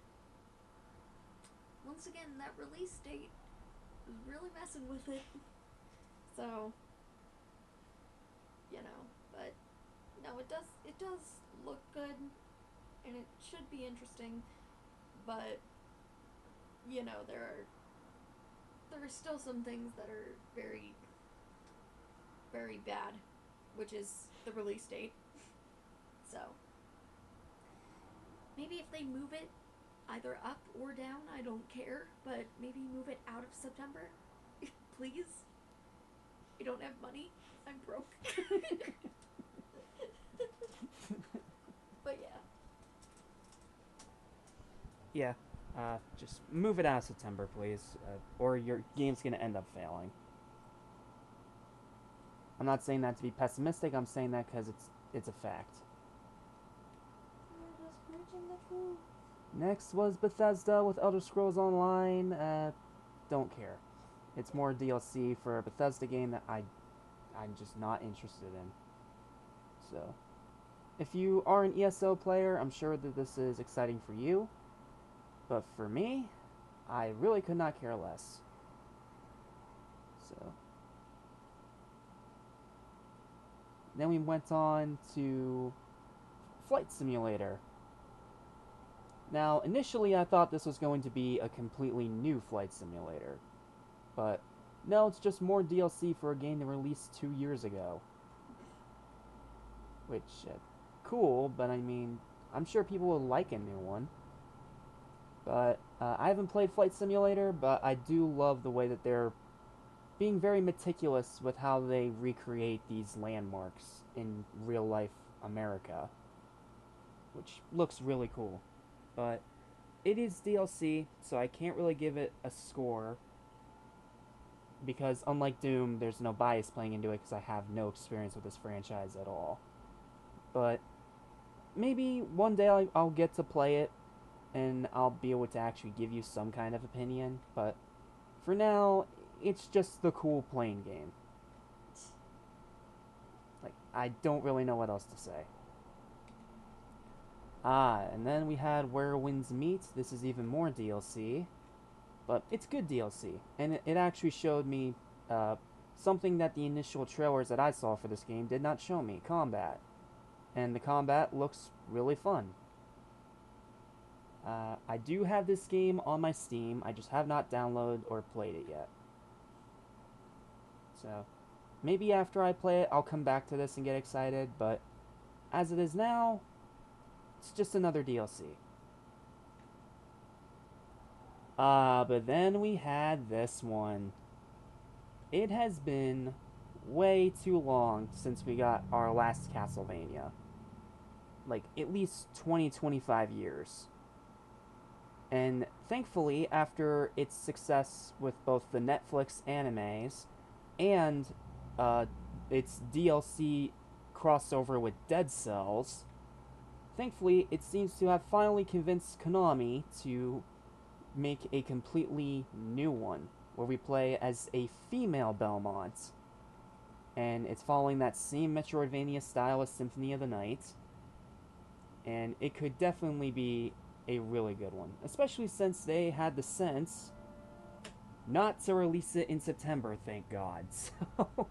once again, that release date was really messing with it. So, but no, it does look good, and it should be interesting, but there are still some things that are very, very bad, which is the release date. So, maybe if they move it either up or down, I don't care, but maybe move it out of September, please. I don't have money. I'm broke. But Yeah, just move it out of September, please, or your game's gonna end up failing. I'm not saying that to be pessimistic. I'm saying that because it's a fact. You're just preaching the truth. Next was Bethesda with Elder Scrolls Online. Don't care. It's more DLC for a Bethesda game that I'm just not interested in. So, if you are an ESO player, I'm sure that this is exciting for you. But for me, I really could not care less. So, then we went on to Flight Simulator. Now, initially I thought this was going to be a completely new Flight Simulator. But no, it's just more DLC for a game that released 2 years ago. Which, cool, but I mean, I'm sure people will like a new one. But I haven't played Flight Simulator, but I do love the way that they're being very meticulous with how they recreate these landmarks in real-life America. Which looks really cool. But it is DLC, so I can't really give it a score. Because unlike Doom, there's no bias playing into it because I have no experience with this franchise at all. But maybe one day I'll get to play it and I'll be able to actually give you some kind of opinion. But for now, it's just the cool plane game. Like, I don't really know what else to say. And then we had Where Winds Meet. This is even more DLC. But it's good DLC. And it actually showed me something that the initial trailers that I saw for this game did not show me. Combat. And the combat looks really fun. I do have this game on my Steam. I just have not downloaded or played it yet. So, maybe after I play it, I'll come back to this and get excited. But as it is now, it's just another DLC. But then we had this one. It has been way too long since we got our last Castlevania. Like, at least 20-25 years. And thankfully, after its success with both the Netflix animes and its DLC crossover with Dead Cells, thankfully it seems to have finally convinced Konami to make a completely new one, where we play as a female Belmont. And it's following that same Metroidvania style as Symphony of the Night. And it could definitely be a really good one, especially since they had the sense not to release it in September, thank God. So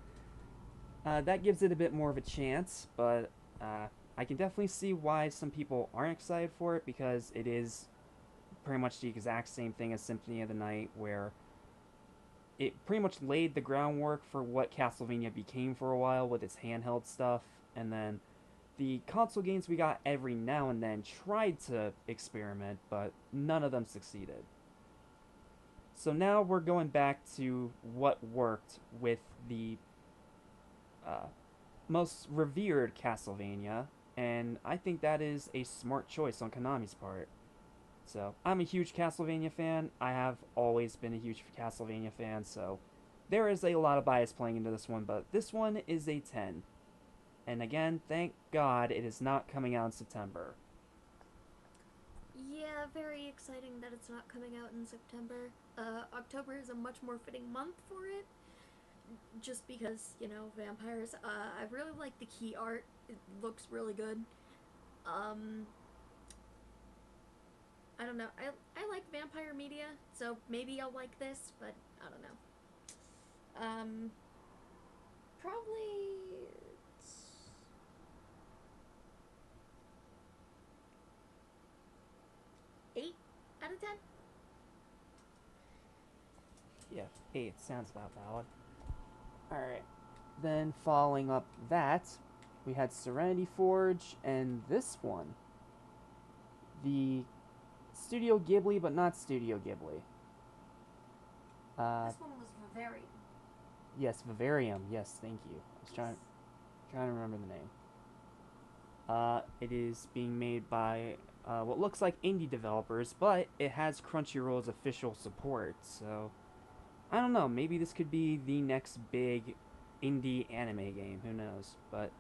that gives it a bit more of a chance, but I can definitely see why some people aren't excited for it, because it is pretty much the exact same thing as Symphony of the Night, where it pretty much laid the groundwork for what Castlevania became for a while with its handheld stuff, and then the console games we got every now and then tried to experiment, but none of them succeeded. So now we're going back to what worked with the most revered Castlevania, and I think that is a smart choice on Konami's part. So, I'm a huge Castlevania fan. I have always been a huge Castlevania fan, so there is a lot of bias playing into this one, but this one is a 10. And again, thank God it is not coming out in September. Yeah, very exciting that it's not coming out in September. October is a much more fitting month for it, just because, you know, vampires. I really like the key art. It looks really good. I don't know. I like vampire media, so maybe I'll like this, but I don't know. Probably 8 out of 10. Yeah, 8 sounds about valid. Alright, then following up that, we had Serenity Forge, and this one. The Studio Ghibli, but not Studio Ghibli. This one was Vivarium. Yes, Vivarium. Yes, thank you. I was trying to remember the name. It is being made by what looks like indie developers, but it has Crunchyroll's official support. So I don't know. Maybe this could be the next big indie anime game. Who knows? But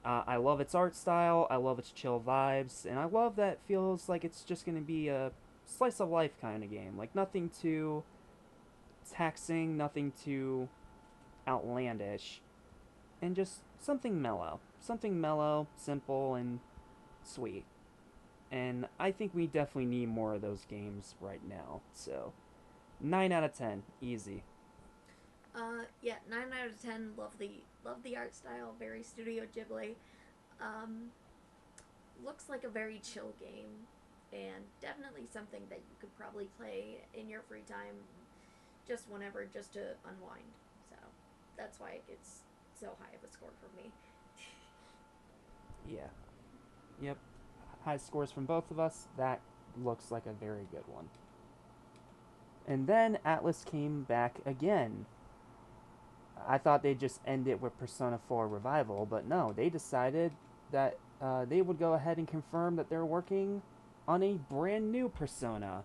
I love its art style. I love its chill vibes, and I love that it feels like it's just gonna be a slice of life kind of game. Like nothing too taxing, nothing too outlandish, and just something mellow. Something mellow, simple, and sweet. And I think we definitely need more of those games right now. So, 9 out of 10, easy. Yeah, 9 out of 10. Love the art style, very Studio Ghibli. Looks like a very chill game, and definitely something that you could probably play in your free time, just whenever, just to unwind. So that's why it gets so high of a score for me. Yeah. Yep. High scores from both of us. That looks like a very good one. And then Atlas came back again. I thought they'd just end it with Persona 4 Revival, but no, they decided that they would go ahead and confirm that they're working on a brand new Persona.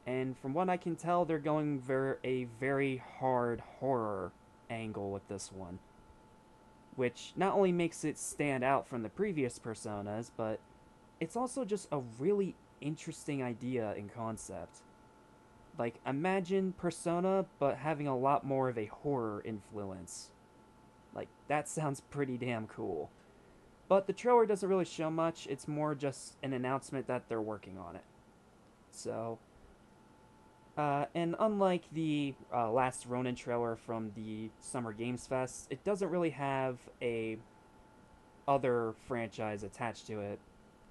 And from what I can tell, they're going a very hard horror angle with this one. Which not only makes it stand out from the previous Personas, but it's also just a really interesting idea and concept. Like, imagine Persona, but having a lot more of a horror influence. Like, that sounds pretty damn cool. But the trailer doesn't really show much, it's more just an announcement that they're working on it. So, and unlike the last Ronin trailer from the Summer Games Fest, it doesn't really have a other franchise attached to it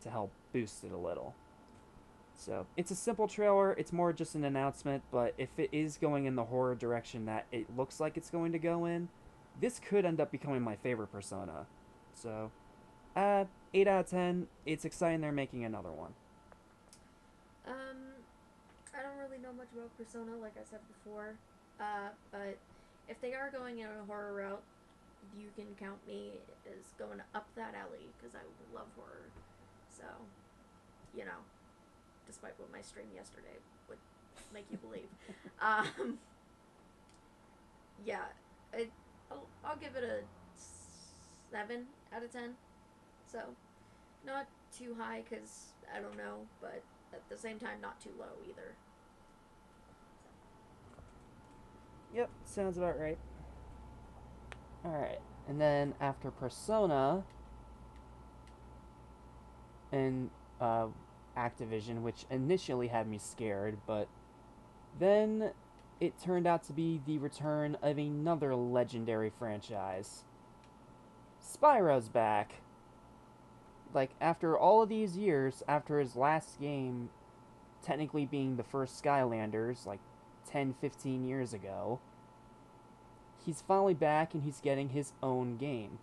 to help boost it a little. So, it's a simple trailer, it's more just an announcement, but if it is going in the horror direction that it looks like it's going to go in, this could end up becoming my favorite Persona. So, 8 out of 10, it's exciting they're making another one. I don't really know much about Persona, like I said before, but if they are going in a horror route, you can count me as going up that alley, because I love horror. So, you know, despite what my stream yesterday would make you believe. Yeah, I'll give it a 7 out of 10. So, not too high because I don't know, but at the same time, not too low either. Yep, sounds about right. Alright, and then after Persona and Activision, which initially had me scared, but then it turned out to be the return of another legendary franchise. Spyro's back. Like, after all of these years, after his last game technically being the first Skylanders, like 10, 15 years ago, he's finally back and he's getting his own game.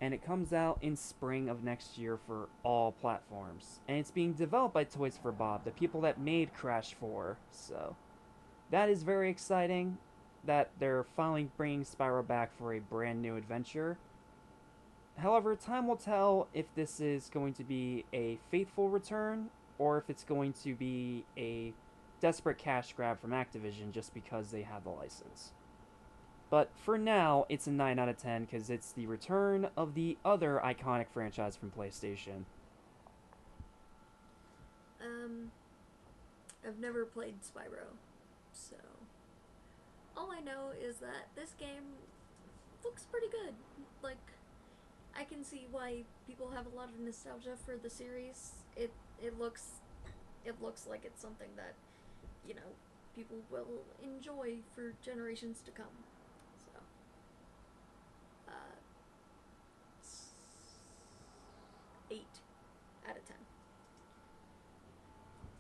And it comes out in spring of next year for all platforms. And it's being developed by Toys for Bob, the people that made Crash 4. So, that is very exciting that they're finally bringing Spyro back for a brand new adventure. However, time will tell if this is going to be a faithful return or if it's going to be a desperate cash grab from Activision just because they have the license. But for now, it's a 9 out of 10 because it's the return of the other iconic franchise from PlayStation. I've never played Spyro, so all I know is that this game looks pretty good. Like, I can see why people have a lot of nostalgia for the series. It looks like it's something that, you know, people will enjoy for generations to come. So, 8 out of 10.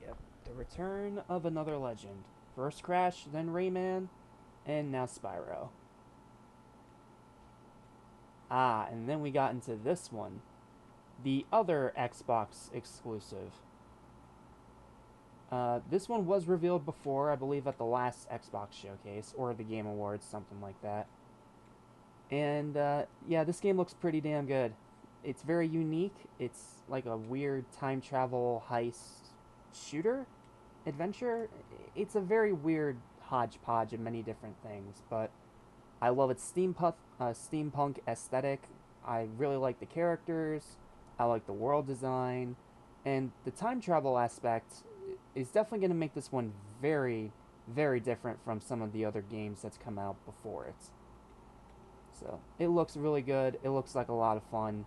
Yep, the return of another legend. First Crash, then Rayman, and now Spyro. Ah, and then we got into this one. The other Xbox exclusive. This one was revealed before, I believe at the last Xbox showcase, or the Game Awards, something like that. And, yeah, this game looks pretty damn good. It's very unique. It's like a weird time travel heist shooter adventure. It's a very weird hodgepodge of many different things, but I love its steampunk aesthetic. I really like the characters. I like the world design. And the time travel aspect is definitely going to make this one very, very different from some of the other games that's come out before it. So, it looks really good. It looks like a lot of fun.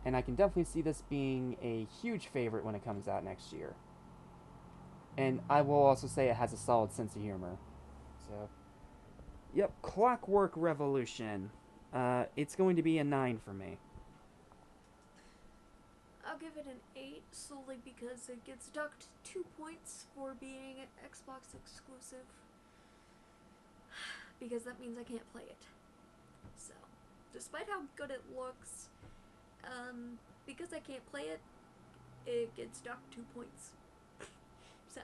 And I can definitely see this being a huge favorite when it comes out next year. And I will also say it has a solid sense of humor. So, yep, Clockwork Revolution. It's going to be a 9 for me. I'll give it an 8 solely because it gets docked 2 points for being an Xbox exclusive. Because that means I can't play it. So, despite how good it looks, because I can't play it, it gets docked 2 points. So,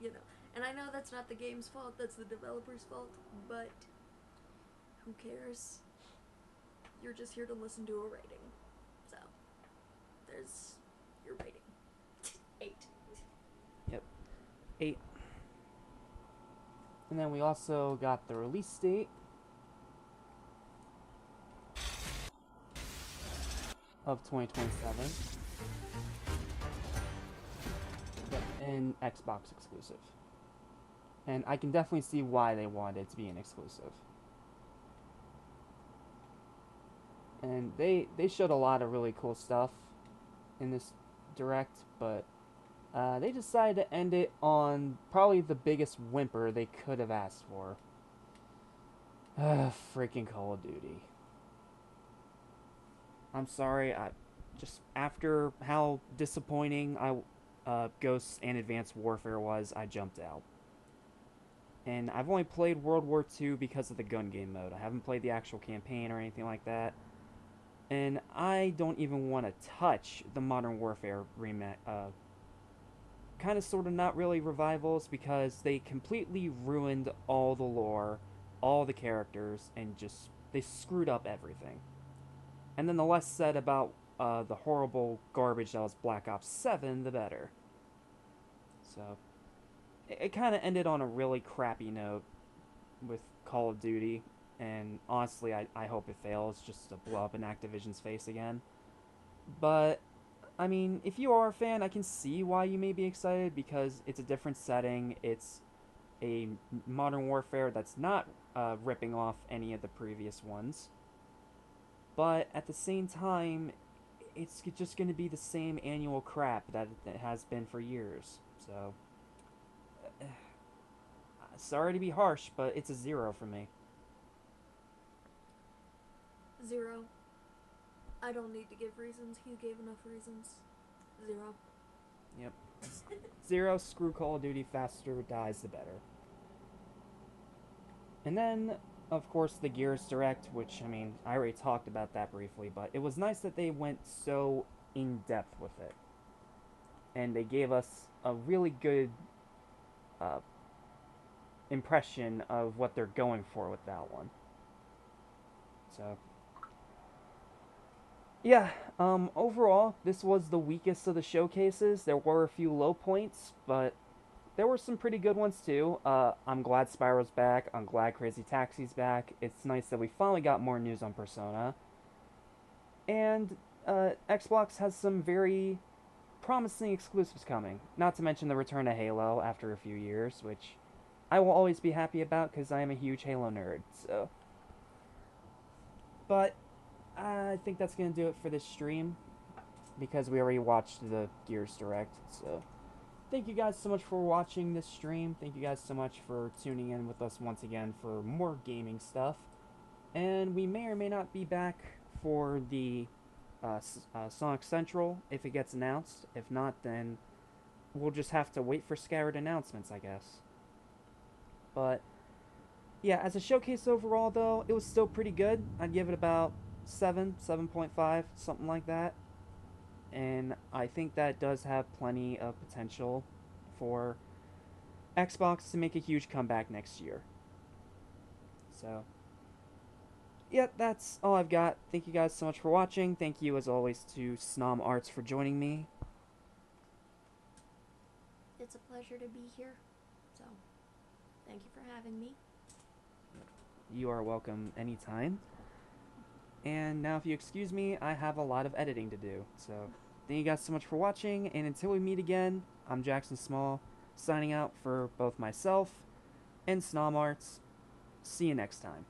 you know. And I know that's not the game's fault, that's the developer's fault, but who cares? You're just here to listen to a rating. So, there's your rating. 8. Yep. 8. And then we also got the release date of 2027. Yep, and Xbox exclusive. And I can definitely see why they wanted it to be an exclusive. And they showed a lot of really cool stuff in this direct, but they decided to end it on probably the biggest whimper they could have asked for. Freaking Call of Duty. I'm sorry, just after how disappointing Ghosts and Advanced Warfare was, I jumped out. And I've only played World War II because of the gun game mode. I haven't played the actual campaign or anything like that. And I don't even want to touch the Modern Warfare remake, kind of sort of not really revivals, because they completely ruined all the lore, all the characters, and just, they screwed up everything. And then the less said about the horrible garbage that was Black Ops 7, the better. So, it kind of ended on a really crappy note with Call of Duty. and honestly, I hope it fails just to blow up in Activision's face again. But, I mean, if you are a fan, I can see why you may be excited, because it's a different setting, it's a Modern Warfare that's not ripping off any of the previous ones. But at the same time, it's just going to be the same annual crap that it has been for years. So, sorry to be harsh, but it's a 0 for me. 0. I don't need to give reasons. He gave enough reasons. 0. Yep. 0, screw Call of Duty, faster dies the better. And then, of course, the Gears Direct, which, I mean, I already talked about that briefly, but it was nice that they went so in-depth with it. And they gave us a really good impression of what they're going for with that one. So, yeah, overall, this was the weakest of the showcases. There were a few low points, but there were some pretty good ones too. I'm glad Spyro's back. I'm glad Crazy Taxi's back. It's nice that we finally got more news on Persona. And Xbox has some very promising exclusives coming. Not to mention the return of Halo after a few years, which I will always be happy about because I am a huge Halo nerd. So, but I think that's going to do it for this stream, because we already watched the Gears Direct. So, thank you guys so much for watching this stream. Thank you guys so much for tuning in with us once again for more gaming stuff. And we may or may not be back for the Sonic Central if it gets announced. If not, then we'll just have to wait for scattered announcements, I guess. But yeah, as a showcase overall, though, it was still pretty good. I'd give it about 7, 7.5, something like that. And I think that does have plenty of potential for Xbox to make a huge comeback next year. So, yeah, that's all I've got. Thank you guys so much for watching. Thank you, as always, to SnomArts for joining me. It's a pleasure to be here. So, thank you for having me. You are welcome anytime. And now, if you excuse me, I have a lot of editing to do. So, thank you guys so much for watching, and until we meet again, I'm Jackson Small, signing out for both myself and SnomArts. See you next time.